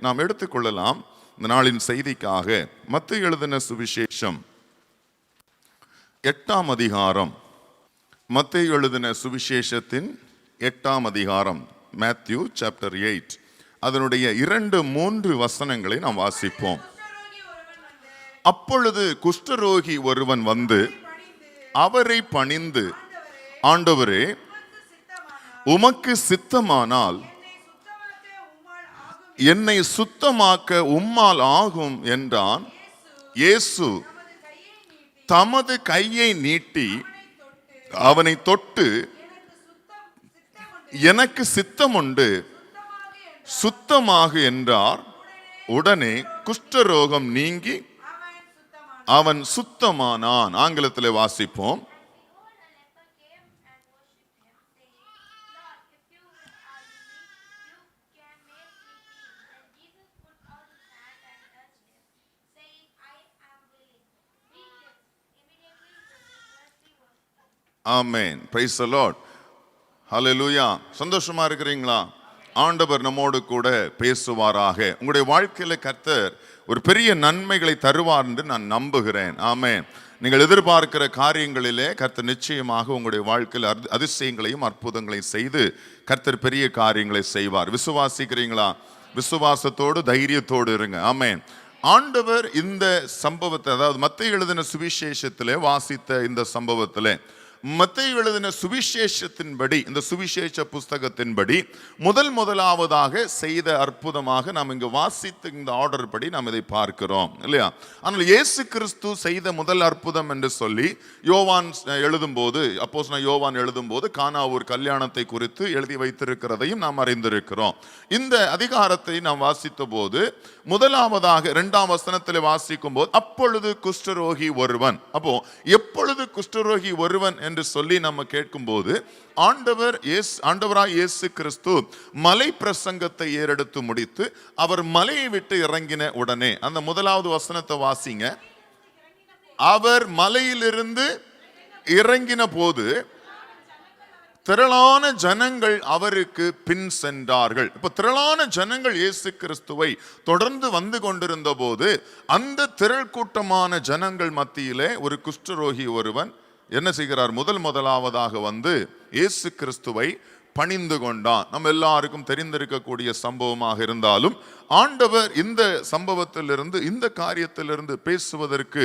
நாம் எடுத்துக்கொள்ளலாம். இந்த நாளின் செய்திக்காக மத்தேயு எழுதின சுவிசேஷம் 8ஆம் அதிகாரம், மத்தேயு எழுதின சுவிசேஷத்தின் 8ஆம் அதிகாரம், மேத்யூ சாப்டர் 8, அதனுடைய 2-3 வசனங்களை நாம் வாசிப்போம். அப்பொழுது குஷ்டரோகி ஒருவன் வந்து அவரை பணிந்து, ஆண்டவரே, உமக்கு சித்தமானால் என்னை சுத்தமாக்க உம்மால் ஆகும் என்றான். இயேசு தமது கையை நீட்டி அவனை தொட்டு, எனக்கு சித்தம் உண்டு, சுத்தமாகு என்றார். உடனே குஷ்டரோகம் நீங்கி அவன் சுத்தமானான். ஆங்கிலத்தில் வாசிப்போம். Amen. Praise the Lord. Hallelujah. சந்தோஷமா இருக்கிறீங்களா? ஆண்டவர் நம்மோடு கூட பேசுவாராக. உங்களுடைய வாழ்க்கையில கர்த்தர் ஒரு பெரிய நன்மைகளை தருவார் என்று நான் நம்புகிறேன். ஆமென். நீங்கள் எதிர்பார்க்கிற காரியங்களிலே கர்த்தர் நிச்சயமாக உங்களுடைய வாழ்க்கையில் அதிசயங்களையும் அற்புதங்களையும் செய்து கர்த்தர் பெரிய காரியங்களை செய்வார். விசுவாசிக்கிறீங்களா? விசுவாசத்தோடு தைரியத்தோடு இருங்க. ஆமென். ஆண்டவர் இந்த சம்பவத்தை, அதாவது மத்தேயு எழுதின சுவிசேஷத்திலே வாசித்த இந்த சம்பவத்திலே, மத்தேயு எழுதின சுவிசேஷத்தின்படி, இந்த சுவிசேஷ புஸ்தகத்தின்படி முதலாவதாக செய்த அற்புதமாக நாம் இங்கு வாசித்த இந்த ஆர்டர் படி நாம் இதை பார்க்கிறோம், இல்லையா? ஆனால் இயேசு கிறிஸ்து செய்த முதல் அற்புதம் என்று சொல்லி யோவான் எழுதும்போது, அப்போஸ்தலனாகிய யோவான் எழுதும்போது கானாவூர் கல்யாணத்தை குறித்து எழுதி வைத்திருக்கிறதையும் நாம் அறிந்திருக்கிறோம். இந்த அதிகாரத்தை நாம் வாசித்த போது முதலாவதாக 2ஆம் வசனத்தில் வாசிக்கும் போது, அப்பொழுது குஷ்டரோகி ஒருவன். அப்போ எப்பொழுது குஷ்டரோகி ஒருவன் என்று சொல்லி நம்ம கேட்கும் போது, ஆண்டவராய் இயேசு கிறிஸ்து மலை பிரசங்கத்தை ஏறெடுத்து முடித்து அவர் மலையை விட்டு இறங்கின உடனே, அந்த முதலாவது வசனத்தை வாசிங்க. அவர் மலையிலிருந்து இறங்கின போது திரளான ஜனங்கள் அவருக்கு பின் சென்றார்கள். இப்ப திரளான ஜனங்கள் இயேசு கிறிஸ்துவை தொடர்ந்து வந்து கொண்டிருந்த போது, அந்த திரள் கூட்டமான ஜனங்கள் மத்தியிலே ஒரு குஷ்டரோகி ஒருவன் என்ன செய்கிறார்? முதலாவதாக வந்து இயேசு கிறிஸ்துவை பணிந்து கொண்டான். நம்ம எல்லாருக்கும் தெரிந்திருக்கக்கூடிய சம்பவமாக இருந்தாலும் ஆண்டவர் இந்த சம்பவத்திலிருந்து, இந்த காரியத்திலிருந்து பேசுவதற்கு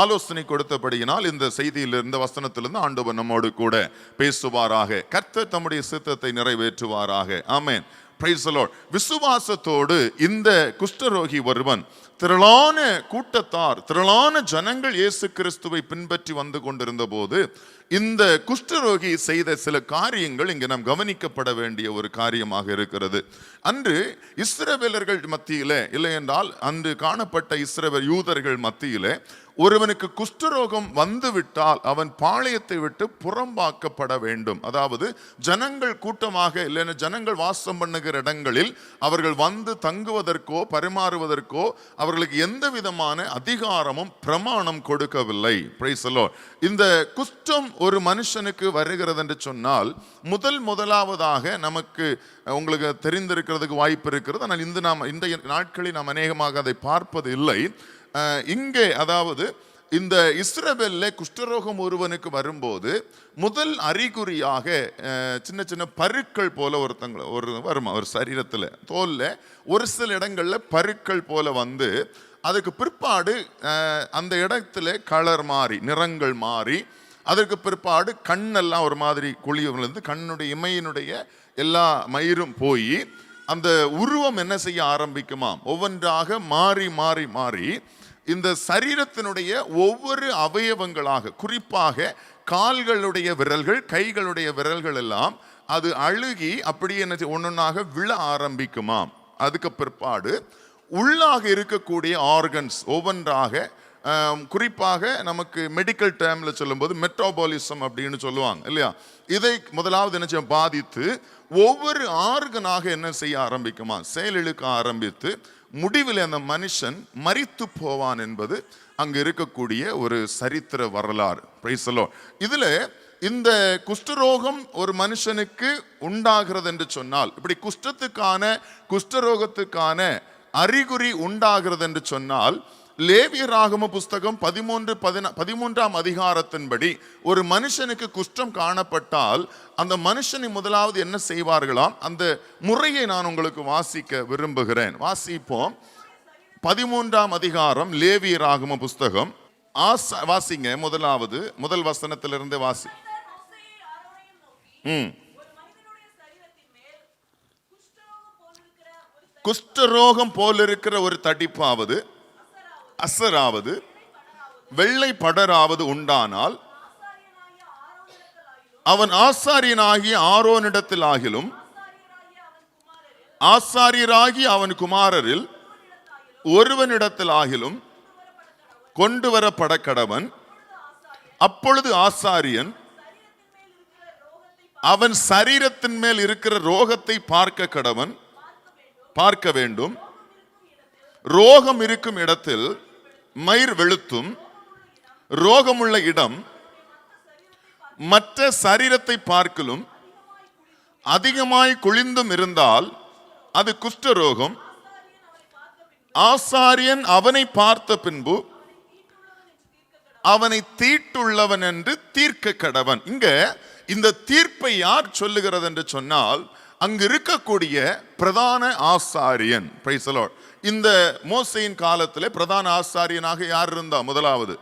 ஆலோசனை கொடுத்தபடியினால் இந்த செய்தியிலிருந்து, வசனத்திலிருந்து ஆண்டவர் நம்மோடு கூட பேசுவாராக. கர்த்தர் தம்முடைய சித்தத்தை நிறைவேற்றுவாராக. ஆமென். Praise the Lord. விசுவாசத்தோடு இந்த குஷ்டரோகி ஒருவன், திரளான கூட்டத்தார், திரளான ஜனங்கள் இயேசு கிறிஸ்துவை பின்பற்றி வந்து கொண்டிருந்த போது, இந்த குஷ்டரோகி செய்த சில காரியங்கள் இங்கு நாம் கவனிக்கப்பட வேண்டிய ஒரு காரியமாக இருக்கிறது. அன்று இஸ்ரவேலர்கள் மத்தியிலே, இல்லை என்றால் அன்று காணப்பட்ட இஸ்ரவேல் யூதர்கள் மத்தியிலே, ஒருவனுக்கு குஷ்டரோகம் வந்துவிட்டால் அவன் பாளையத்தை விட்டு புறம்பாக்கப்பட வேண்டும். அதாவது ஜனங்கள் கூட்டமாக, இல்லைன்னா ஜனங்கள் வாசம் பண்ணுகிற இடங்களில் அவர்கள் வந்து தங்குவதற்கோ பரிமாறுவதற்கோ அவர்களுக்கு எந்த விதமான அதிகாரமும் பிரமாணம் கொடுக்கவில்லை. Price the lord. இந்த குஷ்டம் ஒரு மனுஷனுக்கு வருகிறது என்று சொன்னால், முதலாவதாக நமக்கு, உங்களுக்கு தெரிந்திருக்கிறதுக்கு வாய்ப்பு இருக்கிறது, ஆனால் இந்த நாட்களில் நாம் அநேகமாக அதை பார்ப்பது இல்லை. இங்கே அதாவது இந்த இஸ்ரவேல்ல குஷ்டரோகம் ஒருவனுக்கு வரும்போது முதல் அறிகுறியாக சின்ன சின்ன பருக்கள் போல வரும். அவர் சரீரத்தில், தோல்ல ஒரு சில இடங்கள்ல பருக்கள் போல வந்து, அதுக்கு பிற்பாடு அந்த இடத்துல கலர் மாறி, நிறங்கள் மாறி, அதற்கு பிற்பாடு கண்ணெல்லாம் ஒரு மாதிரி குழியிலிருந்து கண்ணுடைய இமையினுடைய எல்லா மயிரும் போய் அந்த உருவம் என்ன செய்ய ஆரம்பிக்குமாம்? ஒவ்வொன்றாக மாறி மாறி மாறி இந்த சரீரத்தினுடைய ஒவ்வொரு அவயவங்களாக, குறிப்பாக கால்களுடைய விரல்கள், கைகளுடைய விரல்கள் எல்லாம் அது அழுகி அப்படியே என்ன ஒன்னொன்னாக விழ ஆரம்பிக்குமாம். அதுக்கு பிற்பாடு உள்ளாக இருக்கக்கூடிய ஆர்கன்ஸ் ஒவ்வொன்றாக, குறிப்பாக நமக்கு மெடிக்கல் டேர்ம்ல சொல்லும்போது மெட்டாபாலிசம் அப்படின்னு சொல்லுவாங்க, இல்லையா? இதை முதலாவது என்ன செய்ய பாதித்து ஒவ்வொரு ஆர்கனாக என்ன செய்ய ஆரம்பிக்குமா? செயலிழுக்க ஆரம்பித்து முடிவில் அந்த மனுஷன் மரித்து போவான் என்பது அங்கு இருக்கக்கூடிய ஒரு சரித்திர வரலாறு. Price the Lord. இதுல இந்த குஷ்டரோகம் ஒரு மனுஷனுக்கு உண்டாகிறது என்று சொன்னால், இப்படி குஷ்டரோகத்துக்கான அறிகுறி உண்டாகிறது என்று சொன்னால், லேவியராகம புஸ்தகம் 13ஆம் அதிகாரத்தின்படி ஒரு மனுஷனுக்கு குஷ்டம் காணப்பட்டால் அந்த மனுஷனை முதலாவது என்ன செய்வார்களாம்? அந்த முறையை நான் உங்களுக்கு வாசிக்க விரும்புகிறேன். வாசிப்போம். 13ஆம் அதிகாரம் லேவியராகம புஸ்தகம். வாசிங்க. முதல் வசனத்திலிருந்து வாசி. குஷ்டரோகம் போலிருக்கிற ஒரு தடிப்பாவது, அசராவது, வெள்ளை படராவது உண்டானால் அவன் ஆசாரியனாகிய ஆரோனிடத்தில் ஆகிலும் ஆசாரியராகி அவன் குமாரரில் ஒருவனிடத்தில் ஆகிலும் கொண்டு வரப்பட கடவன். அப்பொழுது ஆசாரியன் அவன் சரீரத்தின் மேல் இருக்கிற ரோகத்தை பார்க்க வேண்டும். ரோகம் இருக்கும் இடத்தில் மயிர் வெளுத்தும் ரோகமுள்ள இடம் மற்ற சரீரத்தை பார்க்கலும் அதிகமாய் குளிந்தும் இருந்தால் அது குஷ்டரோகம். ஆசாரியன் அவனை பார்த்த பின்பு அவனை தீட்டுள்ளவன் என்று தீர்க்க கடவன். இங்க இந்த தீர்ப்பை யார் சொல்லுகிறது என்று சொன்னால், அங்கு இருக்கக்கூடிய பிரதான ஆசாரியன். Price the lord. இந்த மோசேயின் காலத்திலே பிரதான ஆசாரியனாக யார் இருந்தா? முதலாவது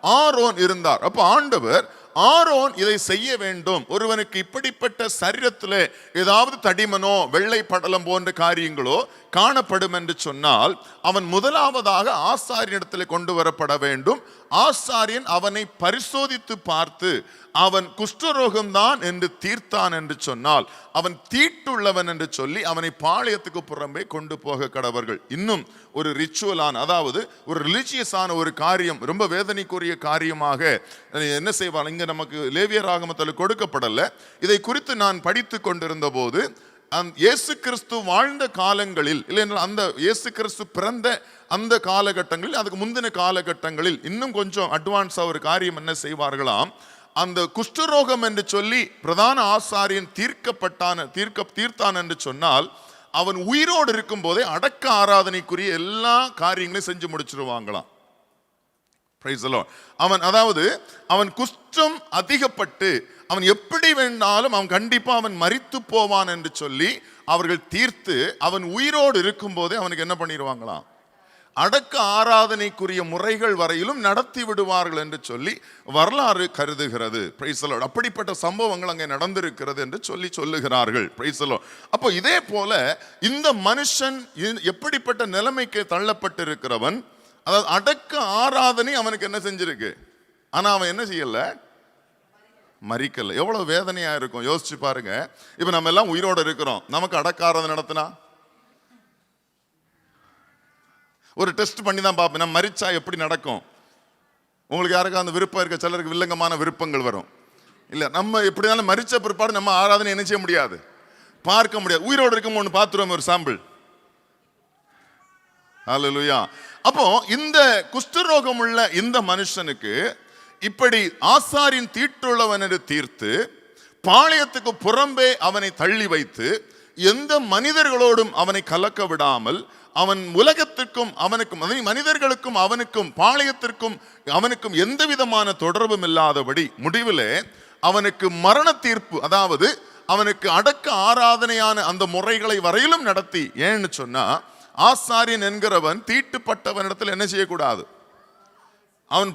ஆரோன் இருந்தார். அப்ப ஆண்டவர் ஆரோன் இதை செய்ய வேண்டும். ஒருவனுக்கு இப்படிப்பட்ட சரீரத்திலே ஏதாவது தடிமனோ வெள்ளை படலம் போன்ற காரியங்களோ காணப்படும் என்று சொன்னால் அவன் முதலாவதாக ஆசாரியனிடத்தில் கொண்டு வரப்பட வேண்டும். ஆசாரியன் அவனை பரிசோதித்து பார்த்து அவன் குஷ்டரோகம்தான் என்று தீர்த்தான் என்று சொன்னால் அவன் தீட்டுள்ளவன் என்று சொல்லி அவனை பாளையத்துக்கு புறம்பே கொண்டு போக கடவர்கள். இன்னும் ஒரு ரிச்சுவலான, அதாவது ஒரு ரிலிஜியஸான ஒரு காரியம், ரொம்ப வேதனைக்குரிய காரியமாக என்ன செய்வாங்க, இங்க நமக்கு லேவியராகமத்தில் கொடுக்கப்படல. இதை குறித்து நான் படித்து கொண்டிருந்த போது இயேசு கிறிஸ்து வாழ்ந்த காலங்களில், இல்லைன்னா அந்த இயேசு கிறிஸ்து பிறந்த அந்த காலகட்டங்களில், அதுக்கு முந்தின காலகட்டங்களில் இன்னும் கொஞ்சம் அட்வான்ஸா ஒரு காரியம் என்ன செய்வார்களாம், அந்த குஷ்டரோகம் என்று சொல்லி பிரதான ஆசாரியன் தீர்த்தான் என்று சொன்னால் அவன் உயிரோடு இருக்கும் போதே அடக்க ஆராதனைக்குரிய எல்லா காரியங்களையும் செஞ்சு முடிச்சிருவாங்களாம். அவன் குஷ்டம் அதிகப்பட்டு அவன் எப்படி வேண்டாலும் அவன் கண்டிப்பா அவன் மரித்து போவான் என்று சொல்லி அவர்கள் தீர்த்து அவன் உயிரோடு இருக்கும் போதே அவனுக்கு என்ன பண்ணிடுவாங்களாம், அடக்க ஆராதனைக்குரிய முறைகள் வரையிலும் நடத்தி விடுவார்கள் என்று சொல்லி வரலாறு கருதுகிறது. Price the Lord. அப்படிப்பட்ட சம்பவங்கள் அங்கே நடந்திருக்கிறது என்று சொல்லுகிறார்கள். Price the Lord. அப்போ இதே போல இந்த மனுஷன் எப்படிப்பட்ட நிலைமைக்கு தள்ளப்பட்டு இருக்கிறவன், அதாவது அடக்க ஆராதனை அவனுக்கு என்ன செஞ்சிருக்கு, ஆனா அவன் என்ன செய்யல, மரிக்கல. எவ்வளவு வேதனையா இருக்கும் யோசிச்சு பாருங்க. இப்ப நம்ம எல்லாம் உயிரோடு இருக்கிறோம், நமக்கு அடக்க ஆராதனை நடத்தினா ஒரு டெஸ்ட் பண்ணி தான் பார்ப்பேன், நம்ம மரிச்சா எப்படி நடக்கும். உங்களுக்கு யாருக்கும் அந்த விருப்பம் இருக்க, சிலருக்கு வில்லங்கமான விருப்பங்கள் வரும். இல்ல, நம்ம எப்படினாலும் மரிச்ச பிற்பாடு நம்ம ஆராதனை என்ன செய்ய முடியாது, பார்க்க முடியாது. உயிரோடு இருக்கும் ஒன்று பார்த்துருவோம், ஒரு சாம்பிள். ஹல்லேலூயா. அப்போ இந்த குஷ்டரோகம் உள்ள இந்த மனுஷனுக்கு இப்படி ஆசாரின் தீட்டுள்ளவன் என்று தீர்த்து பாளையத்துக்கு புறம்பே அவனை தள்ளி வைத்து எந்த மனிதர்களோடும் அவனை கலக்க விடாமல் அவன் உலகத்திற்கும் அவனுக்கும் மனிதர்களுக்கும் அவனுக்கும் பாளையத்திற்கும் அவனுக்கும் எந்த விதமான தொடர்பும் இல்லாதபடி முடிவிலே அவனுக்கு மரண தீர்ப்பு, அதாவது அவனுக்கு அடக்க ஆராதனையான அந்த முறைகளை வரையிலும் நடத்தி. ஏன்னு சொன்னா ஆசாரியன் என்கிறவன் தீட்டுப்பட்டவனிடத்தில் என்ன செய்யக்கூடாது, அவன்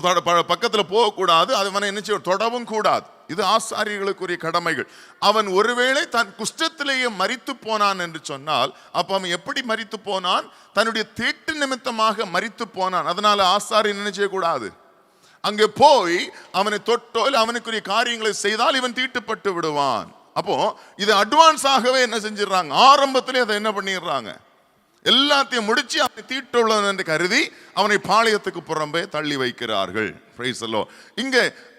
பக்கத்துல போகக்கூடாது, அவனை என்ன செய்ய தொடவும் கூடாது. இது ஆசாரியர்களுக்குரிய கடமைகள். அவன் ஒருவேளை தன் குஷ்டத்திலேயே மரித்து போனான் என்று சொன்னால் அப்ப அவன் எப்படி மரித்து போனான், தன்னுடைய தீட்டு நிமித்தமாக மரித்து போனான். அதனால ஆசாரியன் என்ன செய்யக்கூடாது, அங்கே போய் அவனை தொட்டோ அவனுக்குரிய காரியங்களை செய்தால் இவன் தீட்டுப்பட்டு விடுவான். அப்போ இது அட்வான்ஸாகவே என்ன செஞ்சிடறாங்க, ஆரம்பத்திலே அதை என்ன பண்ணிடுறாங்க, எல்லாத்தையும் முடிச்சு அவனை தீட்டுள்ளவன் என்று கருதி அவனை பாளையத்துக்கு புறம்பே தள்ளி வைக்கிறார்கள். Price the Lord. இங்க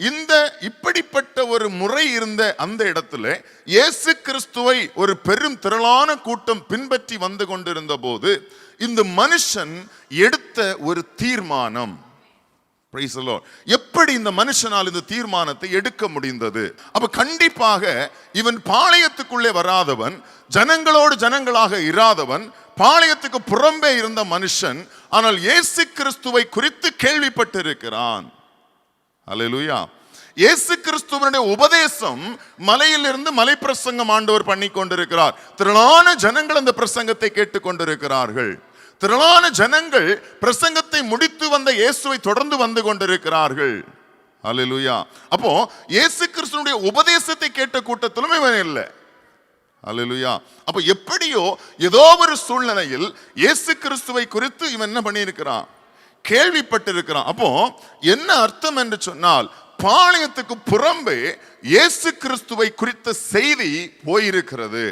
இந்த இப்படிப்பட்ட ஒரு முறை இருந்த அந்த இடத்துல இயேசு கிறிஸ்துவை ஒரு பெரும் திரளான கூட்டம் பின்பற்றி வந்து கொண்டிருந்த போது இந்த மனுஷன் எடுத்த ஒரு தீர்மானம், பிரைஸ் தி லார்ட், எப்படி இந்த மனுஷனால் இந்த தீர்மானத்தை எடுக்க முடிந்தது? அப்ப கண்டிப்பாக இவன் பாளையத்துக்குள்ளே வராதவன், ஜனங்களோடு ஜனங்களாக இராதவன், பாளையத்துக்கு புறம்பே இருந்த மனுஷன், ஆனால் இயேசு கிறிஸ்துவை குறித்து கேள்விப்பட்டிருக்கிறான். அல்லேலூயா. இயேசு கிறிஸ்துவனுடைய உபதேசம் மலையிலிருந்து மலை பிரசங்கம் ஆண்டவர் பண்ணி கொண்டிருக்கிறார். திரளான ஜனங்கள் அந்த பிரசங்கத்தை கேட்டுக் கொண்டிருக்கிறார்கள். திரளான ஜனங்கள் பிரசங்கத்தை முடித்து வந்த இயேசுவை தொடர்ந்து வந்து கொண்டிருக்கிறார்கள். அல்லேலூயா. அப்போ இயேசு கிறிஸ்துவனுடைய உபதேசத்தை கேட்ட கூட்டத்திலும் இவன் இல்லை. அல்லேலூயா. அப்போ எப்படியோ ஏதோ ஒரு சூழ்நிலையில் இயேசு கிறிஸ்துவை குறித்து இவன் என்ன பண்ணியிருக்கிறான்? கேள்விப்பட்டிருக்கிறான். அப்போ என்ன அர்த்தம் என்று சொன்னால், பாளையத்துக்கு புறம்பே இயேசு கிறிஸ்துவை குறித்த செய்தி போயிருக்கிறது.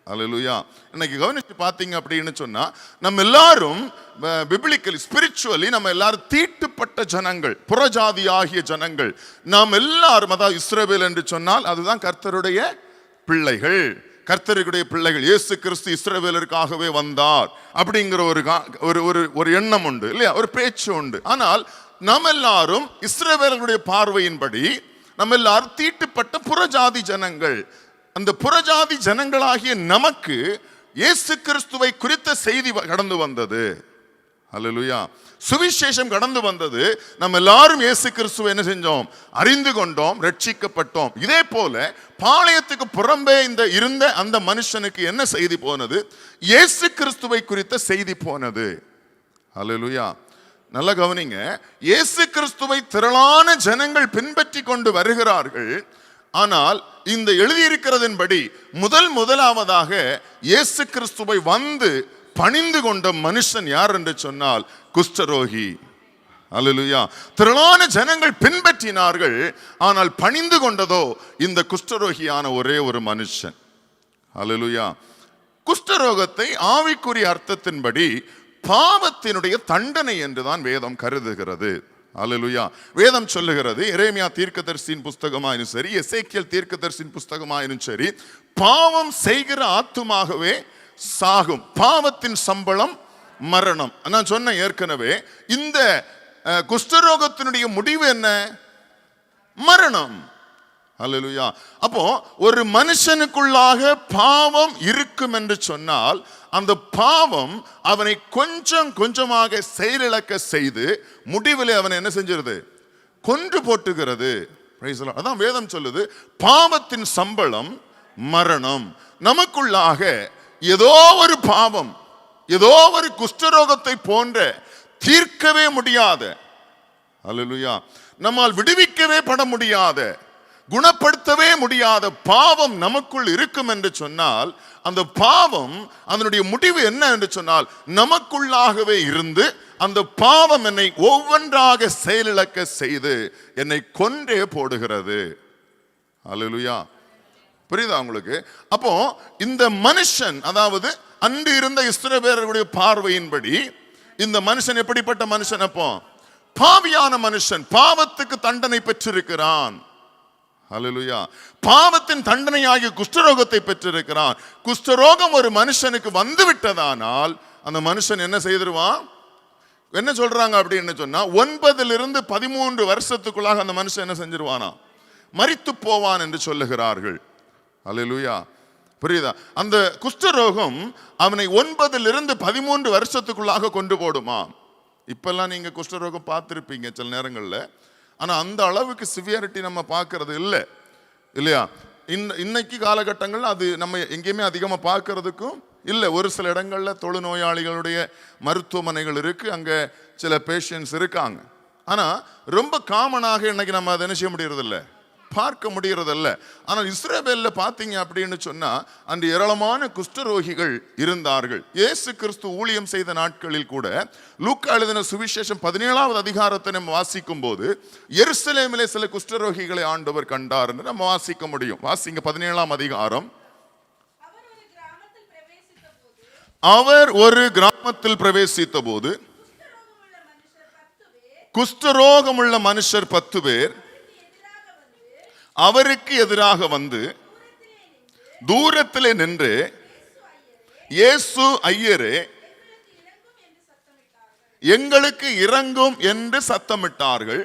அல்லேலூயா. இன்னைக்கு கவனிச்சு பார்த்தீங்க அப்படின்னு சொன்னா, நம்ம எல்லாரும் பிப்ளிக்கலி ஸ்பிரிச்சுவலி நம்ம எல்லாரும் தீட்டுப்பட்ட ஜனங்கள், புறஜாதி ஆகிய ஜனங்கள். நாம் எல்லாரும், அதாவது இஸ்ரவேல் என்று சொன்னால் அதுதான் கர்த்தருடைய பிள்ளைகள். கர்த்தருடைய பிள்ளைகள். இயேசு கிறிஸ்து இஸ்ரவேலருக்காகவே வந்தார் அப்படிங்கிற ஒரு எண்ணம் உண்டு இல்லையா, ஒரு பேச்சு உண்டு. ஆனால் நம்ம எல்லாரும் இஸ்ரவேலருடைய பார்வையின்படி நம்ம எல்லாரும் தீட்டுப்பட்ட புறஜாதி ஜனங்கள். அந்த புறஜாதி ஜனங்களாகிய நமக்கு இயேசு கிறிஸ்துவை குறித்த செய்தி கடந்து வந்தது. அல்லேலூயா. சுவிசேஷம் கடந்து வந்தது. நம்ம எல்லாரும் இயேசு கிறிஸ்துவை என்ன செஞ்சோம்? அறிந்து கொண்டோம், ரட்சிக்கப்பட்டோம். இதே போல பாளையத்துக்கு புறம்பே இருந்த அந்த மனுஷனுக்கு என்ன செய்தி போனது? இயேசு கிறிஸ்துவை குறித்த செய்தி போனது. அல்லேலூயா. நல்ல கவனிங்க. இயேசு கிறிஸ்துவை திரளான ஜனங்கள் பின்பற்றி கொண்டு வருகிறார்கள். ஆனால் இந்த எழுதியிருக்கிறதின்படி முதலாவதாக இயேசு கிறிஸ்துவை வந்து பணிந்து கொண்ட மனுஷன் யார் என்று சொன்னால் குஷ்டரோகி. அல்லேலூயா. திரளான ஜனங்கள் பின்பற்றினார்கள், ஆனால் பணிந்து கொண்டதோ இந்த குஷ்டரோகியான ஒரே ஒரு மனுஷன். அல்லேலூயா. குஷ்டரோகத்தை ஆவிக்குரிய அர்த்தத்தின்படி பாவத்தினுடைய தண்டனை என்றுதான் வேதம் கருதுகிறது. அல்லேலூயா. வேதம் சொல்லுகிறது, எரேமியா தீர்க்கதரிசியின் புஸ்தகமாயினும் சரி, எசேக்கியேல் தீர்க்கதரிசியின் புஸ்தகமாயினும் சரி, பாவம் செய்கிற ஆத்துமாகவே சாகும், பாவத்தின் சம்பளம் மரணம். நான் சொன்ன ஏற்கனவே, இந்த குஷ்டரோகத்தினுடைய முடிவு என்ன? மரணம். அல்லேலூயா. அப்போ ஒரு மனுஷனுக்குள்ளாக பாவம் இருக்கும் என்று சொன்னால், அந்த பாவம் அவனை கொஞ்சம் கொஞ்சமாக செயலிழக்க செய்து முடிவில் அவனை என்ன செஞ்சிருது? கொன்று போட்டுகிறது. அதான் வேதம் சொல்லுது, பாவத்தின் சம்பளம் மரணம். நமக்குள்ளாக ஏதோ ஒரு பாவம், ஏதோ ஒரு குஷ்டரோகத்தை போன்ற தீர்க்கவே முடியாத, அல்லேலூயா, நம்மால் விடுவிக்கவே பட முடியாத, குணப்படுத்தவே முடியாத பாவம் நமக்குள் இருக்கும் என்று சொன்னால், அந்த பாவம் அதனுடைய முடிவு என்ன என்று சொன்னால், நமக்குள்ளாகவே இருந்து அந்த பாவம் என்னை ஒவ்வொன்றாக செயலிழக்க செய்து என்னை கொன்றே போடுகிறது. அல்லேலூயா. புரியுதா உங்களுக்கு? அப்போ இந்த மனுஷன், அதாவது அன்று இருந்த இஸ்ரவேலர்களுடைய பார்வையின்படி இந்த மனுஷன் எப்படிப்பட்ட மனுஷன்? அப்போ பாவியான மனுஷன், பாவத்துக்கு தண்டனை பெற்றிருக்கிறான். அல்லேலூயா. பாவத்தின் தண்டனையாகிய குஷ்டரோகத்தை பெற்றிருக்கிறான். குஷ்டரோகம் ஒரு மனுஷனுக்கு வந்து விட்டதானால் அந்த மனுஷன் என்ன செய்திருவான்? என்ன சொல்றாங்க அப்படின்னு சொன்னா, 9 to 13 வருஷத்துக்குள்ளாக அந்த மனுஷன் என்ன செஞ்சிருவானா? மரித்து போவான் என்று சொல்லுகிறார்கள். அல்லேலூயா. புரியுதா? அந்த குஷ்டரோகம் அவனை 9 to 13 வருஷத்துக்குள்ளாக கொண்டு போடுமா? இப்பெல்லாம் நீங்க குஷ்டரோகம் பார்த்திருப்பீங்க சில நேரங்கள்ல. ஆனா அந்த அளவுக்கு சிவியாரிட்டி நம்ம பார்க்கறது இல்லை இல்லையா? இன்னைக்கு காலகட்டங்கள்ல அது நம்ம எங்கேயுமே அதிகமா பார்க்கறதுக்கும் இல்லை. ஒரு சில இடங்கள்ல தொழுநோயாளிகளுடைய மருத்துவமனைகள் இருக்கு, அங்க சில பேஷண்ட்ஸ் இருக்காங்க. ஆனா ரொம்ப காமனாக இன்னைக்கு நம்ம அதை என்ன செய்ய முடியறதில்ல, பார்க்க முடியறதில்ல. ஆனால் இஸ்ரவேல்ல பார்த்தீங்க அப்படின்னு சொன்னா அந்த ஏராளமான குஷ்டரோகிகள் இருந்தார்கள். இயேசு கிறிஸ்து ஊழியம் செய்த நாட்களில் கூட லூக்கா எழுதின சுவிசேஷம் 17வது அதிகாரத்தை நம்ம வாசிக்கும் போது, எருசலேமிலே சில குஷ்டரோகிகளை ஆண்டவர் கண்டார் என்று நம்ம வாசிக்க முடியும். வாசிங்க 17ஆம் அதிகாரம். அவர் ஒரு கிராமத்தில் பிரவேசித்த போது குஷ்டரோகமுள்ள மனுஷர் 10 பேர் அவருக்கு எதிராக வந்து தூரத்திலே நின்று, இயேசு ஐயரே, எங்களுக்கு இரங்கும் என்று சத்தமிட்டார்கள்.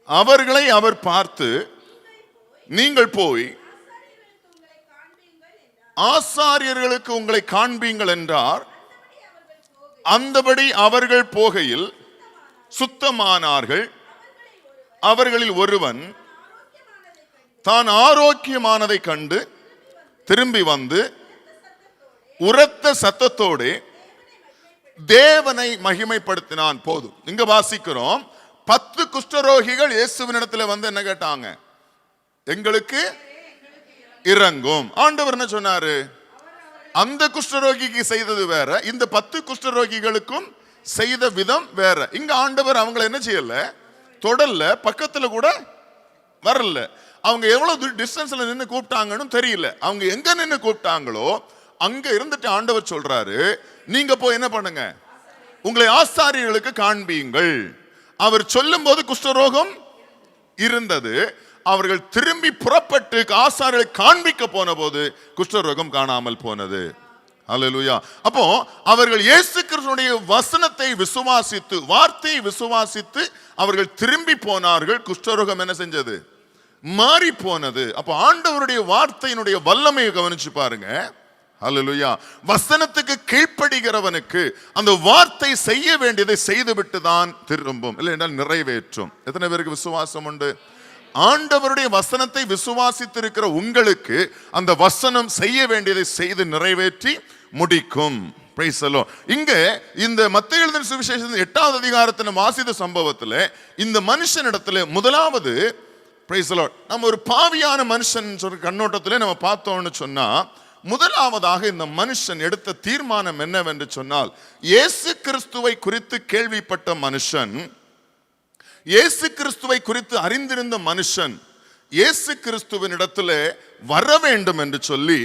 அவர்களை அவர் பார்த்து, நீங்கள் போய் ஆசாரியர்களுக்கு உங்களை காண்பீங்கள் என்றார். அந்தபடி அவர்கள் போகையில் சுத்தமானார்கள். அவர்களில் ஒருவன் தான் ஆரோக்கியமானதை கண்டு திரும்பி வந்து உரத்த சத்தத்தோடு தேவனை மகிமைப்படுத்தினான். போதும். இங்க வாசிக்கிறோம், 10 குஷ்டரோகிகள் இயேசுவினிடத்தில் வந்து என்ன கேட்டாங்க? எங்களுக்கு இரங்கும். ஆண்டவர் என்ன சொன்னாரு? அந்த குஷ்டரோகிக்கு செய்தது வேற, இந்த 10 குஷ்டரோகிகளுக்கும் செய்த விதம் வேற. இங்க ஆண்டவர் அவங்களை என்ன செய்யல, தொடல்ல, பக்கத்துல கூட வரல. அவங்க எவ்வளவு டிஸ்டன்ஸ்ல நின்று கூப்பிட்டாங்கன்னு தெரியல. அவங்க எங்க நின்று கூப்பிட்டாங்களோ அங்க இருந்துட்டு ஆண்டவர் சொல்றாரு, நீங்க போய் என்ன பண்ணுங்க, உங்களை ஆசாரியர்களுக்கு காண்பீங்கள். அவர் சொல்லும் போது குஷ்டரோகம் இருந்தது. அவர்கள் திரும்பி புறப்பட்டு ஆசாரியர்களை காண்பிக்க போன போது குஷ்டரோகம் காணாமல் போனது. அல்லேலூயா. அப்போ அவர்கள் இயேசு கிறிஸ்துவினுடைய வசனத்தை விசுவாசித்து, வார்த்தையை விசுவாசித்து அவர்கள் திரும்பி போனார்கள். குஷ்டரோகம் என்ன செஞ்சது? மாறி போனது. அப்போ ஆண்டவருடைய வார்த்தையினுடைய வல்லமையை கவனிச்சு பாருங்க. அல்லேலூயா. வசனத்துக்கு கீழ்ப்படுகிறவனுக்கு அந்த வார்த்தை செய்ய வேண்டியதை செய்துவிட்டு தான் திரும்பும், இல்லை என்றால் நிறைவேற்றும். எத்தனை பேருக்கு விசுவாசம் உண்டு? ஆண்டவருடைய வசனத்தை விசுவாசித்திருக்கிற உங்களுக்கு அந்த வசனம் செய்ய வேண்டியதை செய்து நிறைவேற்றி முடிக்கும். Price the Lord. இங்க இந்த மத்தேயு எழுதின சுவிசேஷத்தின் 8வது அதிகாரத்தின் வாசித்த சம்பவத்தில் இந்த மனுஷனிடத்துல முதலாவது, பிரைஸ் தி லார்ட், நம்ம ஒரு பாவியான மனுஷன் சொல்ற கண்ணோட்டத்திலே நம்ம பார்த்தோம்னு சொன்னா, முதலாவதாக இந்த மனுஷன் எடுத்த தீர்மானம் என்னவென்று சொன்னால், இயேசு கிறிஸ்துவை குறித்து கேள்விப்பட்ட மனுஷன், இயேசு கிறிஸ்துவை குறித்து அறிந்திருந்த மனுஷன் இயேசு கிறிஸ்துவின் இடத்துல வர வேண்டும் என்று சொல்லி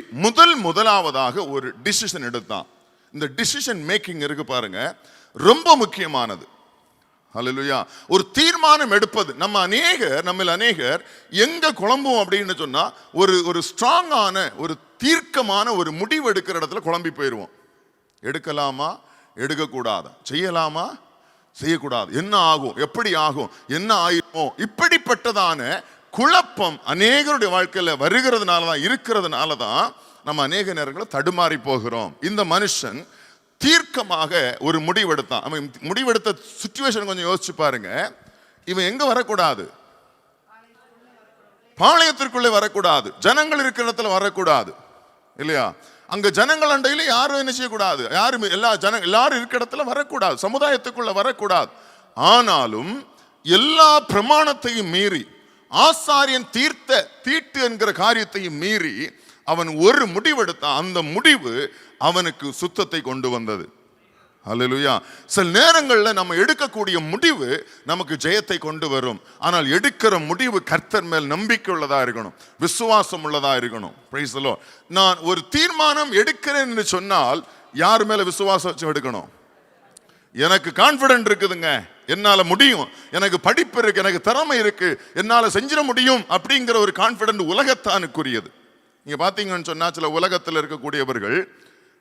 முதலாவதாக ஒரு டிசிஷன் எடுத்தான். இந்த டிசிஷன் மேக்கிங் இருக்கு பாருங்க, ரொம்ப முக்கியமானது. அல்லேலூயா. ஒரு தீர்மானம் எடுப்பது. நம்மில் அநேகர் எங்க குழம்பும் அப்படின்னு சொன்னா, ஒரு ஸ்ட்ராங்கான, ஒரு தீர்க்கமான ஒரு முடிவு எடுக்கிற இடத்துல குழம்பி போயிடுவோம். எடுக்கலாமா, எடுக்கக்கூடாதா, செய்யலாமா, செய்யக்கூடாது, என்ன ஆகும், எப்படி ஆகும், என்ன ஆயிருமோ, இப்படிப்பட்டதான குழப்பம் அநேகருடைய வாழ்க்கையில இருக்கிறதுனால தான் நம்ம அநேக நேரங்களில் தடுமாறி போகிறோம். இந்த மனுஷன் தீர்க்கமாக ஒரு முடிவெடுத்தான். அவன் முடிவெடுத்த சிச்சுவேஷன் கொஞ்சம் யோசிச்சு பாருங்க. இவன் எங்க வரக்கூடாது? பாளையத்திற்குள்ளே வரக்கூடாது, ஜனங்கள் இருக்கிற இடத்துல வரக்கூடாது, இல்லையா? அங்க ஜனங்கள் அண்டையில யாரும் என்ன செய்யக்கூடாது, யாரும் எல்லாரும் இருக்கிற இடத்துல வரக்கூடாது, சமுதாயத்துக்குள்ள வரக்கூடாது. ஆனாலும் எல்லா பிரமாணத்தையும் மீறி, ஆசாரியன் தீட்டு என்கிற காரியத்தையும் மீறி அவன் ஒரு முடிவெடுத்தான். அந்த முடிவு அவனுக்கு சுத்தத்தை கொண்டு வந்தது. அல்லேலூயா. சில நேரங்களில் நம்ம எடுக்கக்கூடிய முடிவு நமக்கு ஜெயத்தை கொண்டு வரும். ஆனால் எடுக்கிற முடிவு கர்த்தர் மேல் நம்பிக்கை உள்ளதா இருக்கணும், விசுவாசம் உள்ளதா இருக்கணும். Price the Lord. நான் ஒரு தீர்மானம் எடுக்கிறேன் என்று சொன்னால் யார் மேல விசுவாசம் வச்சு எடுக்கணும்? எனக்கு கான்பிடன்ட் இருக்குதுங்க, என்னால முடியும், எனக்கு படிப்பு இருக்கு, எனக்கு திறமை இருக்கு, என்னால செஞ்சிட முடியும் அப்படிங்கிற ஒரு கான்பிடன்ட் உலகத்தானுக்குரியது. நீங்க பாத்தீங்கன்னு சொன்னா, சில உலகத்தில் இருக்கக்கூடியவர்கள்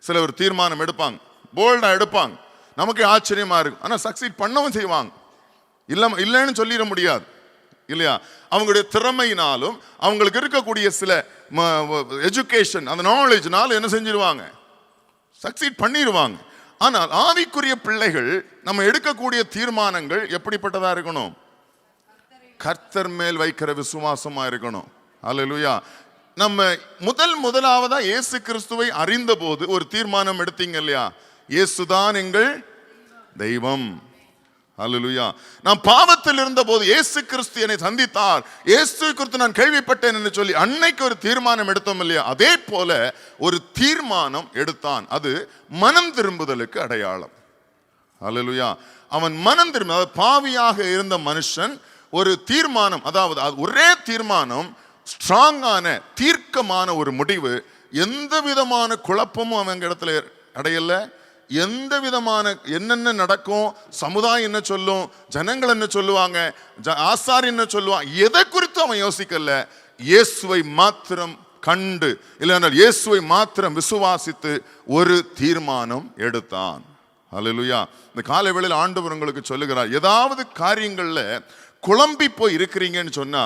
சில ஒரு தீர்மானம் எடுப்பாங்க, போல்டா எடுப்பாங்க, நமக்கு ஆச்சரியமா இருக்கும். ஆனா சக்சீட் பண்ணவும் செய்வாங்க, இல்லைன்னு சொல்லிட முடியாது, இல்லையா? அவங்களுடைய திறமையினாலும் அவங்களுக்கு இருக்கக்கூடிய சில எஜுகேஷன், அந்த நாலேஜ்னால என்ன செஞ்சிருவாங்க, சக்சீட் பண்ணிடுவாங்க. ஆனால் ஆவிக்குரிய பிள்ளைகள் நம்ம எடுக்கக்கூடிய தீர்மானங்கள் எப்படிப்பட்டதா இருக்கணும்? கர்த்தர் மேல் வைக்கிற விசுவாசமா இருக்கணும். அல்லேலூயா. நம்ம முதலாவதா இயேசு கிறிஸ்துவை அறிந்த போது ஒரு தீர்மானம் எடுத்தீங்க இல்லையா? இயேசுதான் எங்கள் தெய்வம். அல்லேலூயா. நான் பாவத்தில் இருந்த போது இயேசு கிறிஸ்து என்னை சந்தித்தார், இயேசு குறித்து நான் கேள்விப்பட்டேன் என்று சொல்லி அன்னைக்கு ஒரு தீர்மானம் எடுத்தோம் இல்லையா? அதே போல ஒரு தீர்மானம் எடுத்தான். அது மனம் திரும்புதலுக்கு அடையாளம். அல்லேலூயா. அவன் மனம் திரும்ப, அதாவது பாவியாக இருந்த மனுஷன் ஒரு தீர்மானம், அதாவது ஒரே தீர்மானம், ஸ்ட்ராங்கான தீர்க்கமான ஒரு முடிவு. எந்த விதமான குழப்பமும் அவங்க இடத்துல அடையல. எந்த விதமான என்னென்ன நடக்கும், சமுதாயம் என்ன சொல்லும், ஜனங்கள் என்ன சொல்லுவாங்க, ஆசாரி என்ன சொல்லுவாங்க, எதை குறித்து அவன் யோசிக்கல. இயேசுவை மாத்திரம் கண்டு, இல்லைன்னா இயேசுவை மாத்திரம் விசுவாசித்து ஒரு தீர்மானம் எடுத்தான். அல்லேலூயா. இந்த காலை வேளையில் ஆண்டவர் உங்களுக்கு சொல்லுகிறார், ஏதாவது காரியங்கள்ல குழம்பி போய் இருக்கிறீங்கன்னு சொன்னா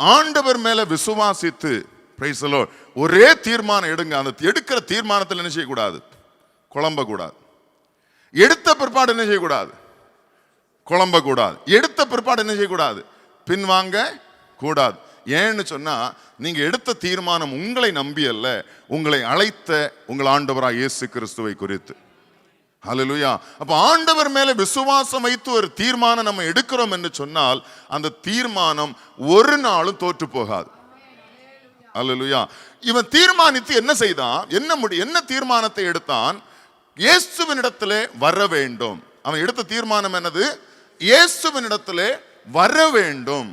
ஆண்டவர் மேல விசுவாசித்து, பிரைஸ் தி லார்ட். ஒரே தீர்மானம் எடுங்க. அந்த எடுக்கிற தீர்மானத்தில் என்ன செய்யக்கூடாது? குழம்ப கூடாது. எடுத்த பிற்பாடு என்ன செய்யக்கூடாது? குழம்ப கூடாது. எடுத்த பிற்பாடு என்ன செய்யக்கூடாது? பின்வாங்க கூடாது. ஏன்னு சொன்னா, நீங்க எடுத்த தீர்மானம் உங்களை நம்பி அல்ல, உங்களை அழைத்த உங்கள் ஆண்டவராய் இயேசு கிறிஸ்துவை குறித்து. ஹல்லேலூயா. அப்ப ஆண்டவர் மேல விசுவாசம் வைத்து ஒரு தீர்மானம் நம்ம எடுக்கிறோம் என்று சொன்னால், அந்த தீர்மானம் ஒரு நாளும் தோற்று போகாது. ஹல்லேலூயா. இவன் தீர்மானித்து என்ன செய்தான்? என்ன தீர்மானத்தை எடுத்தான்? இயேசுவினிடத்திலே வர வேண்டும். அவன் எடுத்த தீர்மானம் என்னது? இயேசுவினிடத்திலே வர வேண்டும்.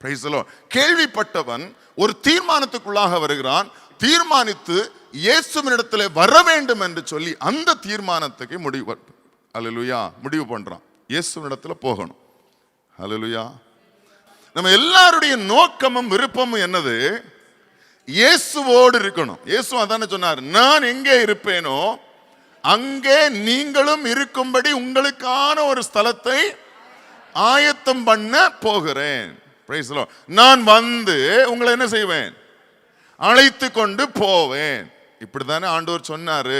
Price the Lord. கேள்விப்பட்டவன் ஒரு தீர்மானத்துக்குள்ளாக வருகிறான். தீர்மானித்து இயேசுவினிடத்திலே வர வேண்டும் என்று சொல்லி அந்த தீர்மானத்துக்கு முடிவு பண்றான். இயேசுவினிடத்துல போகணும். ஹல்லேலூயா. நம்ம எல்லாருடைய நோக்கமும் விருப்பமும் என்னது? இயேசுவோடு இருக்கணும். இயேசு அதானே சொன்னார், நான் எங்கே இருப்பேனோ அங்கே நீங்களும் இருக்கும்படி உங்களுக்கான ஒரு ஸ்தலத்தை ஆயத்தம் பண்ண போகிறேன். Price the Lord. நான் வந்து உங்களை என்ன செய்வேன்? அழைத்து கொண்டு போவேன். இப்படித்தானே ஆண்டவர் சொன்னாரு.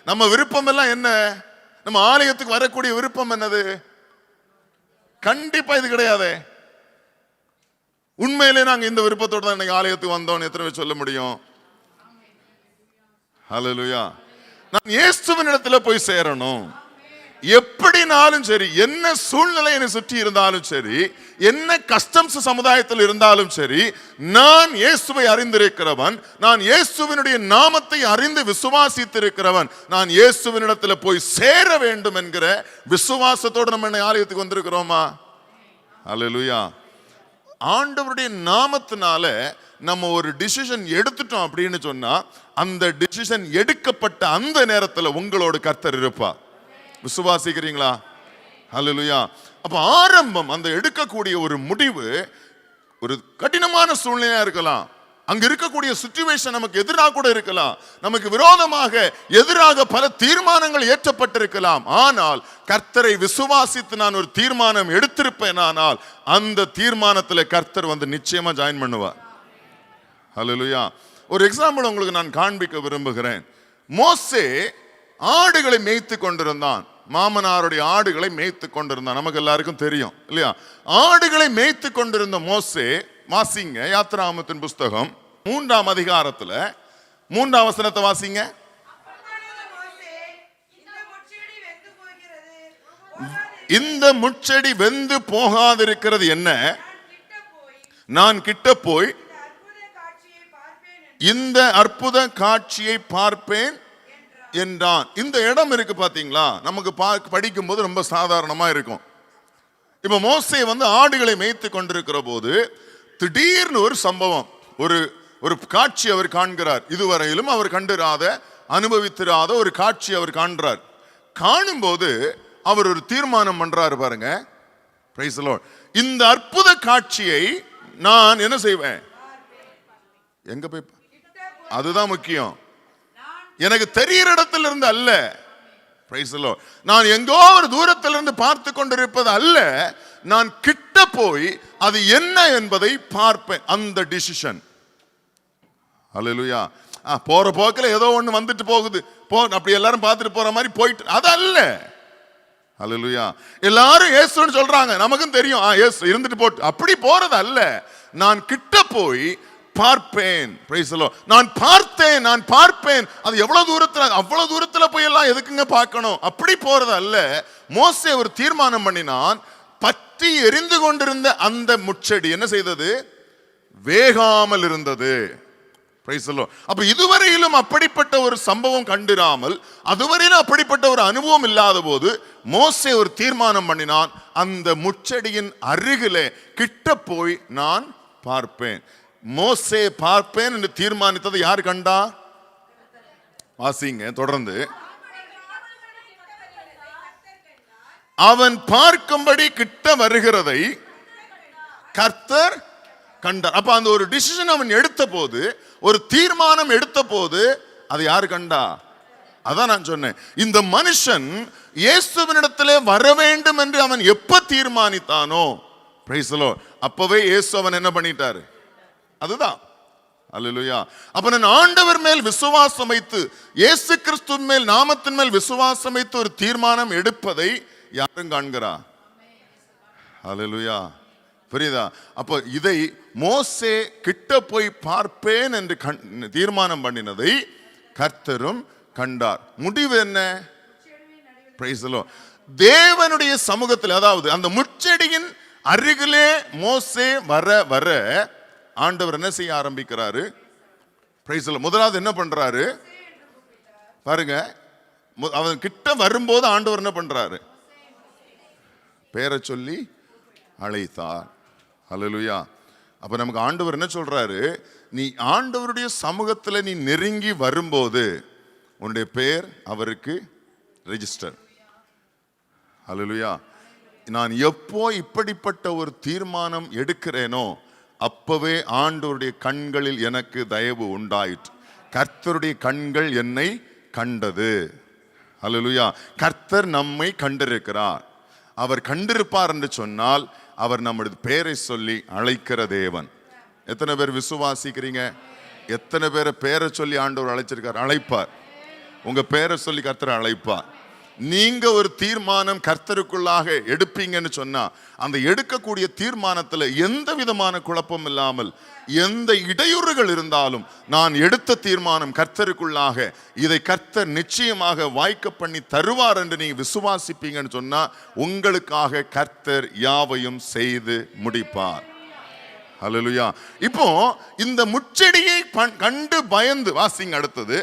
நம்ம விருப்பம் எல்லாம் என்ன? நம்ம ஆலயத்துக்கு வரக்கூடிய விருப்பம் என்னது? கண்டிப்பா இது கிடையாது. உண்மையிலே நாங்க இந்த விருப்பத்தோட தான் இன்னைக்கு ஆலயத்துக்கு வந்தோம். எத்தனை பேர் சொல்ல முடியும்? ஹல்லேலூயா. நான் இயேசுவின் இடத்துல போய் சேரணும். எப்படினாலும் சரி, என்ன சூழ்நிலை என்னை சுற்றி இருந்தாலும் சரி, என்ன கஷ்டம் சமுதாயத்தில் இருந்தாலும் சரி, நான் இயேசுவை அறிந்திருக்கிறவன், நான் இயேசுவினுடைய நாமத்தை அறிந்து விசுவாசித்திருக்கிறவன், நான் இயேசுவின் இடத்துல போய் சேர வேண்டும் என்கிற விசுவாசத்தோடு நம்ம என்ன ஆலயத்துக்கு வந்திருக்கிறோமா? ஹல்லேலூயா. ஆண்டவருடைய நாமத்தினால நம்ம ஒரு டிசிஷன் எடுத்துட்டோம் அப்படின்னு சொன்னா, அந்த டிசிஷன் எடுக்கப்பட்ட அந்த நேரத்தில் உங்களோட கர்த்தர் இருப்பா. விசுவாசிக்கிறீங்களா? ஹல்லேலூயா. அப்ப ஆரம்பம், அந்த எடுக்கக்கூடிய ஒரு முடிவு ஒரு கடினமான சூழ்நிலையா இருக்கலாம். அங்க இருக்கக்கூடிய சிச்சுவேஷன் நமக்கு எதிராக கூட இருக்கலாம். நமக்கு விரோதமாக எதிராக பல தீர்மானங்கள் ஏற்றப்பட்டிருக்கலாம். ஆனால் கர்த்தரை விசுவாசித்து நான் ஒரு தீர்மானம் எடுத்திருப்பேன். ஆனால் அந்த தீர்மானத்தில் கர்த்தர் வந்து நிச்சயமா ஜாயின் பண்ணுவார். ஹல்லேலூயா. ஒரு எக்ஸாம்பிள் உங்களுக்கு நான் காண்பிக்க விரும்புகிறேன். மோசே ஆடுகளை மேய்த்து கொண்டிருந்தான். மாமனாருடைய ஆடுகளை மேய்த்து கொண்டிருந்தான். நமக்கு எல்லாருக்கும் தெரியும் இல்லையா? ஆடுகளை மேய்த்து கொண்டிருந்த மோசே, வாசிங்க யாத்திராகமத்தின் புஸ்தகம் 3ஆம் அதிகாரத்துல 3ஆம் வசனத்தை வாசிங்க. இந்த முட்செடி வெந்து போகாதிருக்கிறது என்ன? நான் கிட்ட போய் இந்த அற்புத காட்சியை பார்ப்பேன் என்றான். இந்த இடம் இருக்கு பாத்தீங்களா? நமக்கு படிக்கும் போது ரொம்ப சாதாரணமா இருக்கும். இப்ப மோசே வந்து ஆடுகளை மேய்த்து கொண்டிருக்கிற போது திடீர்னு ஒரு சம்பவம், ஒரு காட்சி அவர் காண்கிறார். இதுவரையிலும் அவர் கண்டிராத, அனுபவித்திராத ஒரு காட்சி அவர் காண்கிறார். காணும்போது அவர் ஒரு தீர்மானம் பண்றாரு பாருங்க. Price the lord. இந்த அற்புத காட்சியை நான் என்ன செய்வேன்? எங்க போய்? அதுதான் முக்கியம். எனக்கு தெரிகிற இடத்துல இருந்து அல்ல. Price the Lord. நான் எங்கோ ஒரு தூரத்தில் இருந்து பார்த்து கொண்டிருப்பது அல்ல, நான் கிட்ட போய் அது என்ன என்பதை பார்ப்பேன். அந்த டிசிஷன். ஹல்லேலூயா. போற போக்கில் ஏதோ ஒண்ணு வந்துட்டு போகுது, அப்படி எல்லாரும் பார்த்துட்டு போற மாதிரி போயிட்டு, அது அல்ல. ஹல்லேலூயா. எல்லாரும் இயேசுன்னு சொல்றாங்க, நமக்கும் தெரியும் இயேசு இருந்துட்டு போட்டு, அப்படி போறது அல்ல. நான் கிட்ட போய் பார்ப்பேன். Price the Lord. நான் பார்ப்பேன். அது அவ்வளவு தூரத்துல போய் எல்லாம் எதுக்குங்க பார்க்கணும்? அப்படி போறது அல்ல. மோசே ஒரு தீர்மானம் பண்ணினான். பற்றி எரிந்து கொண்டிருந்த அந்த முட்செடி என்ன செய்தது? வேகாமல் இருந்தது. Price the Lord. அப்ப இதுவரையிலும் அப்படிப்பட்ட ஒரு சம்பவம் கண்டிராமல், அதுவரையிலும் அப்படிப்பட்ட ஒரு அனுபவம் இல்லாத போது மோசே ஒரு தீர்மானம் பண்ணினான். அந்த முட்செடியின் அருகிலே கிட்ட போய் நான் பார்ப்பேன். மோசே பார்ப்பேன் என்று தீர்மானித்ததை யார் கண்டா? வாசிங்க தொடர்ந்து. அவன் பார்க்கும்படி கிட்ட வருகிறதை கர்த்தர் கண்டார். அப்ப அந்த ஒரு டிசிஷன் அவன் எடுத்த போது, ஒரு தீர்மானம் எடுத்த போது, அது யாரு கண்டா? அதான் நான் சொன்னேன், இந்த மனுஷன் இயேசுவினிடத்திலே வர வேண்டும் என்று அவன் எப்ப தீர்மானித்தானோ, பிரைஸ் தி லார்ட், அப்பவே இயேசு அவன் என்ன பண்ணிட்டாரு? அதுதான் அல்லேலூயா. அப்ப நான் ஆண்டவர் மேல் விசுவாசம் வைத்து, இயேசு கிறிஸ்துவின் மேல், நாமத்தின் மேல் விசுவாசம் வைத்து ஒரு தீர்மானம் எடுப்பதை யாரும் காண்கிறா? அல்லேலூயா. புரியுதா? அப்போ இதை மோசே கிட்ட போய் பார்ப்பேன் என்று தீர்மானம் பண்ணினதை கர்த்தரும் கண்டார். முடிவு என்ன? Price the Lord. தேவனுடைய சமூகத்தில், அதாவது அந்த முட்செடியின் அருகிலே மோசே வர வர ஆண்டவர் என்ன செய்ய ஆரம்பிக்கிறாரு? Price the Lord. முதலாவது என்ன பண்றாரு பாருங்க, அவன் கிட்ட வரும்போது ஆண்டவர் என்ன பண்றாரு? பேரை சொல்லி அழைத்தார். அல்லேலூயா. அப்ப நமக்கு ஆண்டவர் என்ன சொல்றாரு? நீ ஆண்டவருடைய சமூகத்தில் நீ நெருங்கி வரும்போது உன்னுடைய பேர் அவருக்கு ரெஜிஸ்டர். அல்லேலூயா. நான் எப்போ இப்படிப்பட்ட ஒரு தீர்மானம் எடுக்கிறேனோ அப்பவே ஆண்டவருடைய கண்களில் எனக்கு தயவு உண்டாயிற்று. கர்த்தருடைய கண்கள் என்னை கண்டது. அல்லேலூயா. கர்த்தர் நம்மை கண்டிருக்கிறார். அவர் கண்டிருப்பார் என்று சொன்னால் அவர் நம்முடைய பேரை சொல்லி அழைக்கிற தேவன். எத்தனை பேர் விசுவாசிக்கிறீங்க? எத்தனை பேரை பேரை சொல்லி ஆண்டவர் அழைச்சிருக்கார்? அழைப்பார். உங்க பேரை சொல்லி கர்த்தரை அழைப்பார். நீங்க ஒரு தீர்மானம் கர்த்தருக்குள்ளாக எடுப்பீங்கன்னு சொன்னா அந்த எடுக்கக்கூடிய தீர்மானத்துல எந்த விதமான குழப்பம் இல்லாமல், எந்த இடையூறுகள் இருந்தாலும், நான் எடுத்த தீர்மானம் கர்த்தருக்குள்ளாக, இதை கர்த்தர் நிச்சயமாக வாய்க்க பண்ணி தருவார் என்று நீங்க விசுவாசிப்பீங்கன்னு சொன்னா உங்களுக்காக கர்த்தர் யாவையும் செய்து முடிப்பார். அல்லேலூயா. இப்போ இந்த முச்செடியை கண்டு பயந்து வாசிங்க. அடுத்தது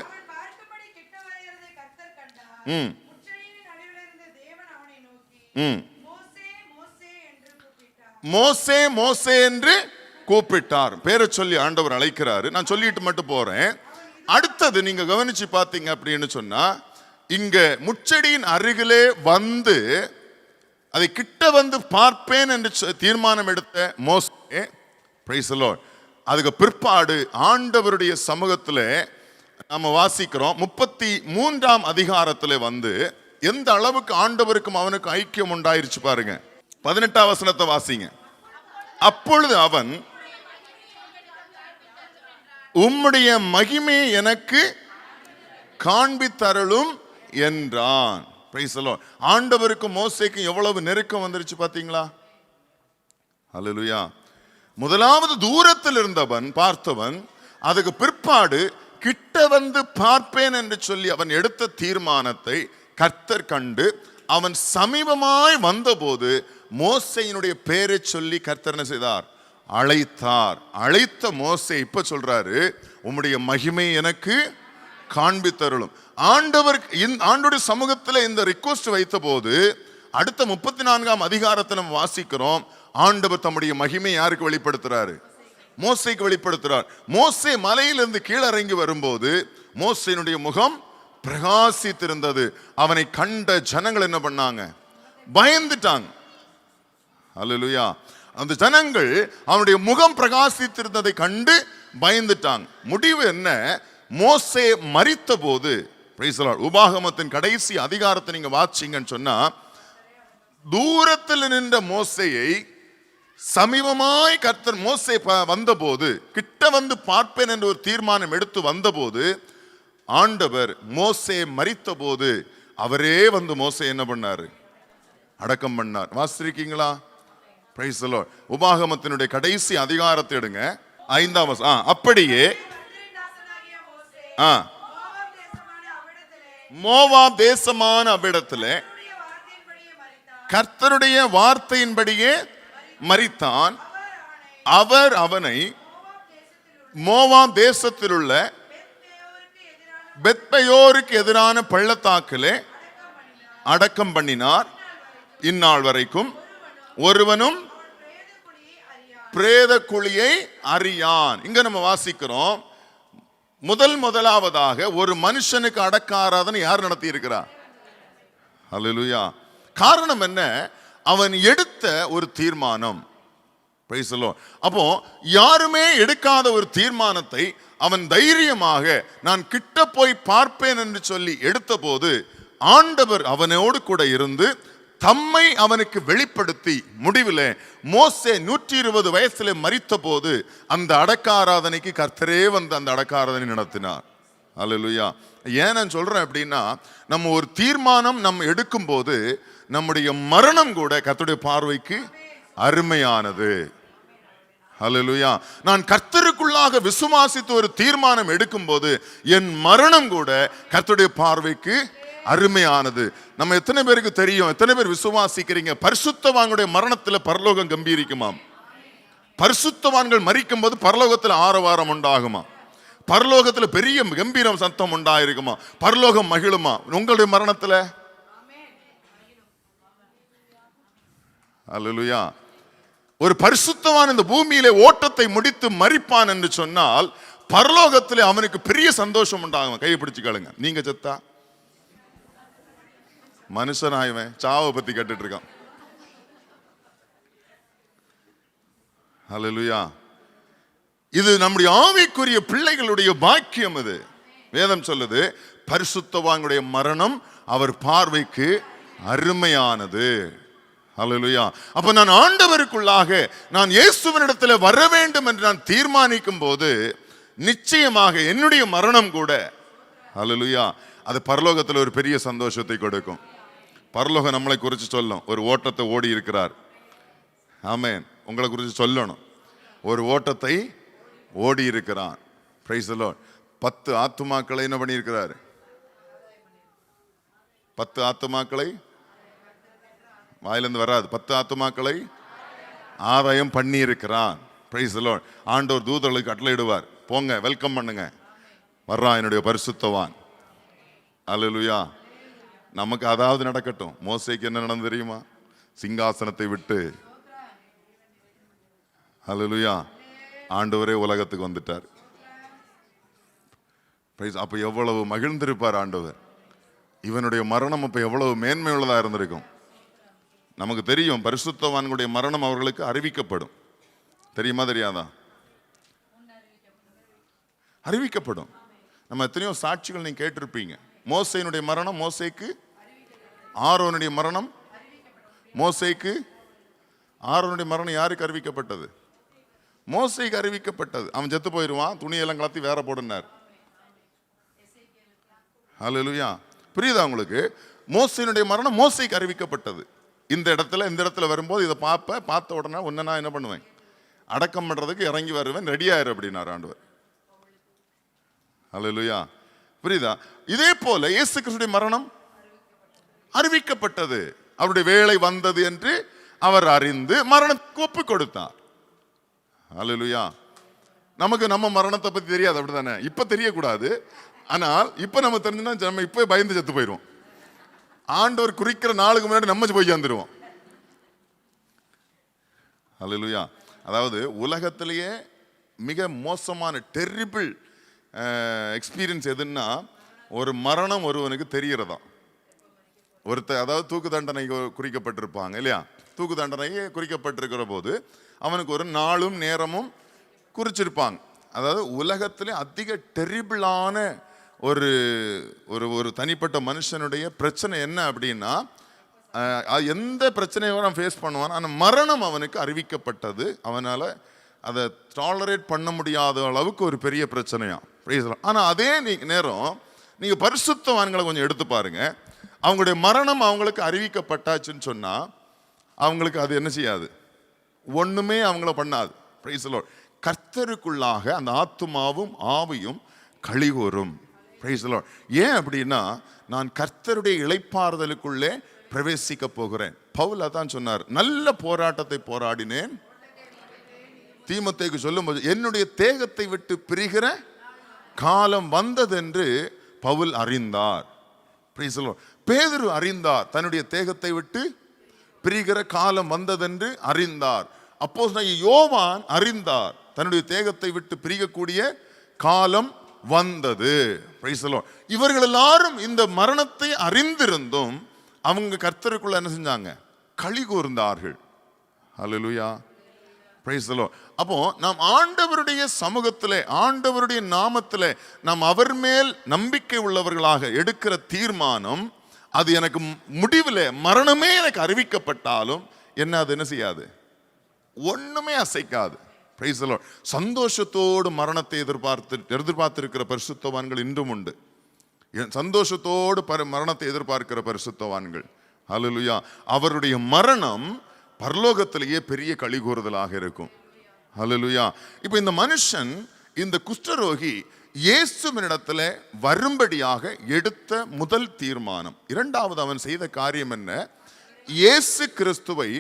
மோசே மோசே என்று கூப்பிட்டார். பேரை சொல்லி ஆண்டவர் அழைக்கிறாரு. நான் சொல்லிட்டு மட்டும் போறேன். அடுத்தது நீங்க கவனிச்சு பார்த்தீங்க அப்படின்னு சொன்னா, இங்க முச்செடியின் அருகிலே வந்து அதை கிட்ட வந்து பார்ப்பேன் என்று தீர்மானம் எடுத்த மோசே, பிரைஸ் தி லார்ட், அதுக்கு பிற்பாடு ஆண்டவருடைய சமூகத்துல நம்ம வாசிக்கிறோம் 33ஆம் அதிகாரத்துல வந்து எந்த அளவுக்கு ஆண்டவருக்கும் அவனுக்கு ஐக்கியம் உண்டாயிருச்சு பாருங்க. 18ஆம் வசனத்தை வாசிங்க. அப்பொழுது அவன், உம்முடைய மகிமை எனக்கு காண்பித்தருளும் என்றான். Praise the Lord. ஆண்டவருக்கும் மோசேக்கும் எவ்வளவு நெருக்கம் வந்துருச்சு பாத்தீங்களா? அல்லேலூயா. முதலாவது தூரத்தில் இருந்தவன் பார்த்தவன், அதுக்கு பிற்பாடு கிட்ட வந்து பார்ப்பேன் என்று சொல்லி அவன் எடுத்த தீர்மானத்தை கர்த்தர் கண்டு அவன் சமீபமாய் வந்தபோது மோசேயினுடைய பேரை சொல்லி கர்த்தர் என்ன செய்தார்? அழைத்தார். அழைத்த மோசே இப்ப சொல்றாரு, உம்முடைய மகிமை எனக்கு காண்பித்தருளும். ஆண்டவருடைய சமூகத்தில் இந்த ரிக்வெஸ்ட் வைத்த போது அடுத்த 34ஆம் அதிகாரத்தை நம்ம வாசிக்கிறோம். ஆண்டவர் தம்முடைய மகிமை யாருக்கு வெளிப்படுத்துறாரு? மோசேக்கு வெளிப்படுத்துறார். மோசே மலையிலிருந்து கீழிறங்கி வரும்போது மோசேயினுடைய முகம் பிரகாசித்திருந்தது. அவனை கண்ட ஜனங்கள் என்ன பண்ணாங்க? பயந்துட்டாங்க. அல்லேலூயா. அந்த ஜனங்கள் அவனுடைய முகம் பிரகாசித்திருந்ததை கண்டு பயந்துட்டாங்க. முடிவு என்ன? மோசே மரித்த போது, பிரைஸ் தி லார்ட், உபாகமத்தின் கடைசி அதிகாரத்தை நீங்க வாசிங்கன்னு சொன்னா, தூரத்தில் நின்ற மோசேயை சமீபமாய் கர்த்தர் மோசே வந்தபோது, கிட்ட வந்து பார்ப்பேன் என்று ஒரு தீர்மானம் எடுத்து வந்தபோது, ஆண்டவர் மோசே மரித்த போது அவரே வந்து மோசே என்ன பண்ணாரு? அடக்கம் பண்ணார். வாசிச்சிருக்கீங்களா? Price the Lord. உபாகமத்தினுடைய கடைசி அதிகாரத்தை எடுங்க, 5ஆம் வசனம். அப்படியே மோவாப் தேசமான அவ்விடத்திலே கர்த்தருடைய வார்த்தையின்படியே மரித்தான். அவர் அவனை மோவாப் தேசத்தில் உள்ள பெத்பெயோருக்கு எதிரான பள்ளத்தாக்கிலே அடக்கம் பண்ணினார். இந்நாள் வரைக்கும் ஒருவனும் பிரேத குழியை அறியான். இங்க நம்ம வாசிக்கிறோம், முதலாவதாக ஒரு மனுஷனுக்கு அடக்க ஆராதனை யார் நடத்தி இருக்கிறார்? அல்லேலூயா. காரணம் என்ன? அவன் எடுத்த ஒரு தீர்மானம். Price the Lord. அப்போ யாருமே எடுக்காத ஒரு தீர்மானத்தை அவன் தைரியமாக நான் கிட்ட போய் பார்ப்பேன் என்று சொல்லி எடுத்த போது ஆண்டவர் அவனோடு கூட இருந்து தம்மை அவனுக்கு வெளிப்படுத்தி முடிவிலே மோசே 120 வயசுல மரித்த போது அந்த அடக்க ஆராதனைக்கு கர்த்தரே வந்து அந்த அடக்க ஆராதனை நடத்தினார். அல்லேலூயா. ஏன் நான் சொல்றேன் அப்படின்னா, நம்ம ஒரு தீர்மானம் நம்ம எடுக்கும் போது நம்முடைய மரணம் கூட கர்த்தருடைய பார்வைக்கு அருமையானது. அல்லேலூயா. நான் கர்த்தருக்குள்ளாக விசுவாசித்து ஒரு தீர்மானம் எடுக்கும் போது என் மரணம் கூட கர்த்தருடைய பார்வைக்கு அருமையானது. நம்ம எத்தனை பேருக்கு தெரியும், எத்தனை பேர் விசுவாசிக்கிறீங்க, பரிசுத்தவான்களுடைய மரணத்துல பரலோகம் கம்பீரிக்குமாம். பரிசுத்தவான்கள் மரிக்கும் போது பரலோகத்துல ஆரவாரம் உண்டாகுமா, பரலோகத்துல பெரிய கம்பீரம் சத்தம் உண்டாயிருக்குமா, பரலோகம் மகிழுமா உங்களுடைய மரணத்துல? அல்லேலூயா. ஒரு பரிசுத்தவான் இந்த பூமியிலே ஓட்டத்தை முடித்து மரிப்பான் என்று சொன்னால் பரலோகத்திலே அவனுக்கு பெரிய சந்தோஷம் உண்டாகும். கையை பிடிச்சுக்கலுங்க. நீங்க செத்தா மனுஷனாயவன் சாவை பத்தி கேட்டுட்டு இருக்கான். அல்லேலூயா. இது நம்முடைய ஆவிக்குரிய பிள்ளைகளுடைய பாக்கியம். இது வேதம் சொல்லுது, பரிசுத்தவான்களுடைய மரணம் அவர் பார்வைக்கு அருமையானது. அல்லேலூயா. அப்ப நான் ஆண்டவருக்குள்ளாக நான் இயேசுவினிடத்தில் வர வேண்டும் என்று நான் தீர்மானிக்கும் போது நிச்சயமாக என்னுடைய மரணம் கூட, அல்லேலூயா, அது பரலோகத்தில் ஒரு பெரிய சந்தோஷத்தை கொடுக்கும். பரலோகம் நம்மளை குறித்து சொல்லும், ஒரு ஓட்டத்தை ஓடி இருக்கிறார். ஆமென். உங்களை குறித்து சொல்லணும், ஒரு ஓட்டத்தை ஓடி இருக்கிறான். Price the Lord. 10 ஆத்துமாக்களை என்ன பண்ணியிருக்கிறார்? 10 ஆத்துமாக்களை வாயிலிருந்து வராது, 10 ஆத்துமாக்களை ஆதாயம் பண்ணி இருக்கிறான். Price the lord. ஆண்டவர் தூதர்களுக்கு கட்டளையிடுவார், போங்க வெல்கம் பண்ணுங்க, வர்றான் என்னுடைய பரிசுத்தவான். அல்லேலூயா. நமக்கு அதாவது நடக்கட்டும். மோசேக்கு என்ன நடந்து தெரியுமா? சிங்காசனத்தை விட்டு, அல்லேலூயா, ஆண்டவரே உலகத்துக்கு வந்துட்டார். அப்ப எவ்வளவு மகிழ்ந்திருப்பார் ஆண்டவர். இவனுடைய மரணம் அப்ப எவ்வளவு மேன்மை உள்ளதா இருந்திருக்கும். நமக்கு தெரியும், பரிசுத்தவான்களுடைய மரணம் அவர்களுக்கு அறிவிக்கப்படும். தெரியுமா தெரியாதா? அறிவிக்கப்படும். நம்ம எத்தனையோ சாட்சிகள் நீங்க கேட்டிருப்பீங்க. மோசேயினுடைய மரணம் மோசேக்கு, ஆரோனுடைய மரணம் மோசேக்கு. ஆரோனுடைய மரணம் யாருக்கு அறிவிக்கப்பட்டது? மோசேக்கு அறிவிக்கப்பட்டது. அவன் செத்து போயிடுவான், துணியெல்லாம் கலத்தி வேற போடுனார். அல்லேலூயா. புரியுதா உங்களுக்கு? மோசேயினுடைய மரணம் மோசேக்கு அறிவிக்கப்பட்டது. இந்த இடத்துல வரும்போது இதை பார்த்த உடனே ஒன்னு நான் என்ன பண்ணுவேன், அடக்கம் பண்றதுக்கு இறங்கி வருவேன், ரெடியாயிரு அப்படின்னார் ஆண்டவர். அல்லேலூயா. புரியுதா? இதே போல இயேசு கிறிஸ்துவின் மரணம் அறிவிக்கப்பட்டது. அவருடைய வேலை வந்தது என்று அவர் அறிந்து மரணத்துக்கு ஒப்பு கொடுத்தார். அல்லேலூயா. நமக்கு நம்ம மரணத்தை பத்தி தெரியாது, அப்படித்தானே? இப்ப தெரியக்கூடாது. ஆனால் இப்ப நம்ம தெரிஞ்சுன்னா நம்ம இப்ப பயந்து செத்து போயிடுவோம். ஆண்டவர் குறிக்கிற நாளுக்கு முன்னாடி நம்ம போய் சேர்ந்துருவோம். அல்லேலூயா. அதாவது உலகத்திலேயே மிக மோசமான டெரிபிள் எக்ஸ்பீரியன்ஸ் எதுன்னா, ஒரு மரணம் ஒருவனுக்கு தெரிகிறதா. ஒருத்தர் அதாவது தூக்கு தண்டனை குறிக்கப்பட்டிருப்பாங்க இல்லையா? தூக்கு தண்டனையே குறிக்கப்பட்டிருக்கிற போது அவனுக்கு ஒரு நாளும் நேரமும் குறிச்சிருப்பாங்க. அதாவது உலகத்திலே அதிக டெரிபிளான ஒரு ஒரு தனிப்பட்ட மனுஷனுடைய பிரச்சனை என்ன அப்படின்னா, எந்த பிரச்சனையும் அவன் ஃபேஸ் பண்ணுவான், ஆனால் மரணம் அவனுக்கு அறிவிக்கப்பட்டது. அவனால் அதை டாலரேட் பண்ண முடியாத அளவுக்கு ஒரு பெரிய பிரச்சனையா. ஆனால் அதே நேரம் நீங்கள் பரிசுத்தவான்களை கொஞ்சம் எடுத்து பாருங்க. அவங்களுடைய மரணம் அவங்களுக்கு அறிவிக்கப்பட்டாச்சுன்னு சொன்னால் அவங்களுக்கு அது என்ன செய்யாது, ஒன்றுமே அவங்கள பண்ணாது. Price the Lord. கர்த்தருக்குள்ளாக அந்த ஆத்துமாவும் ஆவியும் களிகூரும். Price the Lord. ஏன் அப்படின்னா, நான் கர்த்தருடைய இளைப்பாறுதலுக்குள்ளே பிரவேசிக்க போகிறேன். பவுல் அதான் சொன்னார், நல்ல போராட்டத்தை போராடினேன், தீமோத்தேயுக்கு சொல்லும்போது என்னுடைய தேகத்தை விட்டு பிரிகிற காலம் வந்ததென்று பவுல் அறிந்தார். Praise the lord. பேதுரு அறிந்தார், தன்னுடைய தேகத்தை விட்டு பிரிகிற காலம் வந்ததென்று அறிந்தார். அப்போஸ்தலனாகிய யோவான் அறிந்தார், தன்னுடைய தேகத்தை விட்டு பிரிக்கக்கூடிய காலம் வந்தது. Price the Lord. இவர்கள் எல்லாரும் இந்த மரணத்தை அறிந்திருந்தும் அவங்க கர்த்தருக்குள்ள என்ன செஞ்சாங்க, களி கூர்ந்தார்கள். அல்லேலூயா. Price the Lord. அப்போ நாம் ஆண்டவருடைய சமூகத்திலே, ஆண்டவருடைய நாமத்திலே நாம் அவர் மேல் நம்பிக்கை உள்ளவர்களாக எடுக்கிற தீர்மானம் அது எனக்கு முடிவில் மரணமே எனக்கு அறிவிக்கப்பட்டாலும் அது என்ன செய்யாது, ஒண்ணுமே அசைக்காது. Price the Lord. சந்தோஷத்தோடு மரணத்தை எதிர்பார்த்திருக்கிற பரிசுத்தவான்கள் இன்றும் உண்டு. சந்தோஷத்தோடு மரணத்தை எதிர்பார்க்கிற பரிசுத்தவான்கள், ஹல்லேலூயா, அவருடைய மரணம் பரலோகத்திலேயே பெரிய களிகூறுதலாக இருக்கும். ஹல்லேலூயா. இப்போ இந்த மனுஷன், இந்த குஷ்டரோகி இயேசுவினிடத்துல வரும்படியாக எடுத்த முதல் தீர்மானம். இரண்டாவது அவன் செய்த காரியம் என்ன? இயேசு கிறிஸ்துவை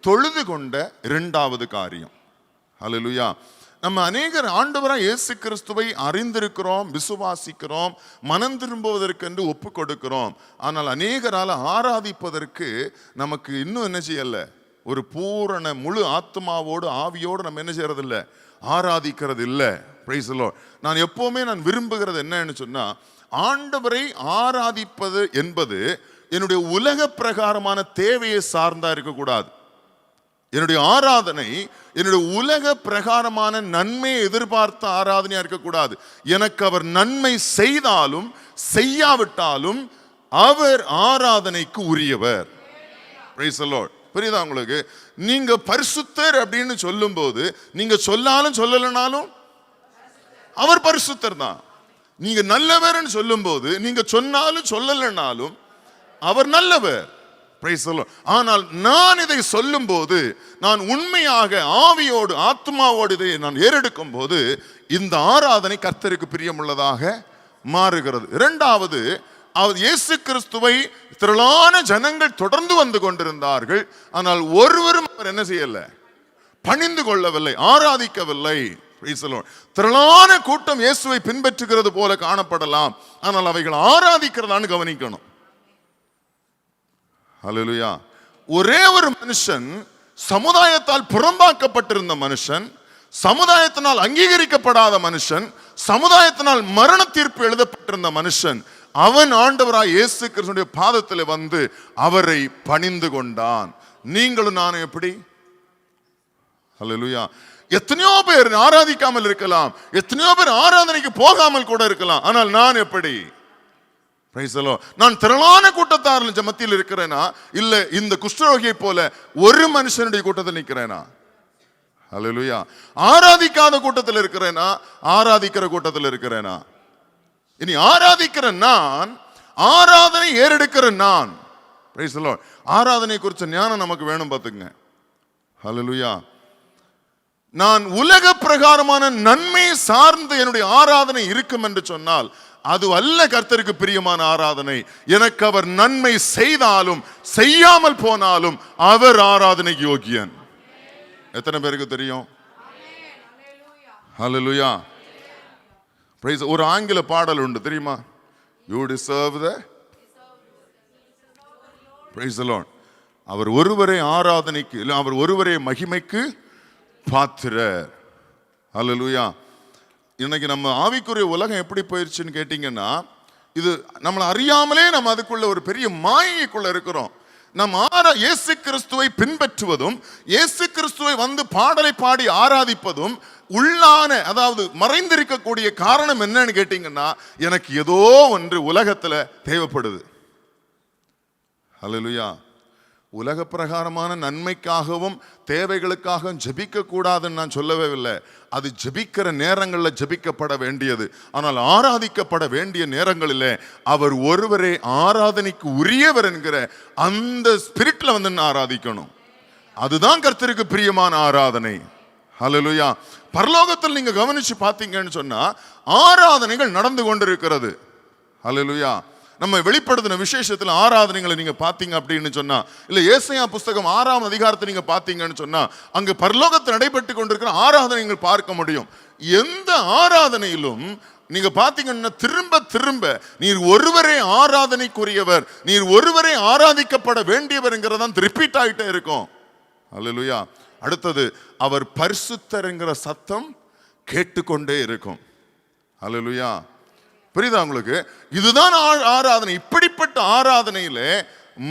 தொழுது கொண்ட இரண்டாவது காரியம். ஹல்லேலூயா. நம்ம அநேகர் ஆண்டவராக இயேசு கிறிஸ்துவை அறிந்திருக்கிறோம், விசுவாசிக்கிறோம், மனம் திரும்புவதற்கென்று ஒப்பு கொடுக்கிறோம். ஆனால் அநேகரால் ஆராதிப்பதற்கு நமக்கு இன்னும் என்ன செய்யல, ஒரு பூரண முழு ஆத்மாவோடு ஆவியோடு நம்ம என்ன செய்யறது இல்லை, ஆராதிக்கிறது இல்லை. Praise the Lord. நான் எப்பவுமே விரும்புகிறது என்னன்னு சொன்னா, ஆண்டவரை ஆராதிப்பது என்பது என்னுடைய உலக பிரகாரமான தேவையை சார்ந்தா இருக்கக்கூடாது. என்னுடைய ஆராதனை என்னுடைய உலக பிரகாரமான நன்மையை எதிர்பார்த்த ஆராதனையா இருக்கக்கூடாது. எனக்கு அவர் நன்மை செய்தாலும் செய்யாவிட்டாலும் அவர் ஆராதனைக்கு உரியவர். Price the Lord. புரியுதா உங்களுக்கு? நீங்க பரிசுத்தர் அப்படின்னு சொல்லும் போது, நீங்க சொல்லாலும் சொல்லலனாலும் அவர் பரிசுத்தர் தான். நீங்க நல்லவர்னு சொல்லும் போது, நீங்க சொன்னாலும் சொல்லலனாலும் அவர் நல்லவர். Price the Lord. ஆனால் நான் இதை சொல்லும் போது, நான் உண்மையாக ஆவியோடு ஆத்மாவோடு இதை நான் ஏறெடுக்கும் போது, இந்த ஆராதனை கர்த்தருக்கு பிரியமுள்ளதாக மாறுகிறது. இரண்டாவது, இயேசு கிறிஸ்துவை திரளான ஜனங்கள் தொடர்ந்து வந்து கொண்டிருந்தார்கள். ஆனால் ஒருவரும் அவர் என்ன செய்யல, பணிந்து கொள்ளவில்லை, ஆராதிக்கவில்லை. திரளான கூட்டம் இயேசுவை பின்பற்றுகிறது போல காணப்படலாம், ஆனால் அவைகள் ஆராதிக்கிறதான்னு கவனிக்கணும். ஹல்லேலூயா. ஒரே ஒரு மனுஷன், சமுதாயத்தால் புறம்பாக்கப்பட்டிருந்த மனுஷன், சமுதாயத்தினால் அங்கீகரிக்கப்படாத மனுஷன், சமுதாயத்தினால் மரண தீர்ப்பு எழுதப்பட்டிருந்த மனுஷன், அவன் ஆண்டவராய் இயேசு கிறிஸ்துவினுடைய பாதத்தில் வந்து அவரை பணிந்து கொண்டான். நீங்களும் நானும் எப்படி? ஹல்லேலூயா. எத்தனையோ பேர் ஆராதிக்காமல் இருக்கலாம், எத்தனையோ பேர் ஆராதனைக்கு போகாமல் கூட இருக்கலாம். ஆனால் நான் எப்படி? நான் திரளான கூட்டத்தார் மத்தியில் இருக்கிறேனா, இல்ல இந்த குஷ்டரோகியை போல ஒரு மனுஷனுடைய கூட்டத்தில் நிற்கிறேனா? ஹல்லேலூயா. ஆராதிக்காத கூட்டத்தில் இருக்கிறேனா, ஆராதிக்கிற கூட்டத்தில் இருக்கிறேனா? இனி ஆராதிக்கிற நான், ஆராதனை ஏறெடுக்கிற நான். Price the Lord. ஆராதனை குறித்த ஞானம் நமக்கு வேணும், பாத்துங்க. ஹல்லேலூயா. நான் உலக பிரகாரமான நன்மை சார்ந்து என்னுடைய ஆராதனை இருக்கும் என்று சொன்னால், அது அல்ல கர்த்தருக்கு பிரியமான ஆராதனை. எனக்கு அவர் நன்மை செய்தாலும் செய்யாமல் போனாலும் அவர் ஆராதனை யோகியன். எத்தனை பேருக்கு தெரியும்? ஹல்லேலூயா. பிரைஸ். ஒரு ஆங்கில பாடல் உண்டு, தெரியுமா? You deserve the praise the Lord. அவர் ஒருவரே ஆராதனைக்கு, இல்ல அவர் ஒருவரே மகிமைக்கு பாத்திரர். ஹல்லேலூயா. இன்னைக்கு நம்ம ஆவிக்குரிய உலகம் எப்படி போயிருச்சுன்னு கேட்டீங்கன்னா, இது நம்மளை அறியாமலே நம்ம அதுக்குள்ள ஒரு பெரிய மாயைக்குள்ள இருக்கிறோம். நம்ம இயேசு கிறிஸ்துவை பின்பற்றுவதும், இயேசு கிறிஸ்துவை வந்து பாடலை பாடி ஆராதிப்பதும் உள்ளான, அதாவது மறைந்திருக்கக்கூடிய காரணம் என்னன்னு கேட்டீங்கன்னா, எனக்கு ஏதோ ஒன்று உலகத்துல தேவைப்படுது. ஹல்லேலூயா. உலக பிரகாரமான நன்மைக்காகவும் தேவைகளுக்காகவும் ஜெபிக்க கூடாதுன்னு நான் சொல்லவே இல்லை. அது ஜெபிக்கிற நேரங்களில் ஜெபிக்கப்பட வேண்டியது. ஆனால் ஆராதிக்கப்பட வேண்டிய நேரங்களில் அவர் ஒருவரே ஆராதனைக்கு உரியவர் என்கிற அந்த ஸ்பிரிட்ல வந்து ஆராதிக்கணும். அதுதான் கர்த்தருக்கு பிரியமான ஆராதனை. ஹல்லேலூயா. பரலோகத்தில் நீங்க கவனிச்சு பார்த்தீங்கன்னு சொன்னா, ஆராதனைகள் நடந்து கொண்டிருக்கிறது. ஹல்லேலூயா. நம்ம வெளிப்படுத்தின விசேஷத்தில் ஆராதனைகளை நீங்க பாத்தீங்க அப்படின்னு சொன்னா, இல்ல ஏசாயா புஸ்தகம் 6ஆம் அதிகாரத்தை நீங்க பாத்தீங்கன்னு சொன்னா, அங்கு பரலோகத்தில் நடைபெற்று கொண்டிருக்கிற ஆராதனைகள் பார்க்க முடியும். எந்த ஆராதனையிலும் நீங்க பாத்தீங்கன்னா திரும்ப திரும்ப நீர் ஒருவரே ஆராதனைக்குரியவர், நீர் ஒருவரே ஆராதிக்கப்பட வேண்டியவர்ங்கிறதான் ரிப்பீட் ஆகிட்டே இருக்கும். ஹல்லேலூயா. அடுத்தது, அவர் பரிசுத்தர்ங்கிற சத்தம் கேட்டுக்கொண்டே இருக்கும். ஹல்லேலூயா. புரியுதா உங்களுக்கு? இதுதான் ஆராதனை. இப்படிப்பட்ட ஆராதனையில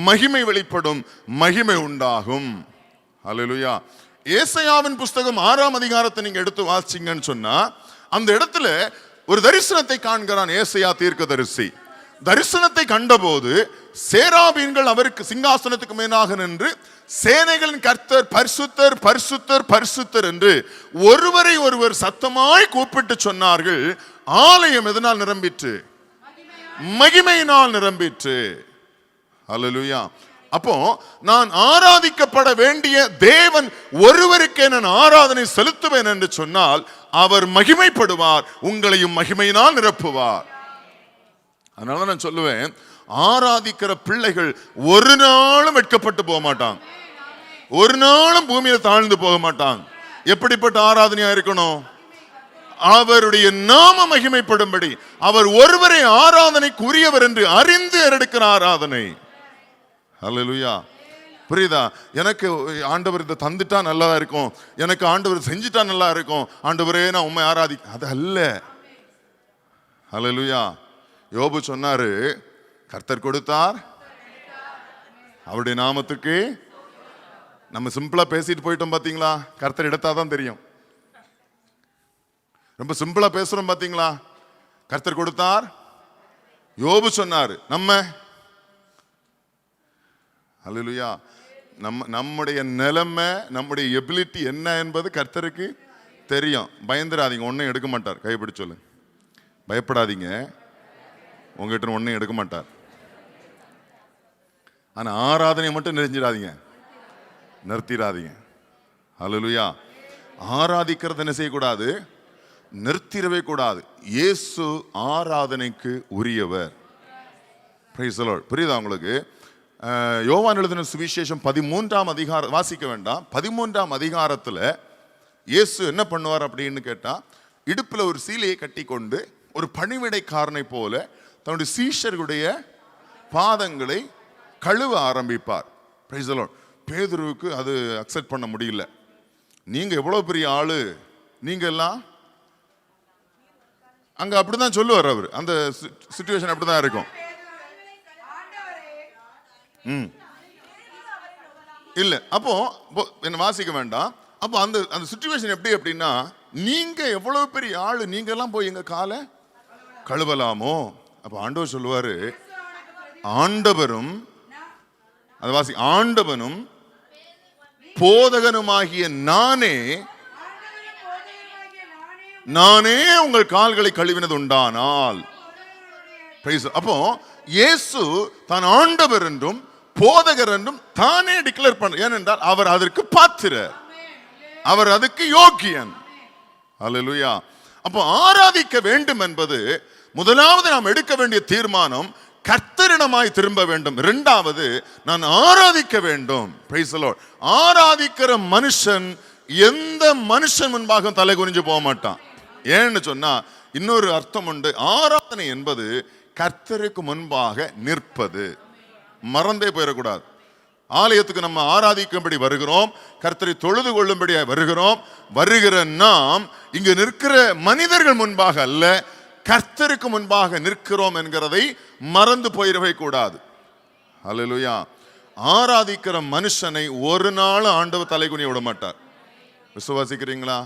மகிமை வெளிப்படும், மகிமை உண்டாகும். ஹல்லேலூயா. ஏசாயாவின் புஸ்தகம் 6ஆம் அதிகாரத்தை நீங்க எடுத்து வாசிச்சீங்கன்னு சொன்னா, அந்த இடத்துல ஒரு தரிசனத்தை காண்கிறான் ஏசாயா தீர்க்கதரிசி. தரிசனத்தை கண்டபோது சேராபீன்கள் அவருக்கு சிங்காசனத்துக்கு மேலாக நின்று சேனைகளின் கர்த்தர் பரிசுத்தர் பரிசுத்தர் பரிசுத்தர் என்று ஒருவரை ஒருவர் சத்தமாய் கூப்பிட்டு சொன்னார்கள். ஆலயம் எதனால் நிரம்பிற்று? மகிமையினால் நிரம்பிற்று. அல்லேலூயா. அப்போ நான் ஆராதிக்கப்பட வேண்டிய தேவன் ஒருவருக்கே நான் ஆராதனை செலுத்துவேன் என்று சொன்னால் அவர் மகிமைப்படுவார், உங்களையும் மகிமையினால் நிரப்புவார். அதனால நான் சொல்லுவேன், ஆராதிக்கிற பிள்ளைகள் ஒரு நாளும் வெட்கப்பட்டு போக மாட்டாங்க, ஒரு நாளும் பூமியில தாழ்ந்து போக மாட்டாங்க. எப்படிப்பட்ட ஆராதனையா இருக்கணும்? அவருடைய நாம மகிமைப்படும்படி அவர் ஒருவரை ஆராதனைக்கு உரியவர் என்று அறிந்து எடுக்கிற ஆராதனை. அல்லேலூயா. புரியுதா? எனக்கு ஆண்டவர் இதை தந்துட்டா நல்லா இருக்கும், எனக்கு ஆண்டவர் செஞ்சுட்டா நல்லா இருக்கும், ஆண்டவரே நான் உண்மை அது அல்ல. அல்லேலூயா. யோபு சொன்னாரு, கர்த்தர் கொடுத்தார் அவருடைய நாமத்துக்கு. நம்ம சிம்பிளா பேசிட்டு போயிட்டோம் பாத்தீங்களா? கர்த்தர் எடுத்தாதான் தெரியும். ரொம்ப சிம்பிளா பேசுறோம் பாத்தீங்களா? கர்த்தர் கொடுத்தார். யோபு சொன்னாரு, நம்ம அல்லேலூயா, நம்முடைய நிலைமை, நம்முடைய எபிலிட்டி என்ன என்பது கர்த்தருக்கு தெரியும். பயந்துராதீங்க, ஒன்னும் எடுக்க மாட்டார். கைப்பிடிச்சு சொல்லு, பயப்படாதீங்க, உங்ககிட்ட ஒன்னும் எடுக்க மாட்டார். ஆனா ஆராதனை மட்டும் நிறுத்திடாதீங்க, நிறுத்திடாதீங்க. அல்லேலூயா. ஆராதிக்கிறது என்ன செய்யக்கூடாது? நிறுத்திடவே கூடாது. இயேசு ஆராதனைக்கு உரியவர். Price the Lord. புரியுதா உங்களுக்கு? யோவான் எழுதின சுவிசேஷம் 13ஆம் அதிகாரம் வாசிக்க வேண்டாம். 13ஆம் அதிகாரத்துல இயேசு என்ன பண்ணுவார் அப்படின்னு கேட்டா, இடுப்புல ஒரு சீலையை கட்டி கொண்டு ஒரு பணிவிடைக்காரனை போல தன்னுடைய சீஷர்களுடைய பாதங்களை கழுவ ஆரம்பிப்பார். Price the Lord. பேதுருவுக்கு அது அக்செப்ட் பண்ண முடியல. நீங்க எவ்வளவு பெரிய ஆளு, நீங்க எல்லாம் அங்க அப்படிதான் சொல்லுவார் அவர். அந்த சிச்சுவேஷன் அப்படிதான் இருக்கும். இல்ல, அப்போ என்ன வாசிக்க வேண்டாம். அப்போ அந்த சிச்சுவேஷன் எப்படி அப்படின்னா, நீங்க எவ்வளவு பெரிய ஆளு, நீங்க எல்லாம் போய் எங்க காலை கழுவலாமோ? அப்ப ஆண்டவர் சொல்லுவாரு, ஆண்டவரும் அது வாசி, ஆண்டவனும் போதகனுமாகிய நானே உங்கள் கால்களை கழுவினது உண்டானால். அப்போ இயேசு தான் ஆண்டவர் என்றும் போதகர் என்றும் தானே டிக்ளேர் பண்ண. ஏனென்றால் அவர் அதற்கு பாத்திரர், அவர் அதுக்கு யோக்கியன். அல்லேலூயா. அப்போ ஆராதிக்க வேண்டும் என்பது முதலாவது நாம் எடுக்க வேண்டிய தீர்மானம், கர்த்தரிடமாய் திரும்ப வேண்டும். இரண்டாவது, நான் ஆராதிக்க வேண்டும். Price the Lord. ஆராதிக்கிற மனுஷன் எந்த மனுஷன் முன்பாக தலை குனிஞ்சு போக மாட்டான். ஏன்னு சொன்னா இன்னொரு அர்த்தம் உண்டு. ஆராதனை என்பது கர்த்தருக்கு முன்பாக நிற்பது. மறந்தே போயிடக்கூடாது. ஆலயத்துக்கு நம்ம ஆராதிக்கும்படி வருகிறோம், கர்த்தரை தொழுது கொள்ளும்படி வருகிறோம். வருகிற நாம் இங்கு நிற்கிற மனிதர்கள் முன்பாக அல்ல, கர்த்தருக்கு முன்பாக நிற்கிறோம் என்கிறதை மறந்து போயிடவே கூடாது. அல்லேலூயா. ஆராதிக்கிற மனுஷனை ஒரு நாள் ஆண்டவர் தலைகுனிய விட மாட்டார். விசுவாசிக்கிறீங்களா?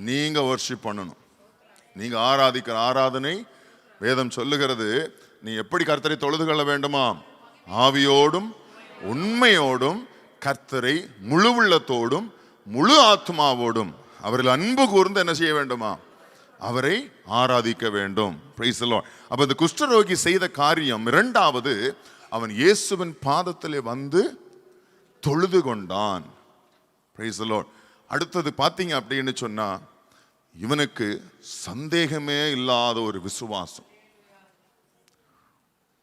நீங்க வர்ஷிப் பண்ணணும். நீங்க ஆராதிக்கிற ஆராதனை வேதம் சொல்லுகிறது, நீ எப்படி கர்த்தரை தொழுது கொள்ள வேண்டுமா? ஆவியோடும் உண்மையோடும் கர்த்தரை முழு உள்ளத்தோடும் முழு ஆத்மாவோடும் அவர்கள் அன்பு கூர்ந்து என்ன செய்ய வேண்டுமா? அவரை ஆராதிக்க வேண்டும். Price the Lord. அப்ப இந்த குஷ்டரோகி செய்த காரியம் இரண்டாவது, அவன் இயேசுவின் பாதத்திலே வந்து தொழுது கொண்டான். Price the Lord. அடுத்தது பாத்தீங்க அப்படின்னு சொன்னா, இவனுக்கு சந்தேகமே இல்லாத ஒரு விசுவாசம்.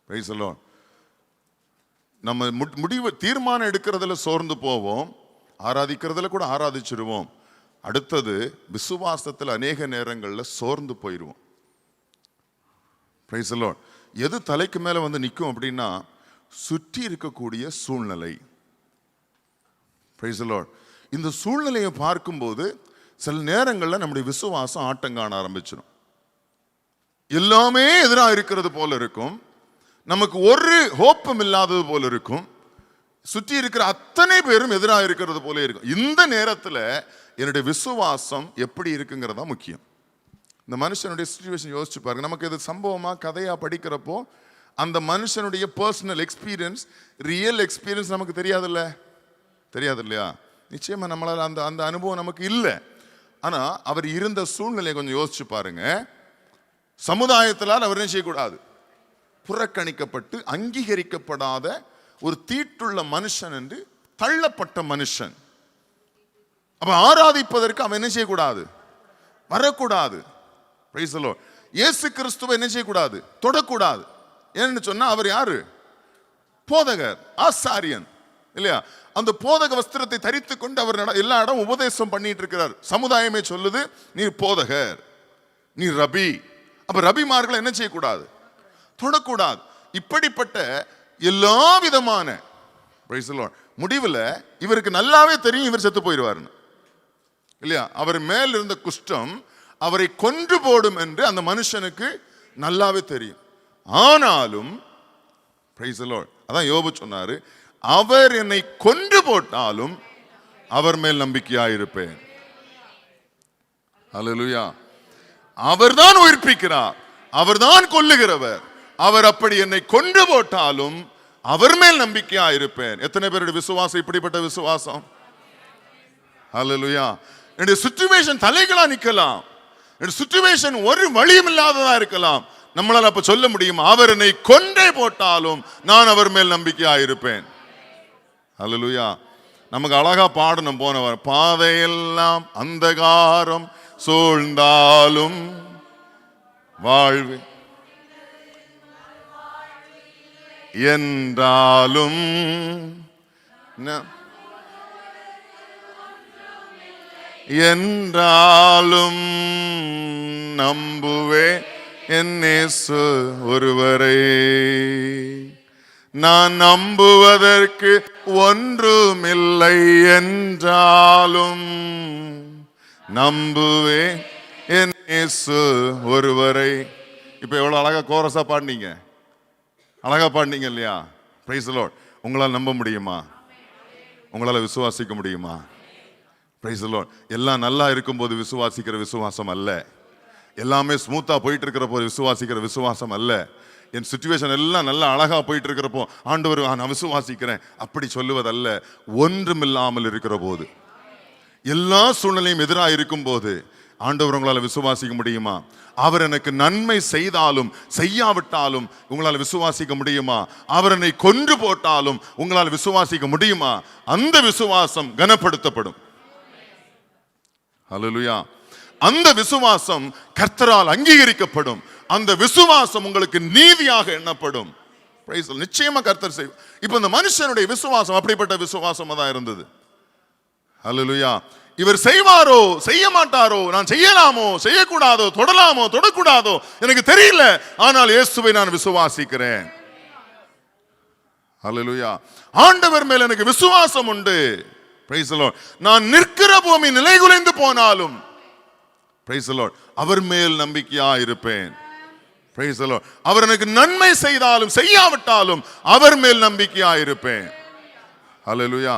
Price the Lord. நம்ம முடிவு தீர்மானம் எடுக்கிறதுல சோர்ந்து போவோம், ஆராதிக்கிறதுல கூட ஆராதிச்சிருவோம். அடுத்தது விசுவாசத்தில் அநேக நேரங்களில் சோர்ந்து போயிடுவோம். Price the Lord. எது தலைக்கு மேல வந்து நிற்கும் அப்படின்னா, சுற்றி இருக்கக்கூடிய சூழ்நிலை. Price the lord. இந்த சூழ்நிலையை பார்க்கும்போது சில நேரங்களில் நம்முடைய விசுவாசம் ஆட்டங்காண ஆரம்பிச்சிடும். எல்லாமே எதிராக இருக்கிறது போல இருக்கும், நமக்கு ஒரு ஹோப்பும் இல்லாதது போல இருக்கும், சுற்றி இருக்கிற அத்தனை பேரும் எதிராக இருக்கிறது போல இருக்கும். இந்த நேரத்தில் என்னுடைய விசுவாசம் எப்படி இருக்குங்கிறதா முக்கியம். இந்த மனுஷனுடைய சிச்சுவேஷன் யோசிச்சு பாருங்க. நமக்கு இது சம்பவமா கதையா படிக்கிறப்போ அந்த மனுஷனுடைய பர்சனல் எக்ஸ்பீரியன்ஸ், ரியல் எக்ஸ்பீரியன்ஸ் நமக்கு தெரியாது இல்லையா? நிச்சயமா நம்மளால அந்த அந்த அனுபவம் நமக்கு இல்லை. ஆனா அவர் இருந்த சூழ்நிலையை கொஞ்சம் யோசிச்சு பாருங்க. சமுதாயத்தினால் அவர் என்ன செய்யக்கூடாது? புறக்கணிக்கப்பட்டு அங்கீகரிக்கப்படாத ஒரு தீட்டுள்ள மனுஷன் என்று தள்ளப்பட்ட மனுஷன். அப்ப ஆராதிப்பதற்கு அவன் என்ன செய்யக்கூடாது? வரக்கூடாது. Price the Lord. இயேசு கிறிஸ்துவை என்ன செய்யக்கூடாது? தொடக்கூடாது. ஏன்னு சொன்னா அவர் யாரு? போதகர், ஆசாரியன் இல்லையா? அந்த போதக வஸ்திரத்தை தரித்து கொண்டு அவர் எல்லா இடம் உபதேசம் பண்ணிட்டு இருக்கிறார். சமுதாயமே சொல்லுது நீ போதகர், நீ ரபி. அப்ப ரபிமார்களை என்ன செய்யக்கூடாது? தொடக்கூடாது. இப்படிப்பட்ட எல்லா விதமான முடிவில் இவருக்கு நல்லாவே தெரியும் இவர் செத்து போயிடுவார்னு இல்லையா? அவர் மேல் இருந்த குஷ்டம் அவரை கொன்று போடும் என்று அந்த மனுஷனுக்கு நல்லாவே தெரியும். ஆனாலும் அதான் யோபு சொன்னாரு, அவர் என்னை கொன்று போட்டாலும் அவர் மேல் நம்பிக்கையாயிருப்பேன். அல்லேலூயா. அவர்தான் உயிர்ப்பிக்கிறார், அவர்தான் கொல்லுகிறவர். அவர் அப்படி என்னை கொன்று போட்டாலும் அவர் மேல் நம்பிக்கையாயிருப்பேன். எத்தனை பேருடைய விசுவாசம் இப்படிப்பட்ட விசுவாசம்? அல்லேலூயா. என்னுடைய சிச்சுவேஷன் தலைகளா நிக்கலாம், சிச்சுவேஷன் ஒரு வழியும் இல்லாததா இருக்கலாம். நம்மளால அப்ப சொல்ல முடியும், அவர் என்னை கொன்றே போட்டாலும் நான் அவர் மேல் நம்பிக்கையாயிருப்பேன். அல்லேலூயா. நமக்கு அழகா பாடணும் போனவர், பாதையெல்லாம் அந்தகாரம் சூழ்ந்தாலும் வாழ்வு என்றாலும் என்றாலும் நம்புவே என் இயேசு ஒருவரை. நான் நம்புவதற்கு ஒன்றுமில்லை என்றாலும் நம்புவே என் இயேசு ஒருவரை. இப்ப எவ்வளவு அழகா கோரஸா பாடினீங்க, அழகா பாடினீங்க இல்லையா? Price the Lord. உங்களால் நம்ப முடியுமா? உங்களால விசுவாசிக்க முடியுமா? Price the Lord. எல்லாம் நல்லா இருக்கும்போது விசுவாசிக்கிற விசுவாசம் அல்ல, எல்லாமே ஸ்மூத்தா போயிட்டு இருக்கிற போது விசுவாசிக்கிற விசுவாசம் அல்ல. என் சிச்சுவேஷன் எல்லாம் நல்லா அழகா போயிட்டு இருக்கிறப்போ ஆண்டவர் நான் விசுவாசிக்கிறேன் அப்படி சொல்லுவதல்ல. ஒன்றுமில்லாமல் இருக்கிற போது, எல்லா சூழ்நிலையும் எதிராக இருக்கும் போது ஆண்டவர் உங்களால் விசுவாசிக்க முடியுமா? அவர் எனக்கு நன்மை செய்தாலும் செய்யாவிட்டாலும் உங்களால் விசுவாசிக்க முடியுமா? அவர் என்னை கொன்று போட்டாலும் உங்களால் விசுவாசிக்க முடியுமா? அந்த விசுவாசம் கனப்படுத்தப்படும். அல்லேலூயா. அந்த விசுவாசம் கர்த்தரால் அங்கீகரிக்கப்படும். அந்த விசுவாசம் உங்களுக்கு நீதியாக எண்ணப்படும். நிச்சயமா கர்த்தர் செய்வார். இப்ப இந்த மனுஷனுடைய விசுவாசம் அப்படிப்பட்ட விசுவாசமா தான் இருந்தது. அல்லேலூயா. இவர் செய்வாரோ செய்ய மாட்டாரோ, நான் செய்யலாமோ செய்யக்கூடாதோ, தொடலாமோ தொடக்கூடாதோ எனக்கு தெரியல, ஆனால் இயேசுவை நான் விசுவாசிக்கிறேன். அல்லேலூயா. ஆண்டவர் மேல் எனக்கு விசுவாசம் உண்டு. Price the Lord. நான் நிற்கிற பூமி நிலைகுலைந்து போனாலும் பிரைஸ் தி லார்ட் அவர் மேல் நம்பிக்கையா இருப்பேன். Price the Lord. அவர் எனக்கு நன்மை செய்தாலும் செய்யாவிட்டாலும் அவர் மேல் நம்பிக்கையா இருப்பேன். அல்லேலூயா.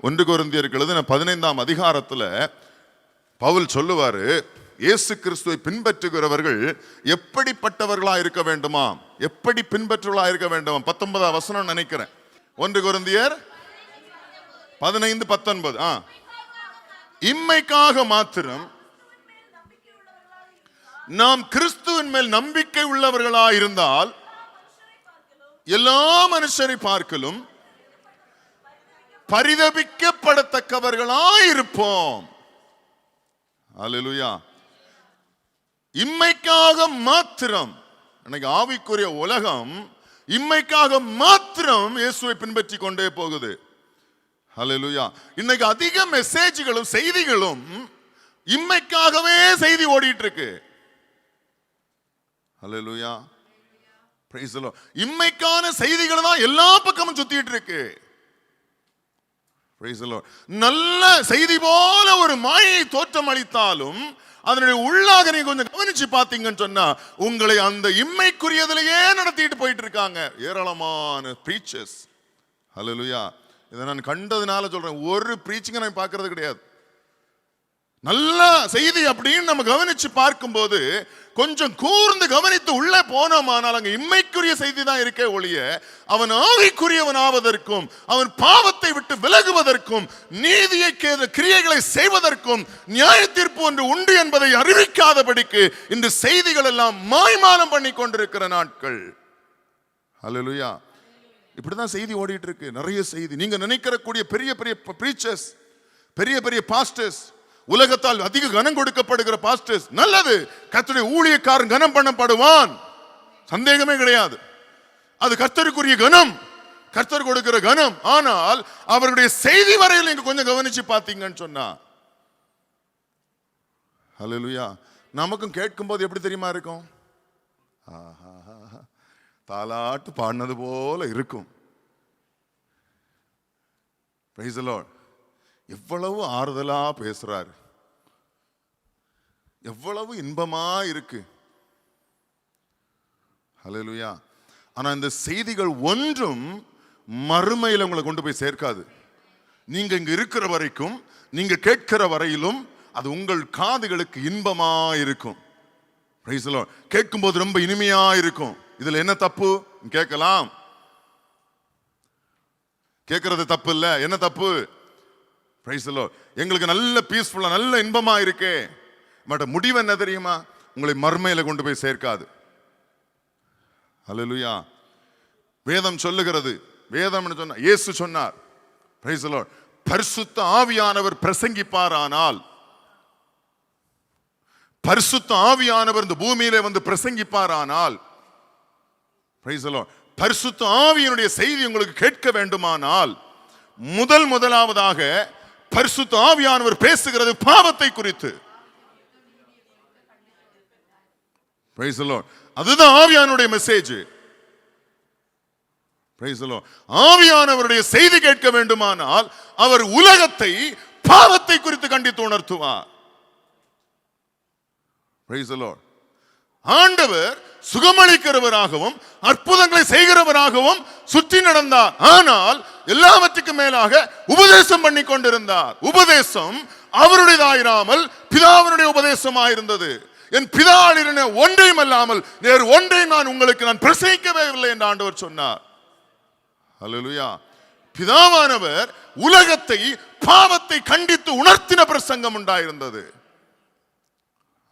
1 கொரிந்தியருக்கு எழுதின 15ஆம் அதிகாரத்துல பவுல் சொல்லுவாரு, இயேசு கிறிஸ்துவை பின்பற்றுகிறவர்கள் எப்படிப்பட்டவர்களா இருக்க வேண்டுமா, எப்படி பின்பற்றுவர்களா இருக்க வேண்டுமா? 19ஆம் வசனம் நினைக்கிறேன். 1 கொரிந்தியர் 15:19. இம்மைக்காக மாத்திரம் நாம் கிறிஸ்துவின் மேல் நம்பிக்கை உள்ளவர்களா இருந்தால் எல்லா மனுஷரை பார்க்கலும் பரிதபிக்கப்படத்தக்கவர்களாயிருப்போம். அல்லேலூயா. இம்மைக்காக மாத்திரம், இன்னைக்கு ஆவிக்குரிய உலகம் இம்மைக்காக மாத்திரம் இயேசுவை பின்பற்றி கொண்டே போகுது. அல்லேலூயா. இன்னைக்கு அதிக மெசேஜ்களும் செய்திகளும் இம்மைக்காகவே செய்தி ஓடிட்டு இருக்கு. அல்லேலூயா. Price the Lord. இம்மைக்கான செய்திகள் தான் எல்லா பக்கமும் சுத்திட்டு இருக்கு. நல்ல செய்தி போல ஒரு மாயை தோற்றம் அளித்தாலும் அதனுடைய உள்ளாக நீங்க கொஞ்சம் கவனிச்சு பார்த்தீங்கன்னு சொன்னா உங்களை அந்த இம்மைக்குரியதிலேயே நடத்திட்டு போயிட்டு இருக்காங்க ஏராளமான பிரீச்சர்ஸ். அல்லேலூயா. இதை நான் கண்டதுனால சொல்றேன், ஒரு பிரீச்சிங்க நான் பார்க்கறது கிடையாது. நல்ல செய்தி அப்படின்னு நம்ம கவனிச்சு பார்க்கும்போது கொஞ்சம் கூர்ந்து கவனித்து உள்ளே போனோமானால் அங்க இம்மைக்குரிய செய்தி தான் இருக்கே ஒழிய அவன் ஆவிக்குரியவனாவதற்கும் அவன் பாவத்தை விட்டு விலகுவதற்கும் நீதியை கிரியைகளை செய்வதற்கும் நியாய தீர்ப்பு ஒன்று உண்டு என்பதை அறிவிக்காதபடிக்கு இந்த செய்திகள் எல்லாம் மாய்மாலம் பண்ணி கொண்டிருக்கிற நாட்கள். ஹல்லேலூயா. இப்படிதான் செய்தி ஓடிட்டு இருக்கு. நிறைய செய்தி. நீங்க நினைக்கிறக்கூடிய பெரிய பெரிய பிரீச்சர்ஸ், பெரிய பெரிய பாஸ்டர்ஸ், உலகத்தால் அதிக கனம் கொடுக்கப்படுகிற பாஸ்டர்ஸ், நல்லது, கர்த்தருடைய ஊழியக்காரன் கனம் பண்ணப்படுவான், சந்தேகமே கிடையாது. அது கர்த்தருக்குரிய கனம், கர்த்தர் கொடுக்கிற கனம். ஆனால் அவருடைய செய்தி வரையில் நீங்க கொஞ்சம் கவனிச்சு பார்த்தீங்கன்னு சொன்னா, ஹல்லேலூயா, நமக்கும் கேட்கும் போது எப்படி தெரியுமா இருக்கும்? தாலாட்டு பாடினது போல இருக்கும். Price the Lord. எவ்வளவு ஆறுதலா பேசுறாரு, எவ்வளவு இன்பமா இருக்கு. ஹல்லேலூயா. ஆனா இந்த செய்திகள் ஒன்றும் மறுமையில் உங்களை கொண்டு போய் சேர்க்காது. நீங்க இங்க இருக்கிற வரைக்கும், நீங்க கேட்கிற வரையிலும் அது உங்கள் காதுகளுக்கு இன்பமா இருக்கும். Price the Lord. கேட்கும் போது ரொம்ப இனிமையா இருக்கும். இதுல என்ன தப்பு கேட்கலாம்? கேட்கறது தப்பு இல்ல, என்ன தப்பு? Price the Lord. எங்களுக்கு நல்ல பீஸ்ஃபுல்லா நல்ல இன்பமா இருக்கே, பட் முடிவு என்ன தெரியுமா? உங்களை மர்மையில கொண்டு போய் சேர்க்காது. ஹல்லேலூயா. வேதம் சொல்லுகிறது, வேதம் சொன்ன இயேசு சொன்னார், பிரைஸ் தி லார்ட், பரிசுத்த ஆவியானவர் பிரசங்கிப்பாரானால், பரிசுத்த ஆவியானவர் இந்த பூமியிலே வந்து பிரசங்கிப்பாரானால், பிரைஸ் தி லார்ட், பரிசுத்த ஆவியினுடைய செய்தி உங்களுக்கு கேட்க வேண்டுமானால் முதலாவதாக பரிசுத்த ஆவியானவர் பேசுகிறது பாவத்தை குறித்து. Price the Lord. அதுதான் ஆவியானுடைய மெசேஜ். Price the Lord. ஆவியானவருடைய செய்தி கேட்க வேண்டுமானால் அவர் உலகத்தை பாவத்தை குறித்து கண்டித்து உணர்த்துவார். Praise the lord. ஆண்டவர் சுகமளிக்கிறவராகவும் அற்புதங்களை செய்கிறவராகவும் சுற்றி நடந்தார். ஆனால் எல்லாவற்றுக்கும் மேலாக உபதேசம் பண்ணி கொண்டிருந்தார். உபதேசம் அவருடையதாயிராமல் பிதாவினுடைய உபதேசமாயிருந்தது. என் பிதாவின ஒன்றையும் அல்லாமல் வேறு ஒன்றை நான் பிரசங்கிக்கவே இல்லை என்று ஆண்டவர் சொன்னார். ஹல்லேலூயா. பிதாவானவர் உலகத்தை பாவத்தை கண்டித்து உணர்த்தின பிரசங்கம் உண்டாயிருந்தது.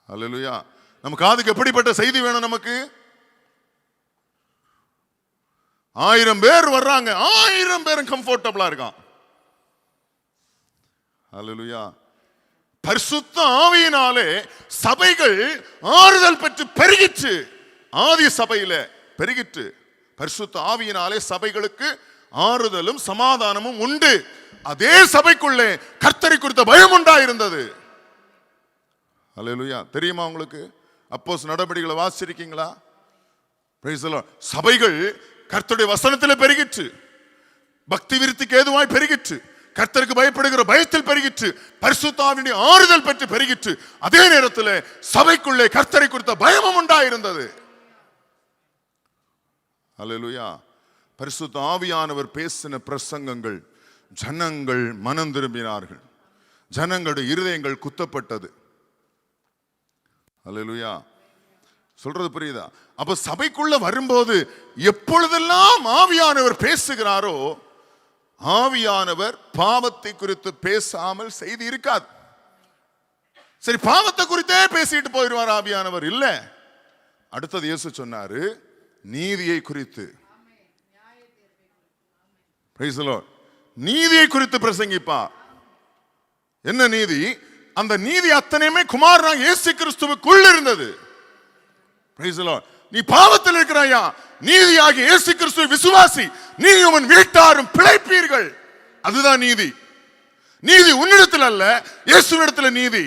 ஹல்லேலூயா. நமக்கு அதுக்கு எப்படிப்பட்ட செய்தி வேணும்? நமக்கு 1000 பேர் வர்றாங்க, 1000 பேரும் கம்ஃபர்டபிளா இருக்கான். ஹல்லேலூயா. பரிசுத்த ஆவியினாலே சபைகள் ஆறுதல் பெற்று பெருகிற்று. ஆதி சபையில பெருகிற்று. பரிசுத்த ஆவியினாலே சபைகளுக்கு ஆறுதலும் சமாதானமும் உண்டு. அதே சபைக்குள்ளே கர்த்தரை குறித்த பயம் உண்டாயிருந்தது. ஹல்லேலூயா. தெரியுமா உங்களுக்கு? அப்போஸ்தலர் நடபடிகளை வாசிச்சிருக்கீங்களா? Price the Lord. சபைகள் கர்த்தருடைய வசனத்தில் பெருகிற்று, பக்தி விருத்திக்கு ஏதுவாய் பெருகிற்று, கர்த்தருக்கு பயப்படுகிற பயத்தில் பெருகிற்று, பரிசுத்த ஆவியினுடைய ஆறுதல் பெற்று பெருகிற்று. அதே நேரத்தில் சபைக்குள்ளே கர்த்தரை குறித்த பயமும் உண்டாயிருந்தது. ஹல்லேலூயா. பரிசுத்த ஆவியானவர் பேசின பிரசங்கங்கள் ஜனங்கள் மனம் திரும்பினார்கள். ஜனங்களுடைய இருதயங்கள் குத்தப்பட்டது. ஹல்லேலூயா. சொல்றது புரியுதா? அப்ப சபைக்குள்ள வரும்போது எப்பொழுதெல்லாம் ஆவியானவர் பேசுகிறாரோ, ஆவியானவர் பாவத்தை குறித்து பேசாமல் செய்தி இருக்காது. சரி, பாவத்தை குறித்தே பேசிட்டு போயிடுவார் ஆவியானவர்? இல்ல. அடுத்தது இயேசு சொன்னாரு, நீதியை குறித்து. Price the Lord. நீதியை குறித்து பிரசங்கிப்பார். என்ன நீதி? அந்த நீதி அத்தனையுமே குமாரனாகிய இயேசு கிறிஸ்துவுக்குள் இருந்தது. Price the Lord. நீ பாவத்தில் இருக்கிறாயா? நீதியாகிய இயேசு கிறிஸ்துவை விசுவாசி, நீ உன் வீட்டாரும் பிழைப்பீர்கள். அதுதான் நீதி. நீதி உன்னிடத்தில் அல்ல, இயேசுவிடத்தில் நீதி.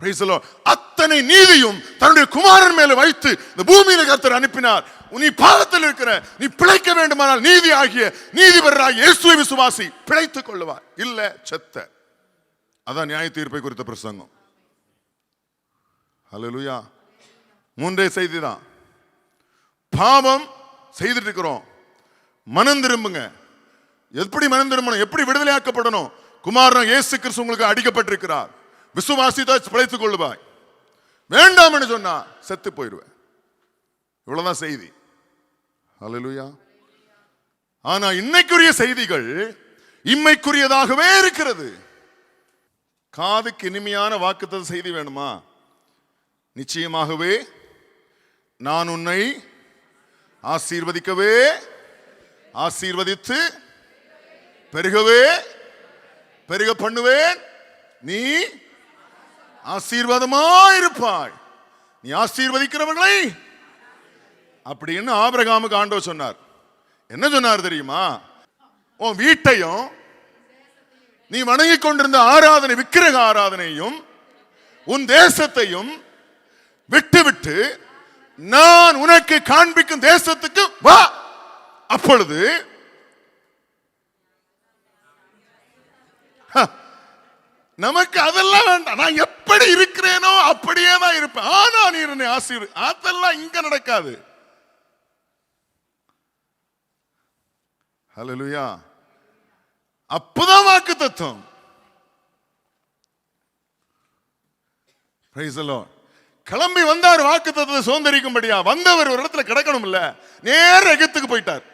Price the Lord. அத்தனை நீதியும் தன்னுடைய குமாரன் மேல வைத்து இந்த பூமியில கர்த்தர் அனுப்பினார். நீ பாவத்தில் இருக்கிற, நீ பிழைக்க வேண்டுமானால் நீதி ஆகிய நீதிபரராகிய இயேசுவை விசுவாசி, பிழைத்துக் கொள்ளுவார். இல்ல செத்த. அதான் நியாய தீர்ப்பை குறித்த பிரசங்கம். ஹல்லேலூயா. மூன்றே செய்தி தான். பாவம் செய்துட்டு இருக்கிறோம், மனம் திரும்புங்க. எப்படி மனம் திரும்பணும்? எப்படி விடுதலையாக்கப்படணும்? குமாரன் இயேசு கிறிஸ்து உங்களுக்கு அடிக்கப்பட்டிருக்கிறார், விசுவாசித்தால் பிழைத்துக் கொள்ளுவாய். வேண்டாம்னு சொன்னா செத்து போயிடுவேன். இவ்வளவுதான் செய்தி. ஹல்லேலூயா. ஆனா இன்னைக்குரிய செய்திகள் இம்மைக்குரியதாகவே இருக்கிறது. காதுக்கு இனிமையான வாக்குத்தத்த செய்தி வேணுமா? நிச்சயமாகவே நான் உன்னை ஆசீர்வதிக்கவே, ஆசீர்வதித்து பெருகவே பெருக பண்ணுவேன். நீ ஆசீர்வாதமாயிருப்பாய். நீ ஆசீர்வதிக்கிறவர்களை அப்படின்னு ஆபிரகாமுக்கு ஆண்டவர் சொன்னார். என்ன சொன்னார் தெரியுமா? உன் வீட்டையும் நீ வணங்கிக் கொண்டிருந்த ஆராதனை, விக்கிரக ஆராதனையும் உன் தேசத்தையும் விட்டுவிட்டு நான் உனக்கு காண்பிக்கும் தேசத்துக்கு வா. அப்பொழுது நமக்கு அதெல்லாம் வேண்டாம். நான் எப்படி இருக்கிறேனோ அப்படியே தான் இருப்பேன். ஆனா நீ என்னை ஆசீர்வதி. அதெல்லாம் இங்க நடக்காது. ஹல்லேலூயா. அப்பதான் வாக்கு தத்துவம். Price the Lord. கிளம்பி வந்தார் வாக்கு தத்துவத்தை சுதந்திரிக்கும்படியா. வந்தவர் ஒரு இடத்துல கிடக்கணும் இல்ல, நேர எகிப்துக்கு போயிட்டார்.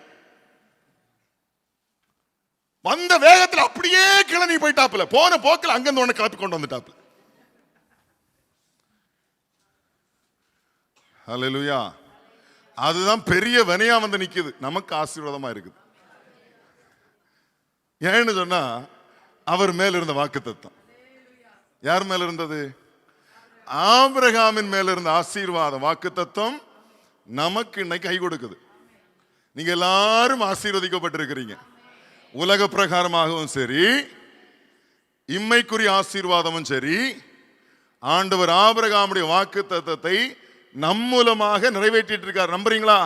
வந்த வேகத்தில் அப்படியே கிளம்பி போயிட்டாப்புல. போன போக்கில் அங்கிருந்து உடனே கிளப்பி கொண்டு வந்துட்டாப்புல. ஹல்லேலூயா. அதுதான் பெரிய வினையா வந்து நிக்குது. நமக்கு ஆசீர்வாதமா இருக்குது. ஏன்னு சொன்னா அவர் மேல இருந்த வாக்கு தத்தம். யார் மேல இருந்தது? ஆபிரகாமின் மேல இருந்த ஆசீர்வாதம், வாக்கு தத்தம் நமக்கு இன்னைக்கு கை கொடுக்குது. நீங்க எல்லாரும் ஆசீர்வதிக்கப்பட்டிருக்கிறீங்க. உலக பிரகாரமாகவும் சரி, இம்மைக்குரிய ஆசீர்வாதமும் சரி, ஆண்டவர் ஆபிரகாமுடைய வாக்கு தத்தத்தை நம் மூலமாக நிறைவேற்றிட்டு இருக்கார். நம்புறீங்களா?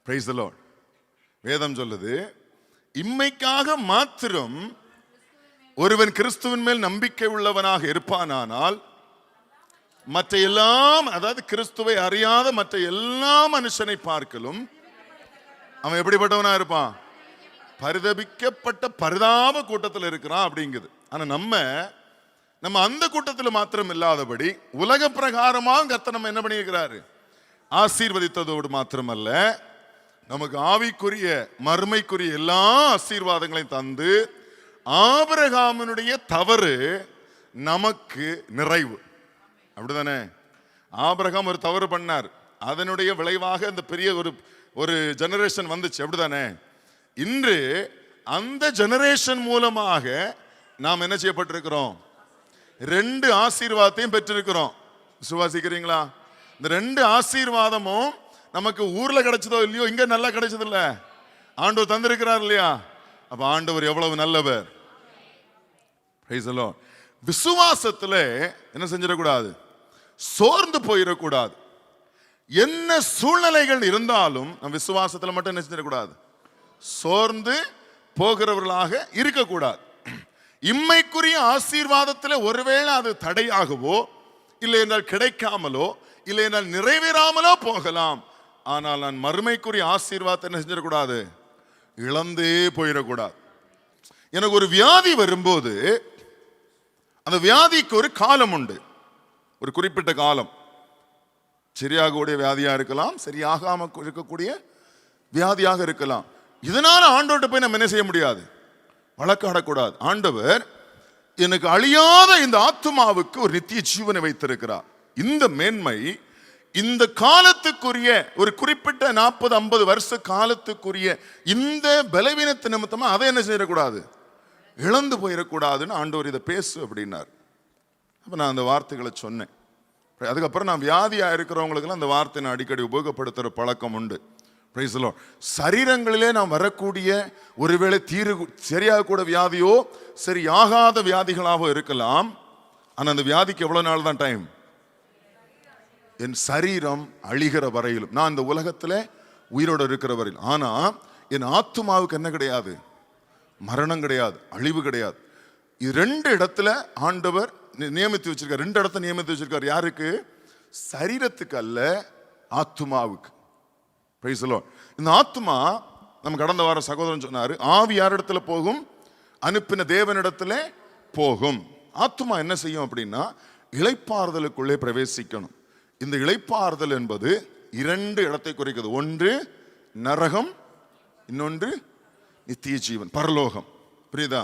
Price the Lord. வேதம் சொல்லுது, இம்மைக்காக மாத்திரம் ஒருவன் கிறிஸ்துவின் மேல் நம்பிக்கை உள்ளவனாக இருப்பானானால் மற்ற எல்லாம், அதாவது கிறிஸ்துவை அறியாத மற்ற எல்லா மனுஷனை பார்க்கலும் அவன் எப்படிப்பட்டவனா இருப்பான்? பரிதபிக்கப்பட்ட பரிதாப கூட்டத்தில் இருக்கிறான் அப்படிங்குது. ஆனா நம்ம அந்த கூட்டத்தில் மாத்திரம் இல்லாதபடி உலக பிரகாரமாக கர்த்தர் நம்ம என்ன பண்ணியிருக்கிறாரு? ஆசீர்வதித்ததோடு மாத்திரமல்ல, நமக்கு ஆவிக்குரிய மறுமைக்குரிய எல்லா ஆசீர்வாதங்களையும் தந்து, ஆபிரகாமினுடைய தவறு நமக்கு நிறைவு. அப்படிதானே? ஆபிரகாம் ஒரு தவறு பண்ணார், அதனுடைய விளைவாக இந்த பெரிய ஒரு ஜெனரேஷன் வந்துச்சு. அப்படிதானே? இன்று அந்த ஜெனரேஷன் மூலமாக நாம் என்ன செய்யப்பட்டிருக்கிறோம்? 2 ஆசீர்வாதத்தையும் பெற்றிருக்கிறோம். விசுவாசிக்கிறீங்களா? இந்த 2 ஆசீர்வாதமும் நமக்கு ஊர்ல கிடைச்சதோ இல்லையோ, இங்க நல்லா கிடைச்சது இல்ல, ஆண்டவர் தந்திருக்கிறார் இல்லையா? அப்ப ஆண்டவர் எவ்வளவு நல்லவர். Price the Lord. விசுவாசத்துல என்ன செஞ்சிடக்கூடாது? சோர்ந்து போயிடக்கூடாது. என்ன சூழ்நிலைகள் இருந்தாலும் நம் விசுவாசத்துல மட்டும் என்ன செஞ்சிடக்கூடாது? சோர்ந்து போகிறவர்களாக இருக்கக்கூடாது. இம்மைக்குரிய ஆசீர்வாதத்தில் ஒருவேளை அது தடையாகவோ, இல்லை என்றால் கிடைக்காமலோ, இல்லை என்றால் நிறைவேறாமலோ போகலாம். ஆனால் நான் மறுமைக்குரிய ஆசீர்வாதத்தை என்ன செஞ்சிடக்கூடாது? இழந்தே போயிடக்கூடாது. எனக்கு ஒரு வியாதி வரும்போது அந்த வியாதிக்கு ஒரு காலம் உண்டு, ஒரு குறிப்பிட்ட காலம். சரியாகக்கூடிய வியாதியா இருக்கலாம், சரியாகாம இருக்கக்கூடிய வியாதியாக இருக்கலாம். இதனால ஆண்டவர்கிட்ட போய் நம்ம என்ன செய்ய முடியாது? வழக்காடக்கூடாது. ஆண்டவர் எனக்கு அழியாத இந்த ஆத்துமாவுக்கு ஒரு நித்திய ஜீவனை வைத்திருக்கிறார். இந்த மேன்மை இந்த காலத்துக்குரிய ஒரு குறிப்பிட்ட 40-50 வருஷ காலத்துக்குரிய இந்த பலவீனத்து நிமித்தமா அதை என்ன செய்யக்கூடாது? இழந்து போயிடக்கூடாதுன்னு ஆண்டவர் இதை பேசு அப்படின்னார். அப்ப நான் அந்த வார்த்தைகளை சொன்னேன். அதுக்கப்புறம் நான் வியாதியா இருக்கிறவங்களுக்கெல்லாம் அந்த வார்த்தை நான் அடிக்கடி உபயோகப்படுத்துற பழக்கம் உண்டு. Price the Lord. சரீரங்களிலே நாம் வரக்கூடிய ஒருவேளை சரியாக கூட வியாதியோ சரியாகாத வியாதிகளாக இருக்கலாம். ஆனா அந்த வியாதிக்கு எவ்வளவு நாள் தான் டைம்? என் சரீரம் அழிகிற வரையிலும், நான் இந்த உலகத்துல உயிரோடு இருக்கிற வரையில். ஆனா என் ஆத்துமாவுக்கு என்ன கிடையாது? மரணம் கிடையாது, அழிவு கிடையாது. இது 2 இடத்துல ஆண்டவர் நியமித்து வச்சிருக்கார். 2 இடத்துல நியமித்து வச்சிருக்கார். யாருக்கு? சரீரத்துக்கு அல்ல, ஆத்துமாவுக்கு. Price the lord. இந்த ஆத்துமா, நம்ம கடந்த வாரம் சகோதரன் சொன்னாரு, ஆவி யார் இடத்துல போகும்? அனுப்பின தேவனிடத்துல போகும். ஆத்துமா என்ன செய்யும் அப்படின்னா, இளைப்பாறுதலுக்குள்ளே பிரவேசிக்கணும். இந்த இளைப்பாறுதல் என்பது 2 இடத்தை குறிக்கிறது. ஒன்று நரகம், இன்னொன்று நித்திய ஜீவன், பரலோகம். புரியுதா?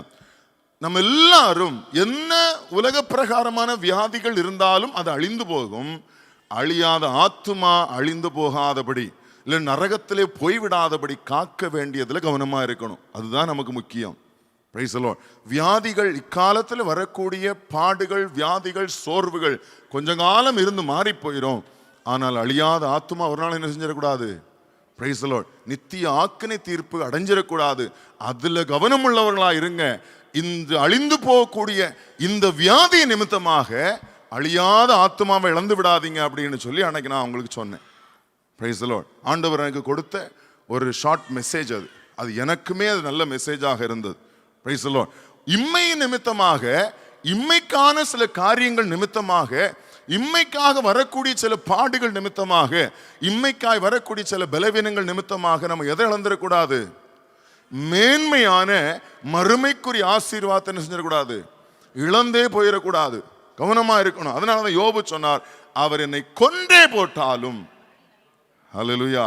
நம்ம எல்லாரும் என்ன உலக பிரகாரமான வியாதிகள் இருந்தாலும் அது அழிந்து போகும். அழியாத ஆத்துமா அழிந்து போகாதபடி, இல்லை நரகத்திலே போய்விடாதபடி காக்க வேண்டியதுல கவனமா இருக்கணும். அதுதான் நமக்கு முக்கியம். Price the Lord. வியாதிகள், இக்காலத்தில் வரக்கூடிய பாடுகள், வியாதிகள், சோர்வுகள் கொஞ்ச காலம் இருந்து மாறி போயிடும். ஆனால் அழியாத ஆத்துமா ஒரு நாள் என்ன செஞ்சிடக்கூடாது? Praise the lord. நித்திய ஆக்கினை தீர்ப்பு அடைஞ்சிடக்கூடாது. அதுல கவனம் உள்ளவர்களா இருங்க. இந்த அழிந்து போகக்கூடிய இந்த வியாதி நிமித்தமாக அழியாத ஆத்துமாவை இழந்து விடாதீங்க அப்படின்னு சொல்லி அன்னைக்கு நான் உங்களுக்கு சொன்னேன். Price the lord. ஆண்டவர் எனக்கு கொடுத்த ஒரு ஷார்ட் மெசேஜ் அது. அது எனக்குமே அது நல்ல மெசேஜாக இருந்தது. Price the Lord. இம்மை நிமித்தமாக, இம்மைக்கான சில காரியங்கள் நிமித்தமாக, இம்மைக்காக வரக்கூடிய சில பாடுகள் நிமித்தமாக, இம்மைக்காய் வரக்கூடிய சில பலவீனங்கள் நிமித்தமாக நம்ம எதை இழந்துடக்கூடாது? மேன்மையான மறுமைக்குரிய ஆசீர்வாதத்தை என்ன செஞ்சிடக்கூடாது? இழந்தே போயிடக்கூடாது. கவனமா இருக்கணும். அதனாலதான் யோபு சொன்னார், அவர் என்னை கொன்றே போட்டாலும், ஹல்லேலூயா,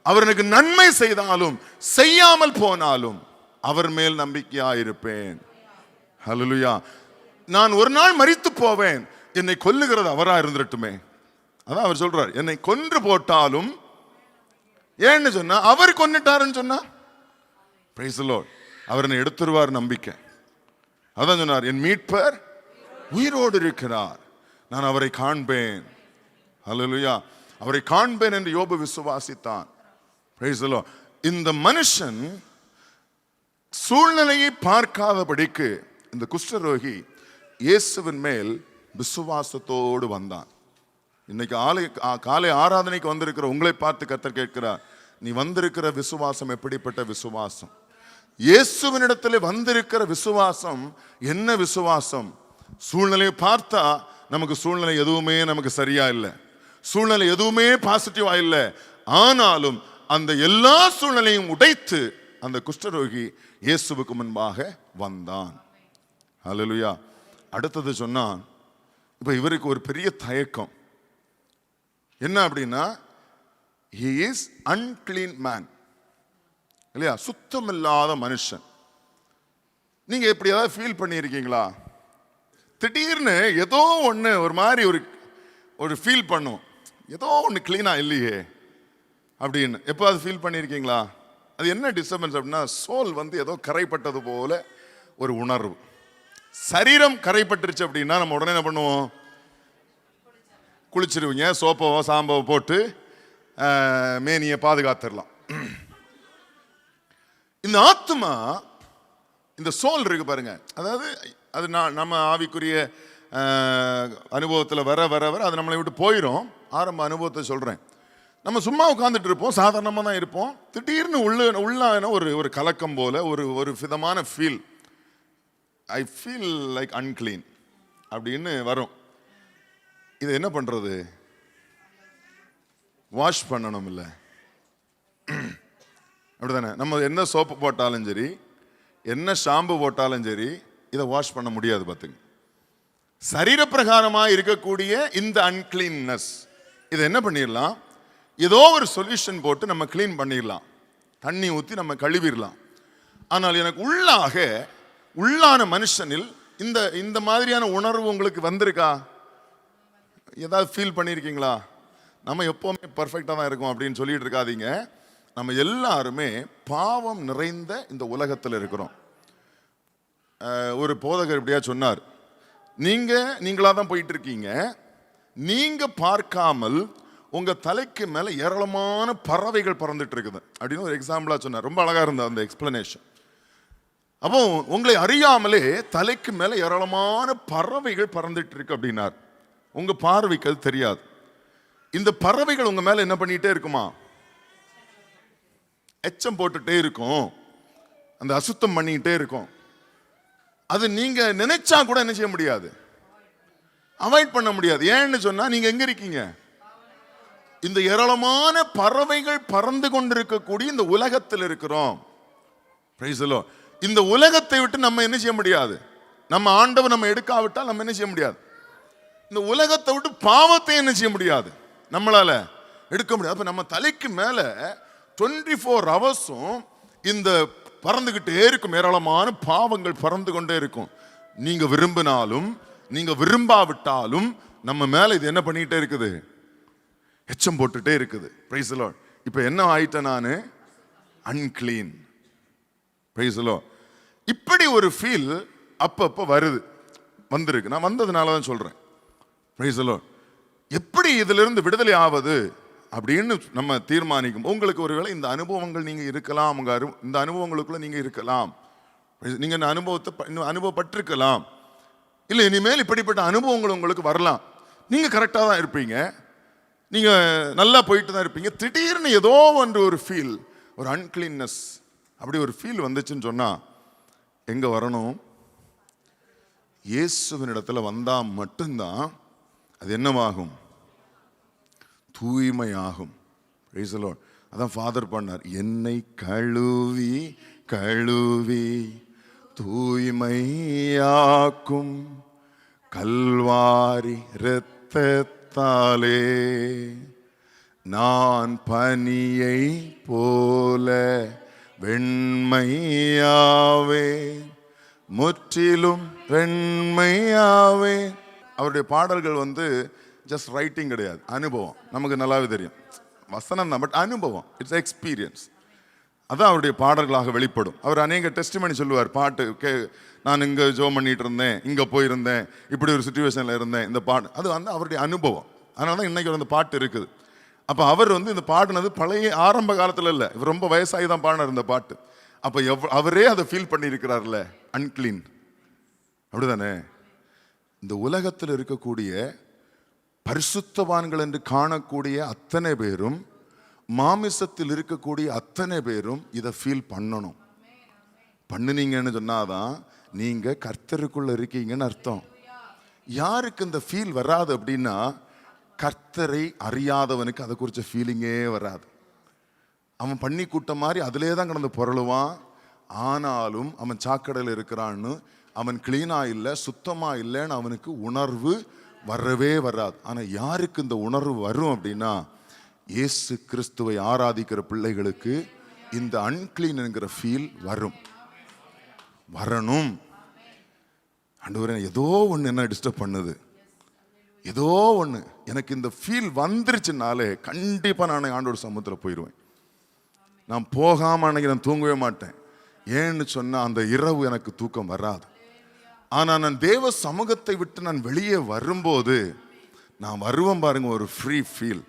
அவர் எனக்கு நன்மை செய்தாலும் செய்யாமல் போனாலும் அவர் மேல் நம்பிக்கையா இருப்பேன். ஹல்லேலூயா. நான் ஒரு நாள் மரித்து போவேன், என்னை கொல்லுகிறது அவரா இருந்துட்டுமே. அதான் அவர் சொல்றார், என்னை கொன்று போட்டாலும். ஏன்னு சொன்னா அவர் கொன்னுட்டாருன்னு சொன்னா பிரைஸ் தி லார்ட், அவர் என்னை எடுத்துருவார் நம்பிக்கை. அதான் சொன்னார், என் மீட்பர் உயிரோடு இருக்கிறார், நான் அவரை காண்பேன். ஹல்லேலூயா. அவரை காண்பேன் என்று யோபு விசுவாசித்தான். Praise the lord. இந்த மனுஷன் சூழ்நிலையை பார்க்காதபடிக்கு இந்த குஷ்டரோகி இயேசுவின் மேல் விசுவாசத்தோடு வந்தான். இன்னைக்கு காலை ஆராதனைக்கு வந்திருக்கிற உங்களை பார்த்து கர்த்தர் கேட்கிறார், நீ வந்திருக்கிற விசுவாசம் எப்படிப்பட்ட விசுவாசம்? இயேசுவினிடத்தில் வந்திருக்கிற விசுவாசம் என்ன விசுவாசம்? சூழ்நிலையை பார்த்தா நமக்கு சூழ்நிலை எதுவுமே நமக்கு சரியா இல்லை, சூழ்நிலை எதுவுமே பாசிட்டிவா இல்லை. ஆனாலும் அந்த எல்லா சூழ்நிலையும் உடைத்து அந்த குஷ்டரோகி இயேசுவுக்கு முன்பாக வந்தான். ஹல்லேலூயா. அடுத்தது சொன்னான், இப்ப இவருக்கு ஒரு பெரிய தயக்கம் என்ன அப்படின்னா, he is unclean man, இல்லையா? சுத்தமில்லாத மனுஷன். நீங்க எப்படி ஏதாவது ஃபீல் பண்ணியிருக்கீங்களா? திடீர்னு ஏதோ ஒன்று ஒரு மாதிரி ஒரு ஃபீல் பண்ணும், ஏதோ ஒன்று கிளீனா இல்லையே அப்படின்னு. எப்போ அது ஃபீல் பண்ணியிருக்கீங்களா? அது என்ன டிஸ்டர்பன்ஸ் அப்படின்னா, சோல் வந்து ஏதோ கரைப்பட்டது போல ஒரு உணர்வு. சரீரம் கரைப்பட்டுருச்சு அப்படின்னா நம்ம உடனே என்ன பண்ணுவோம்? குளிச்சிருவீங்க, சோப்பவோ சாம்பவோ போட்டு மேனியை பாதுகாத்துடலாம். இந்த ஆத்மா, இந்த சோல் இருக்கு பாருங்க, அதாவது அது நம்ம ஆவிக்குரிய அனுபவத்தில் வர வர வர அது நம்மளை விட்டு போயிடும். ஆரம்ப அனுபவத்தை சொல்கிறேன். நம்ம சும்மா உட்காந்துட்டு இருப்போம், சாதாரணமாக தான் இருப்போம். திடீர்னு உள்ளான ஒரு கலக்கம் போல ஒரு விதமான feel, I feel like unclean அப்படின்னு வரும். இதை என்ன பண்ணுறது? வாஷ் பண்ணணும் இல்லை? அப்படிதானே? நம்ம என்ன சோப்பு போட்டாலும் சரி, என்ன ஷாம்பு போட்டாலும் சரி, இதை வாஷ் பண்ண முடியாது. பார்த்துங்க, சரீரப்பிரகாரமாக இருக்கக்கூடிய இந்த அன்கிளீன்னஸ் இதை என்ன பண்ணிடலாம்? ஏதோ ஒரு சொல்யூஷன் போட்டு நம்ம கிளீன் பண்ணிடலாம், தண்ணி ஊற்றி நம்ம கழுவிடலாம். ஆனால் எனக்கு உள்ளான மனுஷனில் இந்த மாதிரியான உணர்வு உங்களுக்கு வந்திருக்கா? ஏதாவது ஃபீல் பண்ணியிருக்கீங்களா? நம்ம எப்போவுமே பர்ஃபெக்டாக தான் இருக்கும் அப்படின்னு சொல்லிட்டு இருக்காதீங்க. நம்ம எல்லாருமே பாவம் நிறைந்த இந்த உலகத்தில் இருக்கிறோம். ஒரு போதகர் இப்படியா சொன்னார், நீங்களா தான் போயிட்டு இருக்கீங்க, நீங்க பார்க்காமல் உங்க தலைக்கு மேல ஏராளமான பறவைகள் பறந்துட்டு இருக்குது அப்படின்னு ஒரு எக்ஸாம்பிளா சொன்னார். ரொம்ப அழகா இருந்தது அந்த எக்ஸ்பிளனேஷன். அப்போ உங்களை அறியாமலே தலைக்கு மேல ஏராளமான பறவைகள் பறந்துட்டு இருக்கு அப்படின்னார். உங்க பார்வைக்கு அது தெரியாது. இந்த பறவைகள் உங்க மேல என்ன பண்ணிட்டே இருக்குமா? எச்சம் போட்டுட்டே இருக்கும், அந்த அசுத்தம் பண்ணிக்கிட்டே இருக்கும். அது நீங்க நினைச்சா கூட என்ன செய்ய முடியாது, அவாய்ட் பண்ண முடியாது. ஏன்னு சொன்னா நீங்க எங்க இருக்கீங்க? இந்த ஏராளமான பறவைகள் பறந்து கொண்டிருக்கக்கூடிய இந்த உலகத்தில் இருக்கிறோம். Price the lord. இந்த உலகத்தை விட்டு நம்ம என்ன செய்ய முடியாது, நம்ம ஆண்டவர் நம்ம எடுக்காவிட்டால் நம்ம என்ன செய்ய முடியாது. இந்த உலகத்தை விட்டு பாவத்தை என்ன செய்ய முடியாது, நம்மளால எடுக்க முடியாது. அப்ப நம்ம தலைக்கு மேல 24 ஹவர்ஸும் இந்த பறந்துகிட்டே இருக்கும், ஏராளமான பாவங்கள் பறந்து கொண்டே இருக்கும். நீங்க விரும்பினாலும் நீங்க விரும்பாவிட்டாலும் நம்ம மேல இது என்ன பண்ணிட்டே இருக்குது, எச்சம் போட்டுட்டே இருக்குது. Price the Lord. இப்ப என்ன ஆயிட்டேன் நானு, அன்கிளீன். Price the Lord. இப்படி ஒரு ஃபீல் அப்பப்ப வருது, வந்திருக்கு. நான் வந்ததுனால தான் சொல்றேன். Price the Lord. எப்படி இதுல இருந்து விடுதலை ஆவது அப்படின்னு நம்ம தீர்மானிக்கும். உங்களுக்கு ஒருவேளை இந்த அனுபவங்கள் நீங்க இருக்கலாம், இந்த அனுபவங்களுக்குள்ள நீங்க இருக்கலாம், நீங்க இந்த அனுபவத்தை அனுபவப்பட்டிருக்கலாம், இல்லை இனிமேல் இப்படிப்பட்ட அனுபவங்கள் உங்களுக்கு வரலாம். நீங்க கரெக்டா தான் இருப்பீங்க, நீங்க நல்லா போயிட்டு தான் இருப்பீங்க. திடீர்னு ஏதோ ஒன்று ஒரு ஃபீல், ஒரு அன்கிளீன்னஸ், அப்படி ஒரு ஃபீல் வந்துச்சுன்னு சொன்னா எங்க வரணும், இயேசுவின் இடத்துல வந்தா மட்டும்தான் அது என்னவாகும், தூய்மையாகும். Praise the lord. அதான் ஃபாதர் பண்ணார், என்னை கழுவி கழுவி தூய்மையாக்கும் கல்வாரி இரத்தத்தாலே நான் பனியை போல வெண்மையாவே, முற்றிலும் வெண்மையாவே. அவருடைய பாடல்கள் ஜஸ்ட் ரைட்டிங் கிடையாது, அனுபவம். நமக்கு நல்லாவே தெரியும், வசனம் தான், பட் அனுபவம், இட்ஸ் எக்ஸ்பீரியன்ஸ். அதான் அவருடைய பாடல்களாக வெளிப்படும். அவர் அநேக டெஸ்டிமனி சொல்லுவார். பாட்டு நான் இங்கே ஜோம் பண்ணிட்டு இருந்தேன், இங்கே போயிருந்தேன், இப்படி ஒரு சுச்சுவேஷனில் இருந்தேன், இந்த பாட்டு அது அவருடைய அனுபவம். அதனால தான் இன்னைக்கு அந்த பாட்டு இருக்குது. அப்போ அவர் இந்த பாடினது பழைய ஆரம்ப காலத்தில் இல்லை, இவர் ரொம்ப வயசாகி தான் பாடினார் இந்த பாட்டு. அப்போ அவரே அதை ஃபீல் பண்ணியிருக்கிறார்ல, அன்கிளீன். அப்படிதானே? இந்த உலகத்தில் இருக்கக்கூடிய பரிசுத்தவான்கள் என்று காணக்கூடிய அத்தனை பேரும், மாமிசத்தில் இருக்கக்கூடிய அத்தனை பேரும் இதை ஃபீல் பண்ணணும். பண்ணுனீங்கன்னு சொன்னாதான் நீங்க கர்த்தருக்குள்ள இருக்கீங்கன்னு அர்த்தம். யாருக்கு இந்த ஃபீல் வராது அப்படின்னா, கர்த்தரை அறியாதவனுக்கு அதை குறித்த ஃபீலிங்கே வராது. அவன் பண்ணி கூட்ட மாதிரி அதிலே தான் கிடந்து புரளுவான். ஆனாலும் அவன் சாக்கடையில் இருக்கிறான்னு, அவன் கிளீனா இல்லை, சுத்தமா இல்லைன்னு அவனுக்கு உணர்வு வரவே வராது. ஆனால் யாருக்கு இந்த உணர்வு வரும் அப்படின்னா, இயேசு கிறிஸ்துவை ஆராதிக்கிற பிள்ளைகளுக்கு இந்த அன்கிளீன் என்கிற ஃபீல் வரணும். ஆண்டவரே, ஏதோ ஒன்று என்ன டிஸ்டர்ப் பண்ணுது, ஏதோ ஒன்று எனக்கு இந்த ஃபீல் வந்துருச்சுனாலே கண்டிப்பாக நான் ஆண்டோட சமூகத்தில் போயிடுவேன். நான் போகாமல் அன்னைக்கு நான் தூங்கவே மாட்டேன். ஏன்னு சொன்னால் அந்த இரவு எனக்கு தூக்கம் வராது. ஆனால் நான் தேவ சமூகத்தை விட்டு நான் வெளியே வரும்போது நான் வருவேன் பாருங்க, ஒரு ஃபீல்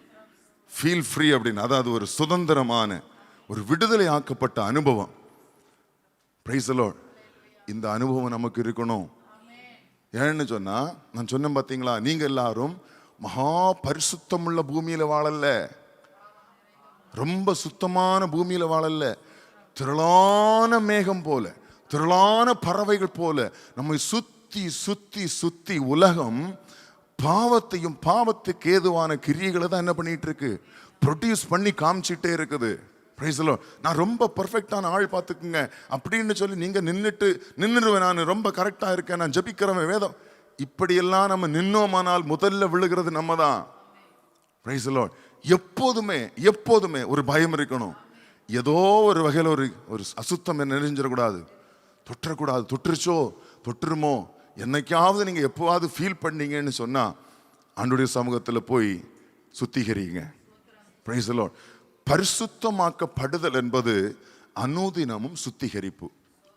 ஃப்ரீ அப்படின்னு. அதாவது ஒரு சுதந்திரமான, ஒரு விடுதலை ஆக்கப்பட்ட அனுபவம். Price the lord. இந்த அனுபவம் நமக்கு இருக்கணும். ஏன்னு சொன்னா, நான் சொன்னேன் பார்த்தீங்களா, நீங்க எல்லாரும் மகா பரிசுத்தமுள்ள பூமியில வாழல, ரொம்ப சுத்தமான பூமியில வாழல. திரளான மேகம் போல, திரளான பறவைகள் போல நம்மை சுத்தி சுத்தி சுத்தி உலகம் பாவத்தையும் பாவத்துக்கு ஏதுவான கிரியைகளை தான் என்ன பண்ணிட்டு இருக்கு, ப்ரொடியூஸ் பண்ணி காமிச்சிட்டே இருக்குது. Price the Lord. நான் ரொம்ப பர்ஃபெக்டான ஆள் பார்த்துக்குங்க அப்படின்னு சொல்லி நீங்க நின்றுடுவேன், நான் ரொம்ப கரெக்டா இருக்கேன், நான் ஜபிக்கிறவன், வேதம், இப்படியெல்லாம் நம்ம நின்னோமானால் முதல்ல விழுகிறது நம்ம தான். Price the Lord. எப்போதுமே ஒரு பயம் இருக்கணும். ஏதோ ஒரு வகையில் ஒரு அசுத்தம் நெறிஞ்சிடக்கூடாது, தொற்றக்கூடாது. தொற்றுருமோ என்னைக்காவது நீங்க எப்போவாவது ஃபீல் பண்ணீங்கன்னு சொன்னா ஆண்டவருடைய சமூகத்தில் போய் சுத்திகரிங்க. Price the Lord. பரிசுத்தமாக்கப்படுதல் என்பது அனுதினமும் சுத்திகரிப்பு.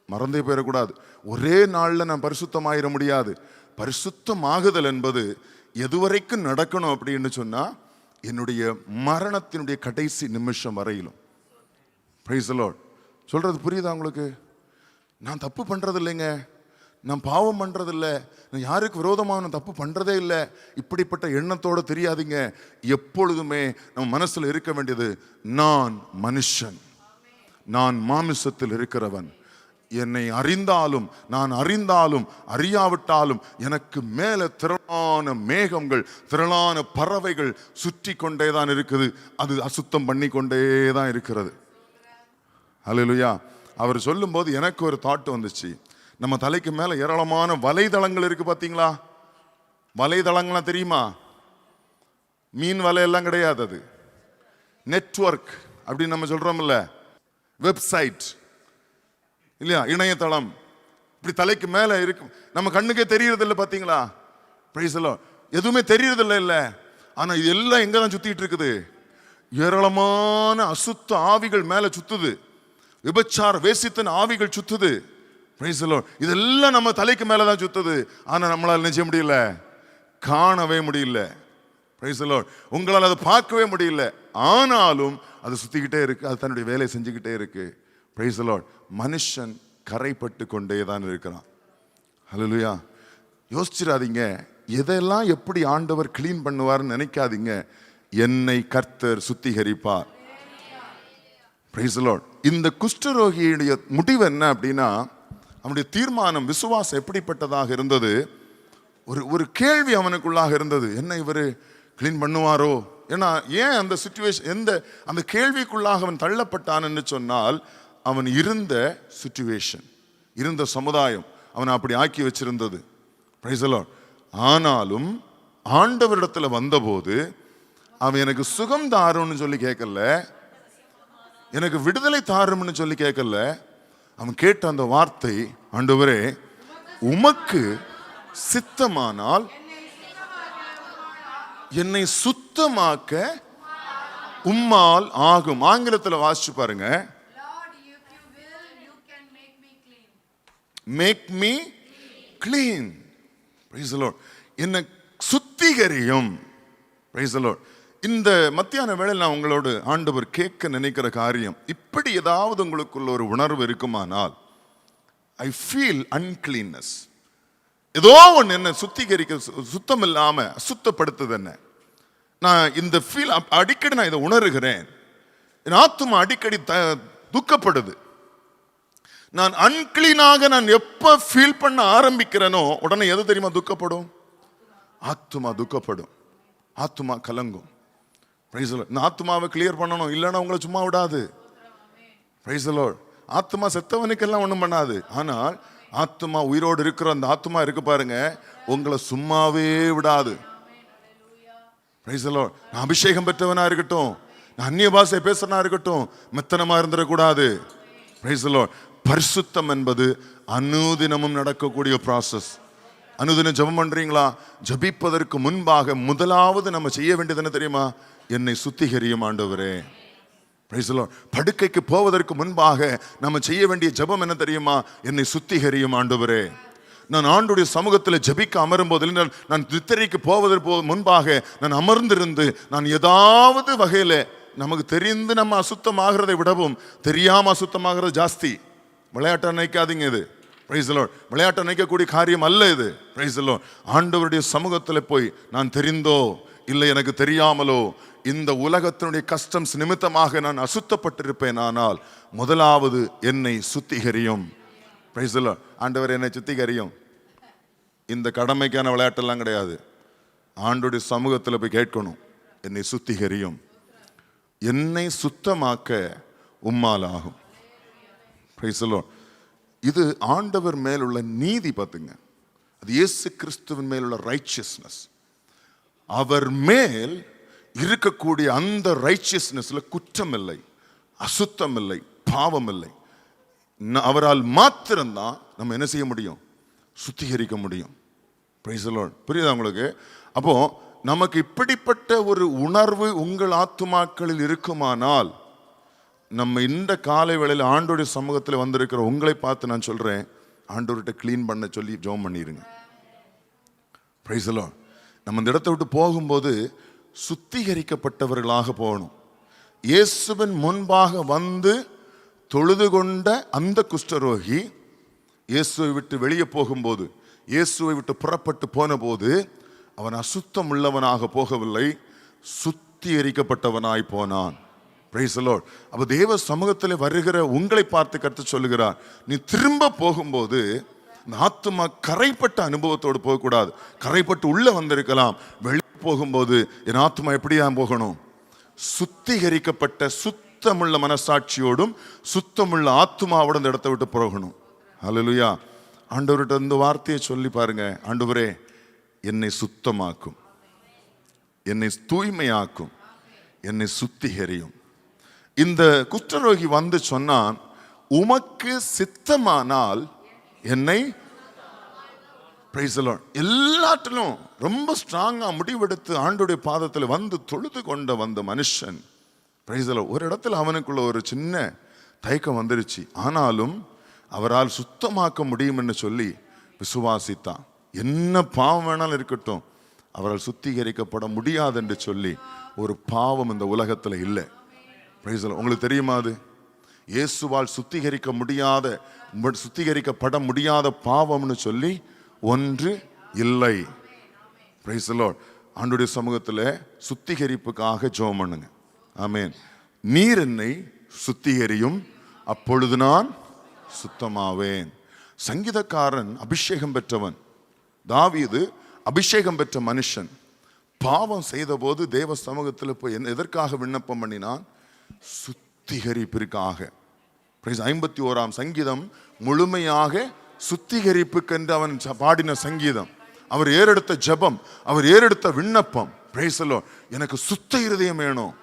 மறந்தே போயிடக்கூடாது. ஒரே நாள்ல நான் பரிசுத்தமாயிட முடியாது. பரிசுத்தமாகுதல் என்பது எதுவரைக்கும் நடக்கணும் அப்படின்னு சொன்னா, என்னுடைய மரணத்தினுடைய கடைசி நிமிஷம் வரையிலும். Price the Lord. சொல்றது புரியுதா உங்களுக்கு? நான் தப்பு பண்றது இல்லைங்க, நான் பாவம் பண்றது இல்லை, நான் யாருக்கு விரோதமாக நான் தப்பு பண்றதே இல்லை, இப்படிப்பட்ட எண்ணத்தோட தெரியாதீங்க. எப்பொழுதுமே நம்ம மனசுல இருக்க வேண்டியது, நான் மனுஷன், நான் மாமிசத்தில் இருக்கிறவன். என்னை அறிந்தாலும் நான் அறிந்தாலும் அறியாவிட்டாலும் எனக்கு மேல திரளான மேகங்கள், திரளான பறவைகள் சுற்றி கொண்டேதான் இருக்குது. அது அசுத்தம் பண்ணி கொண்டேதான் இருக்கிறது. அல்லேலூயா. அவர் சொல்லும் போது எனக்கு ஒரு தாட் வந்துச்சு. நம்ம தலைக்கு மேல ஏராளமான வலைதளங்கள் இருக்கு, பாத்தீங்களா? வலைதளங்கள்லாம் தெரியுமா? மீன் வலையெல்லாம் கிடையாது, அது நெட்வொர்க் அப்படின்னு நம்ம சொல்றோம்ல, வெப்சைட் இல்லையா, இணையதளம். இப்படி தலைக்கு மேல இருக்கு, நம்ம கண்ணுக்கே தெரியறது இல்லை. பாத்தீங்களா? எதுவுமே தெரியறது இல்ல. ஆனா இது எல்லாம் எங்க தான் சுத்திட்டு இருக்குது? ஏராளமான அசுத்த ஆவிகள் மேல சுத்துது, விபச்சார வேசித்தன ஆவிகள் சுத்துது. இதெல்லாம் நம்ம தலைக்கு மேலதான் சுத்துது. ஆனா நம்மளால நினைச்ச முடியல, காணவே முடியல. உங்களால் அதை பார்க்கவே முடியல. ஆனாலும் அது சுத்திக்கிட்டே இருக்கு, அது தன்னுடைய வேலையை செஞ்சுக்கிட்டே இருக்கு. மனுஷன் கரைப்பட்டு கொண்டே தான் இருக்கிறான். ஹல்லேலூயா. யோசிச்சிடாதீங்க, எதெல்லாம் எப்படி ஆண்டவர் கிளீன் பண்ணுவார்னு நினைக்காதீங்க. என்னை கர்த்தர் சுத்திகரிப்பார். இந்த குஷ்டரோகியுடைய முடிவு என்ன அப்படின்னா, அவனுடைய தீர்மானம், விசுவாசம் எப்படிப்பட்டதாக இருந்தது? ஒரு கேள்வி அவனுக்குள்ளாக இருந்தது, என்ன இவரு கிளீன் பண்ணுவாரோ? ஏன்னா ஏன் அந்த சிச்சுவேஷன், அந்த கேள்விக்குள்ளாக அவன் தள்ளப்பட்டான்னு சொன்னால், அவன் இருந்த சிச்சுவேஷன், இருந்த சமுதாயம் அவனை அப்படி ஆக்கி வச்சிருந்தது. ஆனாலும் ஆண்டவரிடத்துல வந்தபோது அவன் எனக்கு சுகம் தாரும்னு சொல்லி கேட்கல, எனக்கு விடுதலை தாரும்னு சொல்லி கேட்கல. அவன் கேட்ட அந்த வார்த்தை, ஆண்டவரே உமக்கு சித்தமானால் என்னை சுத்தமாக்க உம்மால் ஆகும். ஆங்கிலத்தில் வாசிச்சு பாருங்க, மேக் மீ கிளீன். என்னை சுத்திகரியும். இந்த மத்தியான வேளையில் நான் உங்களோடு ஆண்டவர் கேட்க நினைக்கிற காரியம், இப்படி ஏதாவது உங்களுக்குள்ள ஒரு உணர்வு இருக்குமானால், ஐ ஃபீல் அன்கிளீன்னஸ், ஏதோ ஒன்று என்ன சுத்திகரிக்க, சுத்தம் இல்லாம அசுத்தப்படுத்துது என்ன, நான் இந்த ஃபீல் அடிக்கடி நான் இதை உணர்கிறேன், என் ஆத்துமா அடிக்கடி துக்கப்படுது. நான் அன்கிளீனாக நான் எப்ப ஃபீல் பண்ண ஆரம்பிக்கிறேனோ உடனே எது தெரியுமா துக்கப்படும்? ஆத்துமா துக்கப்படும், ஆத்துமா கலங்கும். இந்த ஆத்துமாவை கிளியர் பண்ணணும், இல்லைன்னா உங்களை சும்மா விடாது. ஆத்துமா செத்தவனுக்கெல்லாம் ஒண்ணும் பண்ணாது. ஆனால் ஆத்துமா உயிரோடு இருக்கிற அந்த ஆத்துமா இருக்கு பாருங்க, உங்களை சும்மாவே விடாது. நான் அபிஷேகம் பெற்றவனா இருக்கட்டும், நான் அந்நிய பாஷை பேசுறனா இருக்கட்டும், மெத்தனமா இருந்துடக்கூடாது. பரிசுத்தம் என்பது அனுதினமும் நடக்கக்கூடிய ப்ராசஸ். அனுதினம் ஜெபம் பண்றீங்களா? ஜபிப்பதற்கு முன்பாக முதலாவது நம்ம செய்ய வேண்டியது என்ன தெரியுமா? என்னை சுத்திகரியும் ஆண்டவரே. படுக்கைக்கு போவதற்கு முன்பாக நம்ம செய்ய வேண்டிய ஜெபம் என்ன தெரியுமா? என்னை சுத்திகரியும் ஆண்டவரே. நான் ஆண்டுடைய சமூகத்தில் ஜபிக்க அமரும் போது, நான் தித்தரைக்கு போவதற்கு முன்பாக நான் அமர்ந்திருந்து, நான் ஏதாவது வகையில, நமக்கு தெரிந்து நம்ம அசுத்தமாகிறதை விடவும் தெரியாம அசுத்தமாகிறது ஜாஸ்தி. விளையாட்டை நினைக்காதீங்க, இது விளையாட்டை நினைக்கக்கூடிய காரியம் அல்ல இது. ஆண்டவருடைய சமூகத்தில் போய் நான் தெரிந்தோ இல்லை எனக்கு தெரியாமலோ இந்த உலகத்தினுடைய கஸ்டம்ஸ் நிமித்தமாக நான் அசுத்தப்பட்டிருப்பேன். ஆனால் முதலாவது என்னை சுத்திகரியும். ஆண்டவர் என்னை சுத்திகரியும். இந்த கடமைக்கான விளையாட்டெல்லாம் கிடையாது. ஆண்டவருடைய சமூகத்தில் போய் கேட்கணும், என்னை சுத்திகரியும், என்னை சுத்தமாக்க உம்மால் ஆகும். இது ஆண்டவர் மேலுள்ள நீதி. பார்த்துங்க, அது இயேசு கிறிஸ்துவின் மேலுள்ள ரைச்சியஸ்னஸ். அவர் மேல் இருக்கக்கூடிய அந்த ரைச்சியஸ்னஸ்ல குற்றம் இல்லை, அசுத்தம் இல்லை, பாவம் இல்லை. அவரால் மாத்திரம்தான் நம்ம என்ன செய்ய முடியும்? சுத்திகரிக்க முடியும். புரியுதா உங்களுக்கு? அப்போ நமக்கு இப்படிப்பட்ட ஒரு உணர்வு உங்கள் ஆத்துமாக்களில் இருக்குமானால், நம்ம இந்த காலை வேளையில் ஆண்டோடைய சமூகத்தில் வந்திருக்கிற உங்களை பார்த்து நான் சொல்றேன், ஆண்டவர்கிட்ட கிளீன் பண்ண சொல்லி ஜெபம் பண்ணிருங்க. நம்ம இந்த இடத்தை விட்டு போகும்போது சுத்திகரிக்கப்பட்டவர்களாக போகணும். இயேசுவின் முன்பாக வந்து தொழுது கொண்ட அந்த குஷ்டரோகி இயேசுவை விட்டு வெளியே போகும்போது, இயேசுவை விட்டு புறப்பட்டு போன போது அவன் அசுத்தம் உள்ளவனாக போகவில்லை, சுத்திகரிக்கப்பட்டவனாய் போனான். அப்ப தேவ சமூகத்தில் வருகிற உங்களை பார்த்து கர்த்தர் சொல்லுகிறார், நீ திரும்ப போகும்போது ஆத்துமா கரைப்பட்ட அனுபவத்தோடு போகக்கூடாது. கரைப்பட்டு உள்ள வந்திருக்கலாம், வெளியே போகும்போது என் ஆத்துமா எப்படியா போகணும்? சுத்திகரிக்கப்பட்ட சுத்தமுள்ள மனசாட்சியோடும் சுத்தமுள்ள ஆத்துமாவோட இந்த இடத்தை விட்டு போகணும். ஹல்லேலூயா. ஆண்டவர்கிட்ட இந்த வார்த்தையை சொல்லி பாருங்க, ஆண்டவரே என்னை சுத்தமாக்கும், என்னை தூய்மையாக்கும், என்னை சுத்திகரியும். இந்த குஷ்டரோகி வந்து சொன்னான், உமக்கு சித்தமானால் என்னை, எல்லாத்திலும் ரொம்ப ஸ்ட்ராங்கா முடிவெடுத்து ஆண்டோடைய பாதத்தில் வந்து தொழுது கொண்ட வந்த மனுஷன், ஒரு இடத்துல அவனுக்குள்ள ஒரு சின்ன தயக்கம் வந்துருச்சு. ஆனாலும் அவரால் சுத்தமாக்க முடியும்னு சொல்லி விசுவாசித்தான். என்ன பாவம் வேணாலும் இருக்கட்டும், அவரால் சுத்திகரிக்கப்பட முடியாது என்று சொல்லி ஒரு பாவம் இந்த உலகத்துல இல்லை. உங்களுக்கு தெரியுமா, அது இயேசுவால் சுத்திகரிக்கப்பட முடியாத பாவம்னு சொல்லி ஒன்று இல்லை. ஆண்டுடைய சமூகத்தில் சுத்திகரிப்புக்காக ஜெபம் பண்ணுங்க. ஆமென். நீர் என்னை சுத்திகரியும், அப்பொழுது நான் சுத்தமாவேன். சங்கீதக்காரன் அபிஷேகம் பெற்றவன், தாவீது அபிஷேகம் பெற்ற மனுஷன். பாவம் செய்த போது தேவ சமூகத்தில் போய் எதற்காக விண்ணப்பம் பண்ணினான்? சுத்திகரிப்பிற்காக. 51ஆம் சங்கீதம் முழுமையாக சுத்திகரிப்புக்கென்று அவன் பாடின சங்கீதம். அவர் ஏறெடுத்த ஜெபம், அவர் ஏறெடுத்த விண்ணப்பம். எனக்கு சுத்த இருதயம் வேணும்,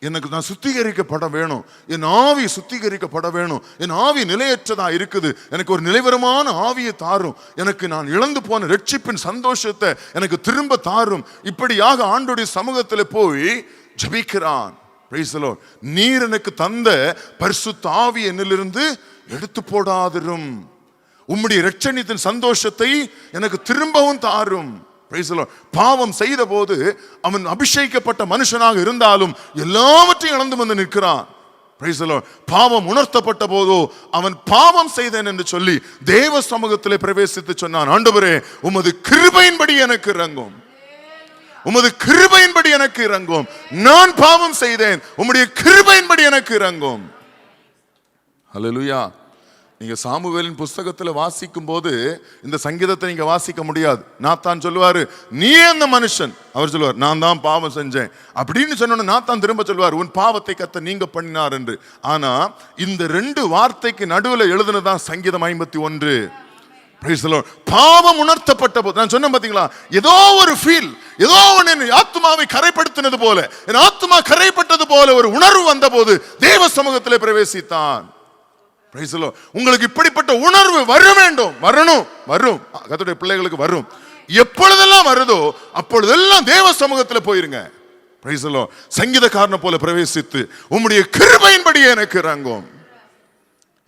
எனக்கு நான் சுத்திகரிக்கப்பட வேணும், என் ஆவி சுத்திகரிக்கப்பட வேணும், என் ஆவி நிலையற்றதா இருக்குது, எனக்கு ஒரு நிலைவரமான ஆவியை தாரும், எனக்கு நான் இழந்து போன ரட்சிப்பின் சந்தோஷத்தை எனக்கு திரும்ப தாரும். இப்படியாக ஆண்டோடைய சமூகத்தில் போய் ஜெபிக்கிறான். நீர் எனக்கு தந்த பரிசுத்த ஆவி என்னிலிருந்து எடுத்து போடாதிரும், உம்முடைய இரட்சணியத்தின் சந்தோஷத்தை எனக்கு திரும்பவும் தாரும். பாவம் செய்த போது அவன் அபிஷேகிக்கப்பட்ட மனுஷனாக இருந்தாலும் எல்லாவற்றையும் இழந்து வந்து நிற்கிறான். பாவம் உணர்த்தப்பட்ட போதோ அவன் பாவம் செய்தேன் என்று சொல்லி தேவ சமூகத்திலே பிரவேசித்து சொன்னான், ஆண்டவரே உமது கிருபையின்படி எனக்கு இறங்கும், உமது கிருபையின்படி எனக்கு இறங்கும், நான் பாவம் செய்தேன், உம்முடைய கிருபையின்படி எனக்கு இறங்கும். ஹல்லேலூயா. நீங்க சாமுவேலின் புஸ்தகத்துல வாசிக்கும் போது இந்த சங்கீதத்தை நீங்க வாசிக்க முடியாது. நாத்தான் சொல்லுவாரு, நீ அந்த மனுஷன், அவர் சொல்லுவார் நான் தான் பாவம் செஞ்சேன் அப்படின்னு சொன்ன நாத்தான் திரும்ப சொல்லுவார், உன் பாவத்தை கர்த்தர் நீங்க பண்ணினார் என்று. ஆனா இந்த ரெண்டு வார்த்தைக்கு நடுவில் எழுதுனதான் சங்கீதம் 51. பாவம் உணர்த்தப்பட்ட போது நான் சொன்ன பாத்தீங்களா, ஏதோ ஒரு ஃபீல், ஏதோ ஒன்று ஆத்மாவை கரைப்படுத்தினது போல, என் ஆத்மா கரைப்பட்டது போல ஒரு உணர்வு வந்த போது தேவ சமூகத்திலே பிரவேசித்தான். உங்களுக்கு இப்படிப்பட்ட உணர்வு வர வேண்டும், வரும் கர்த்தருடைய பிள்ளைகளுக்கு வரும். எப்பொழுதெல்லாம் வருதோ அப்பொழுதெல்லாம் தேவ சமூகத்தில் போயிருங்க. சங்கீதக்காரனை போல பிரவேசித்து உம்முடைய கிருபையின்படியே எனக்கு இறங்கும்,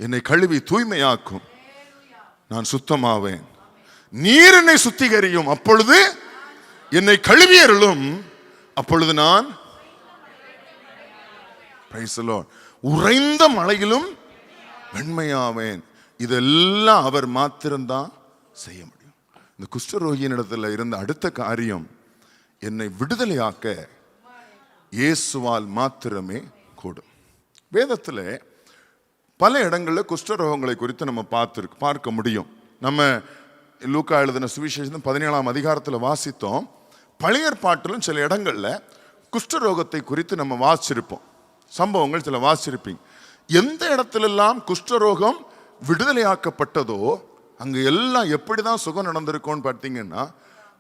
என்னை கழுவி தூய்மையாக்கும், நான் சுத்தமாவேன். நீர் என்னை சுத்திகரியும், அப்பொழுது என்னை கழுவியருளும், அப்பொழுது நான் உறைந்த மழையிலும் வெண்மையாவேன். இதெல்லாம் அவர் மாத்திரம்தான் செய்ய முடியும். இந்த குஷ்டரோகியின் இடத்துல இருந்த அடுத்த காரியம், என்னை விடுதலையாக்க இயேசுவால் மாத்திரமே கூடும். வேதத்தில் பல இடங்களில் குஷ்டரோகங்களை குறித்து நம்ம பார்க்க முடியும். நம்ம லூக்கா எழுதின சுவிசேஷம் 17ஆம் அதிகாரத்தில் வாசித்தோம். பழைய ஏற்பாட்டிலும் சில இடங்களில் குஷ்டரோகத்தை குறித்து நம்ம வாசிச்சிருப்போம், சம்பவங்கள் சில வாசிச்சிருப்பீங்க. எந்த இடத்துலெல்லாம் குஷ்டரோகம் விடுதலையாக்கப்பட்டதோ அங்கு எல்லாம் எப்படிதான் சுகம் நடந்திருக்கும்னு பார்த்தீங்கன்னா,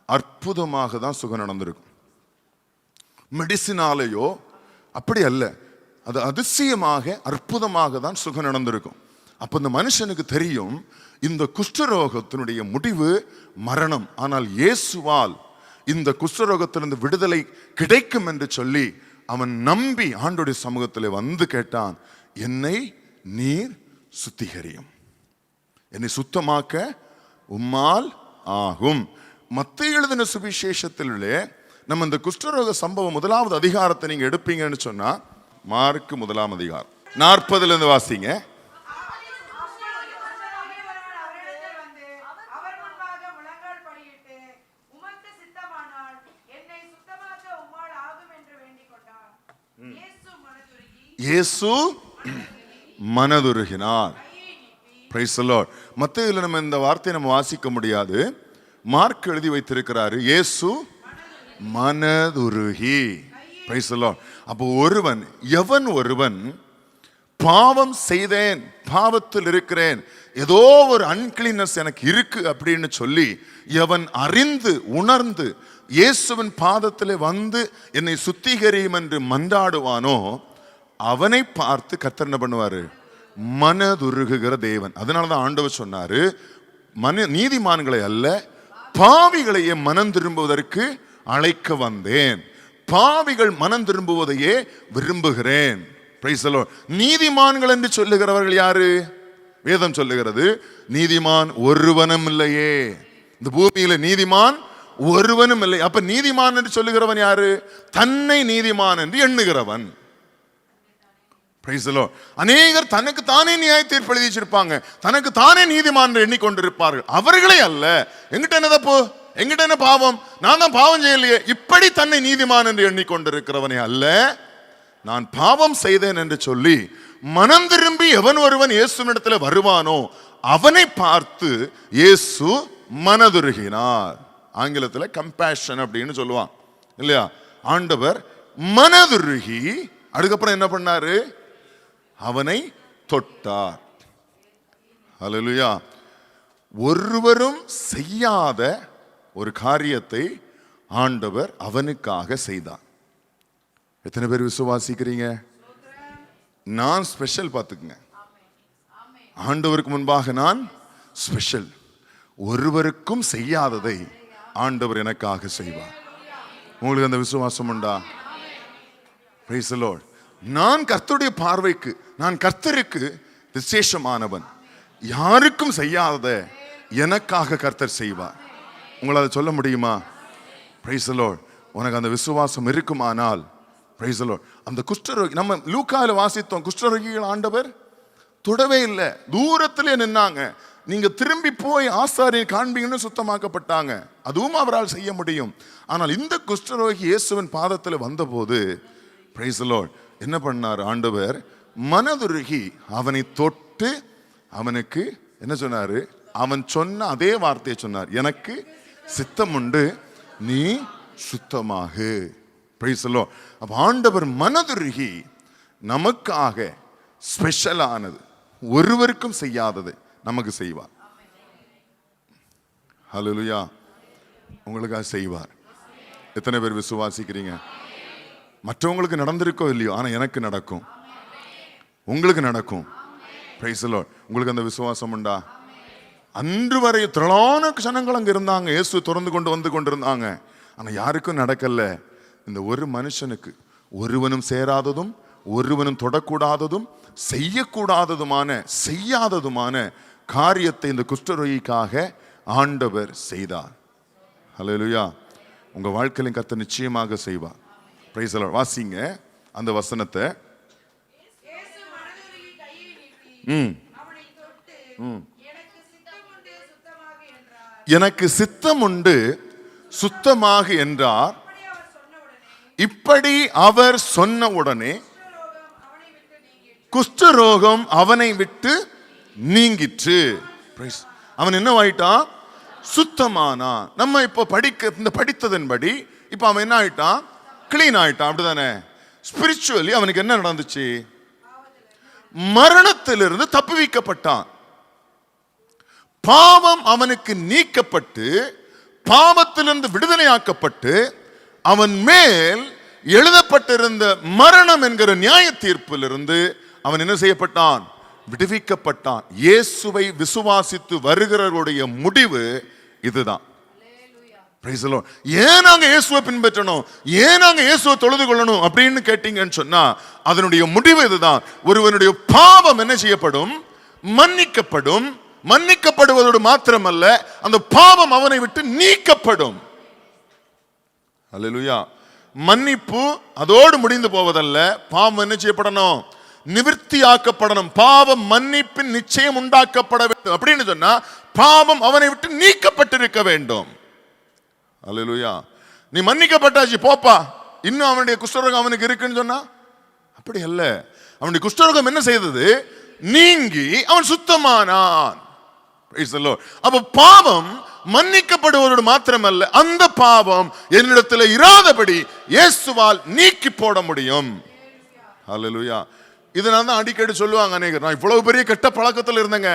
அற்புதமாக தான் சுகம் நடந்திருக்கும். மெடிசினாலேயோ அப்படி அல்ல, அது அதிசயமாக அற்புதமாக தான் சுகம் நடந்திருக்கும். அப்ப இந்த மனுஷனுக்கு தெரியும் இந்த குஷ்டரோகத்தினுடைய முடிவு மரணம். ஆனால் இயேசுவால் இந்த குஷ்டரோகத்திலிருந்து விடுதலை கிடைக்கும் என்று சொல்லி அவன் நம்பி ஆண்டோடைய சமூகத்தில் வந்து கேட்டான், என்னை நீர் சுத்திகரியும், என்னை சுத்தமாக்க உம்மால் ஆகும். மத்தேயு எழுதின சுவிசேஷத்திலே நம்ம இந்த குஷ்டரோக சம்பவம் 1வது அதிகாரத்தை நீங்க எடுப்பீங்கன்னு சொன்னா, மார்க்கு 1ஆம் அதிகாரம் 40ல இருந்து வாசிங்க. இயேசு மனதுருகினார். மத்தேயுல நம்ம இந்த வார்த்தையை நம்ம வாசிக்க முடியாது. மார்க் எழுதி வைத்திருக்கிறாரு, இயேசு மனதுருகி. அப்போ எவன் ஒருவன் பாவம் செய்தேன், பாவத்தில் இருக்கிறேன், ஏதோ ஒரு அன்கிளீனஸ் எனக்கு இருக்கு அப்படின்னு சொல்லி எவன் அறிந்து உணர்ந்து இயேசுவின் பாதத்திலே வந்து என்னை சுத்திகரியும் என்று மன்றாடுவானோ அவனை பார்த்து கர்த்தர் என்ன பண்ணுவாரு? மனதுருகுகிற தேவன். அதனாலதான் ஆண்டவர் சொன்னாரு, நீதிமான்களை அல்ல பாவிகளையே மனம் திரும்புவதற்கு அழைக்க வந்தேன், பாவிகள் மனம் திரும்புவதையே விரும்புகிறேன். Price the Lord. நீதிமான்கள் என்று சொல்லுகிறவர்கள் யாரு? வேதம் சொல்லுகிறது நீதிமான் ஒருவனும் இல்லையே, இந்த பூமியில நீதிமான் ஒருவனும் இல்லை. அப்ப நீதிமான் என்று சொல்லுகிறவன் யாரு? தன்னை நீதிமான் என்று எண்ணுகிறவன். அநேகர் தனக்கு தானே நியாய தீர்ப்பு எழுதி வச்சிருப்பாங்க, தனக்கு தானே நீதிமான் என்று எண்ணிக்கொண்டிருப்பார்கள். அவர்களே அல்ல. எங்கிட்ட என்ன தப்பு, எங்கிட்ட என்ன பாவம், நான் தான் பாவம் செய்யலையே, இப்படி தன்னை நீதிமான் என்று எண்ணிக்கொண்டிருக்கிறவனே அல்ல, நான் பாவம் செய்தேன் என்று சொல்லி மனம் திரும்பி எவன் ஒருவன் இயேசுவினிடத்தில் வருவானோ அவனை பார்த்து இயேசு மனதுருகினார். ஆங்கிலத்தில் கம்பேஷன் அப்படின்னு சொல்லுவான் இல்லையா? ஆண்டவர் மனதுருகி அதுக்கப்புறம் என்ன பண்ணாரு? அவனை தொட்டார். ஹல்லேலூயா. ஒருவரும் செய்யாத ஒரு காரியத்தை ஆண்டவர் அவனுக்காக செய்தார். எத்தனை பேர் விசுவாசிக்கிறீங்க? நான் ஸ்பெஷல். பார்த்துக்குங்க, ஆண்டவருக்கு முன்பாக நான் ஸ்பெஷல். ஒருவருக்கும் செய்யாததை ஆண்டவர் எனக்காக செய்வார். உங்களுக்கு அந்த விசுவாசம் உண்டா? Price the Lord. நான் கர்த்தருடைய பார்வைக்கு, நான் கர்த்தருக்கு விசேஷமானவன். யாருக்கும் செய்யாததை எனக்காக கர்த்தர் செய்வார். உங்களால் சொல்ல முடியுமா? Price the Lord. உனக்கு அந்த விசுவாசம் இருக்குமானால் பிரைஸ் தி லார்ட். அந்த குஷ்டரோகி, நம்ம லூக்கால வாசித்தோம், குஷ்டரோகிகள் ஆண்டவர் தொடவே இல்லை, தூரத்திலே நின்னாங்க. நீங்க திரும்பி போய் ஆசாரியர் காண்பீங்கன்னு சுத்தமாக்கப்பட்டாங்க. அதுவும் அவரால் செய்ய முடியும். ஆனால் இந்த குஷ்டரோகி இயேசுவின் பாதத்தில் வந்தபோது பிரைஸ் தி லார்ட் என்ன பண்ணார்? ஆண்டவர் மனதுருகி அவனை தொட்டு அவனுக்கு என்ன சொன்னாரு? அவன் சொன்ன அதே வார்த்தையை சொன்னார், எனக்கு சித்தம் உண்டு, நீ சுத்தமாகு. Price the Lord. அப்ப ஆண்டவர் மனதுருகி நமக்காக ஸ்பெஷலானது, ஒருவருக்கும் செய்யாதது நமக்கு செய்வார். ஹல்லேலூயா. உங்களுக்காக செய்வார். எத்தனை பேர் விசுவாசிக்கிறீங்க? மற்றவங்களுக்கு நடந்திருக்கோ இல்லையோ, ஆனா எனக்கு நடக்கும், உங்களுக்கு நடக்கும். Price the Lord. உங்களுக்கு அந்த விசுவாசம் உண்டா? அன்று வரை திரளான ஜனங்கள் அங்க இருந்தாங்க, இயேசு திறந்து கொண்டு வந்து கொண்டிருந்தாங்க. ஆனா யாருக்கும் நடக்கல. இந்த ஒரு மனுஷனுக்கு ஒருவனும் சேராததும் ஒருவனும் தொடக்கூடாததும் செய்யாததுமான காரியத்தை இந்த குஷ்டரோகிக்காக ஆண்டவர் செய்தார். ஹல்லேலூயா. உங்க வாழ்க்கையிலும் கர்த்தர் நிச்சயமாக செய்வார். Price the Lord. வாசிங்க அந்த வசனத்தை. எனக்கு சித்தம் உண்டு சுத்தமாக என்றார். இப்படி அவர் சொன்ன உடனே குஷ்டரோகம் அவனை விட்டு நீங்கிற்று. அவன் என்ன ஆயிட்டான்? சுத்தமானான். நம்ம இப்ப படித்ததன்படி இப்ப அவன் என்ன ஆயிட்டான்? கிளீன் ஆயிட்டான். அப்படிதானே? ஸ்பிரிச்சுவலி அவனுக்கு என்ன நடந்துச்சு? மரணத்திலிருந்து தப்புவிக்கப்பட்டான். பாவம் அவனுக்கு நீக்கப்பட்டு பாவத்திலிருந்து விடுதலையாக்கப்பட்டு அவன் மேல் எழுதப்பட்டிருந்த மரணம் என்கிற நியாய தீர்ப்பிலிருந்து அவன் என்ன செய்யப்பட்டான்? விடுவிக்கப்பட்டான். இயேசுவை விசுவாசித்து வருகிறவருடைய முடிவு இதுதான். ஏன் நாங்க இயேசுவை பின்பற்றணும், ஏன் நாங்க இயேசுவை தொழுது கொள்ளணும் அப்படின்னு கேட்டீங்கன்னு சொன்னா அதனுடைய முடிவு இதுதான். ஒருவனுடைய பாவம் என்ன செய்யப்படும்? மன்னிக்கப்படும். மன்னிக்கப்படுவதோடு மாத்திரமல்ல, அந்த பாவம் அவனை விட்டு நீக்கப்படும். அல்லேலூயா. மன்னிப்பு அதோடு முடிந்து போவதல்ல, பாவம் என்ன செய்யப்படணும்? நிவர்த்தியாக்கப்படணும். பாவம் மன்னிப்பின் நிச்சயம் உண்டாக்கப்பட வேண்டும். அப்படின்னு சொன்னா பாவம் அவனை விட்டு நீக்கப்பட்டிருக்க வேண்டும். அல்லேலூயா. நீ மன்னிக்கப்பட்டாச்சு போப்பா, இன்னும் அவனுடைய குஷ்டரோகம் அவனுக்கு இருக்குன்னு சொன்னா அப்படி அல்ல. அவனுடைய குஷ்டரோகம் என்ன செய்தது? நீங்கி அவன் சுத்தமானான். அப்ப பாவம் மன்னிக்கப்படுவதோடு மாத்திரமல்ல, அந்த பாவம் என்னிடத்தில் இராதபடி இயேசுவால் நீக்கி போட முடியும். ஹல்லேலூயா. இதனால தான் அடிக்கடி சொல்லுவாங்க அநேகர், நான் இவ்வளவு பெரிய கெட்ட பழக்கத்தில் இருந்தேங்க,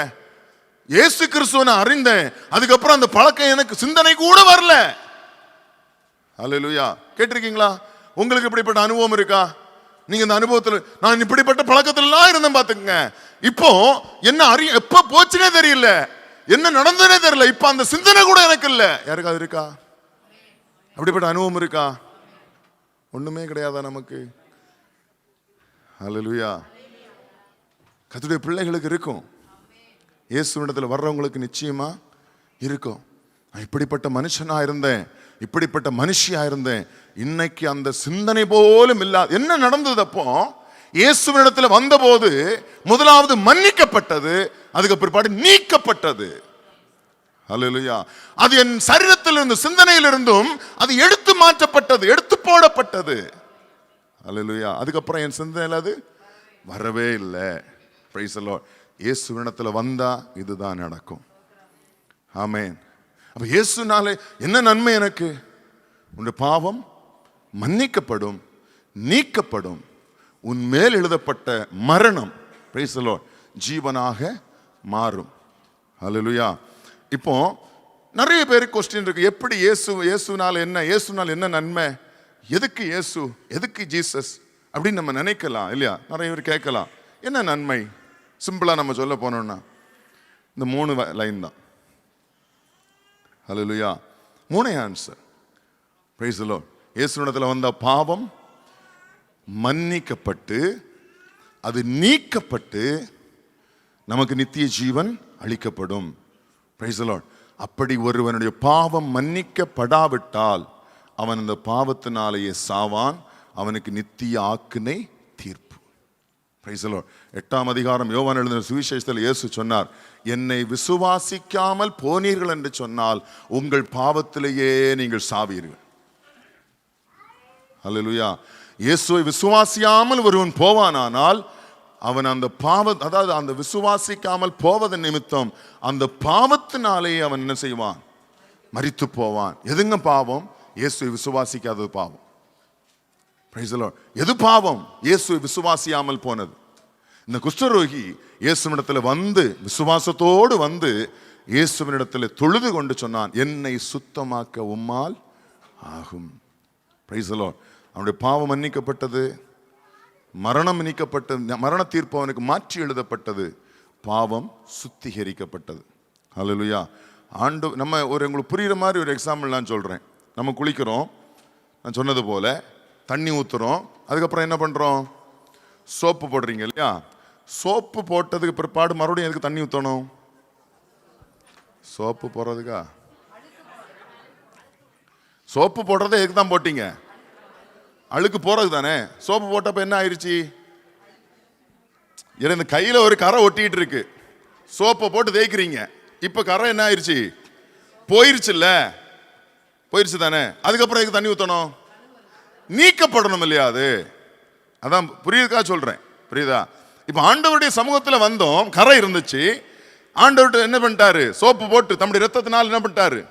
இயேசு கிறிஸ்துவனை அறிந்தேன், அதுக்கப்புறம் அந்த பழக்கம் எனக்கு சிந்தனை கூட வரல. அல்லேலூயா. கேட்டிருக்கீங்களா? உங்களுக்கு இப்படிப்பட்ட அனுபவம் இருக்கா? நீங்க இந்த அனுபவத்தில், நான் இப்படிப்பட்ட பழக்கத்திலாம் இருந்தேன் பாத்துக்கங்க, இப்போ என்ன எப்ப போச்சுனே தெரியல, என்ன நடந்ததுனே தெரியல, இப்ப அந்த சிந்தனை கூட எனக்கு இல்ல. யாருக்காவது இருக்கா? அப்படிப்பட்ட அனுபவம் இருக்கா? ஒண்ணுமே கிடையாதா நமக்கு? அல்லேலூயா. கர்த்தருடைய பிள்ளைகளுக்கு இருக்கும், இயேசுவிடத்தில் வர்றவங்களுக்கு நிச்சயமா இருக்கும். நான் இப்படிப்பட்ட மனுஷனா இருந்தேன், இப்படிப்பட்ட மனுஷியா இருந்தேன், இன்னைக்கு அந்த சிந்தனை போலும் இல்லாத. என்ன நடந்தது? அப்போ இயேசுவினிடத்தில் வந்தபோது முதலாவது மன்னிக்கப்பட்டது, அதுக்கு பிற்பாடு நீக்கப்பட்டது. அல்லேலூயா. அது என் சரீரத்தில் இருந்து, சிந்தனையில் இருந்தும் அது எடுத்து மாற்றப்பட்டது, எடுத்து போடப்பட்டது. அல்லேலூயா. அதுக்கப்புறம் என் சிந்தனையில் அது வரவே இல்லை. Praise the lord. இயேசுவினிடத்தில் வந்தா இதுதான் நடக்கும். ஆமென். அப்ப இயேசுனாலே என்ன நன்மை எனக்கு? உன்னுடைய பாவம் மன்னிக்கப்படும், நீக்கப்படும். உன் மேல் எழுதப்பட்ட மரணம், பிரைஸ் தி லார்ட், ஜீவனாக மாறும். அல்லேலூயா. இப்போ நிறைய பேருக்கு கொஸ்டின் இருக்கு, எப்படி இயேசுனால என்ன, இயேசுனால என்ன நன்மை, எதுக்கு இயேசு, எதுக்கு ஜீசஸ் அப்படின்னு நம்ம நினைக்கலாம் இல்லையா? நிறைய பேர் கேட்கலாம், என்ன நன்மை? சிம்பிளா நம்ம சொல்ல போனோம்னா இந்த 3 லைன் தான். ஹல்லேலூயா. 3 ஆன்சர். Praise the lord. இயேசுவிடத்தில் வந்த பாவம் மன்னிக்கப்பட்டு, அது நீக்கப்பட்டு, நமக்கு நித்திய ஜீவன் அளிக்கப்படும். Price the Lord. அப்படி ஒருவனுடைய பாவம் மன்னிக்கப்படாவிட்டால் அவன் அந்த பாவத்தினாலேயே சாவான், அவனுக்கு நித்திய ஆக்கினை தீர்ப்பு. Price the Lord. 8ஆம் அதிகாரம் யோவான் எழுதின சுவிசேஷத்தில் இயேசு சொன்னார், என்னை விசுவாசிக்காமல் போனீர்கள் என்று சொன்னால் உங்கள் பாவத்திலேயே நீங்கள் சாவீர்கள். அல்லேலூயா. இயேசுவை விசுவாசியாமல் ஒருவன் போவானானால் அவன் அந்த அதாவது அந்த விசுவாசிக்காமல் போவதன் நிமித்தம் அந்த பாவத்தினாலே அவன் என்ன செய்வான்? மரித்து போவான். எதுங்க பாவம்? இயேசுவை விசுவாசிக்காதது பாவம். Price the Lord. எது பாவம்? இயேசுவை விசுவாசியாமல் போனது. இந்த குஷ்டரோகி இயேசுவினிடத்தில் வந்து, விசுவாசத்தோடு வந்து இயேசுவினிடத்தில் தொழுது கொண்டு சொன்னான், என்னை சுத்தமாக்க உம்மால் ஆகும். Price the Lord. அவனுடைய பாவம் மன்னிக்கப்பட்டது, மரணம் நீக்கப்பட்டது, மரண தீர்ப்பு அவனுக்கு மாற்றி எழுதப்பட்டது, பாவம் சுத்திகரிக்கப்பட்டது. அல்லேலூயா. நம்ம உங்களுக்கு புரியுற மாதிரி ஒரு எக்ஸாம்பிள் நான் சொல்றேன். நம்ம குளிக்கிறோம், நான் சொன்னது போல தண்ணி ஊத்துறோம், அதுக்கப்புறம் என்ன பண்றோம்? சோப்பு போடுறீங்க இல்லையா? சோப்பு போட்டதுக்கு பிற்பாடு மறுபடியும் எதுக்கு தண்ணி ஊற்றணும்? சோப்பு போடுறதுக்கா? சோப்பு போடுறதே எதுக்கு தான் போட்டீங்க? அழுக்கு போறது தானே. சோப்பு போட்டப்ப என்ன ஆயிடுச்சு? இந்த கையில ஒரு கரை ஒட்டிட்டு இருக்கு, சோப்பை போட்டு தேய்க்கிறீங்க, இப்ப கரை என்ன ஆயிடுச்சு? போயிருச்சுல்ல, போயிருச்சு தானே. அதுக்கப்புறம் எதுக்கு தண்ணி ஊற்றணும்? நீக்கப்படணும் இல்லையா? அது அதான் புரியுதுக்கா சொல்றேன், புரியுதா? இப்ப ஆண்டவருடைய சமூகத்துல வந்தோம், கரை இருந்துச்சு, ஆண்டவர்கிட்ட என்ன பண்ணிட்டாரு? சோப்பு போட்டு தம்முடைய ரத்தத்தினால் என்ன பண்ணிட்டாரு?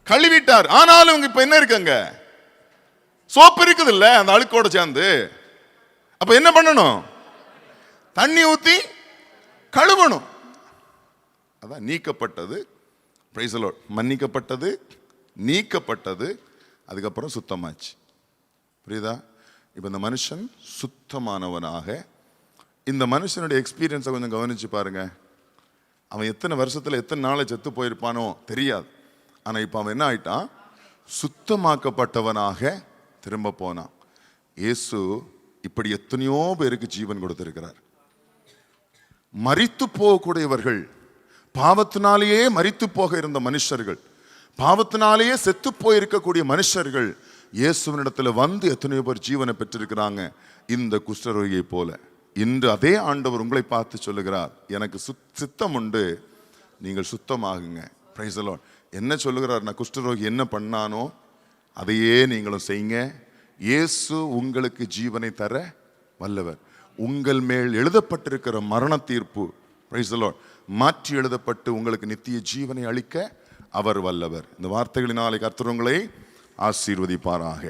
கழுவிட்டார். ஆனாலும் இப்ப என்ன இருக்குங்க? சோப்பு இருக்குது இல்ல, அந்த அழுக்கோட சேர்ந்து. அப்ப என்ன பண்ணணும்? தண்ணி ஊத்தி கழுவணும். அதான் நீக்கப்பட்டது. Price the Lord. மன்னிக்கப்பட்டது, நீக்கப்பட்டது, அதுக்கப்புறம் சுத்தமாச்சு. புரியுதா? இப்ப இந்த மனுஷன் சுத்தமானவனாக, இந்த மனுஷனுடைய எக்ஸ்பீரியன்ஸை கொஞ்சம் கவனிச்சு பாருங்க. அவன் எத்தனை வருஷத்துல எத்தனை நாளை செத்து போயிருப்பானோ தெரியாது. ஆனா இப்ப அவன் என்ன ஆயிட்டான்? சுத்தமாக்கப்பட்டவனாக திரும்ப போனான். இயேசு இப்படி எத்தனையோ பேருக்கு ஜீவன் கொடுத்திருக்கிறார். மரித்து போகக்கூடியவர்கள், பாவத்தினாலேயே மரித்து போக இருந்த மனுஷர்கள், பாவத்தினாலேயே செத்து போயிருக்கக்கூடிய மனுஷர்கள் இயேசுவினிடத்தில் வந்து எத்தனையோ பேர் ஜீவனை பெற்றிருக்கிறாங்க. இந்த குஷ்டரோகியை போல இன்று அதே ஆண்டவர் உங்களை பார்த்து சொல்லுகிறார், எனக்கு சித்தம் உண்டு, நீங்கள் சுத்தமாகுங்க. Price the Lord. என்ன சொல்லுகிறார்? நான் குஷ்டரோகி என்ன பண்ணானோ அதையே நீங்களும் செய்யுங்க. இயேசு உங்களுக்கு ஜீவனை தர வல்லவர். உங்கள் மேல் எழுதப்பட்டிருக்கிற மரண தீர்ப்பு, பிரைஸ் தி லார்ட், மாற்றி எழுதப்பட்டு உங்களுக்கு நித்திய ஜீவனை அளிக்க அவர் வல்லவர். இந்த வார்த்தைகளினாலே கர்த்தர் உங்களை ஆசீர்வதிப்பாராக.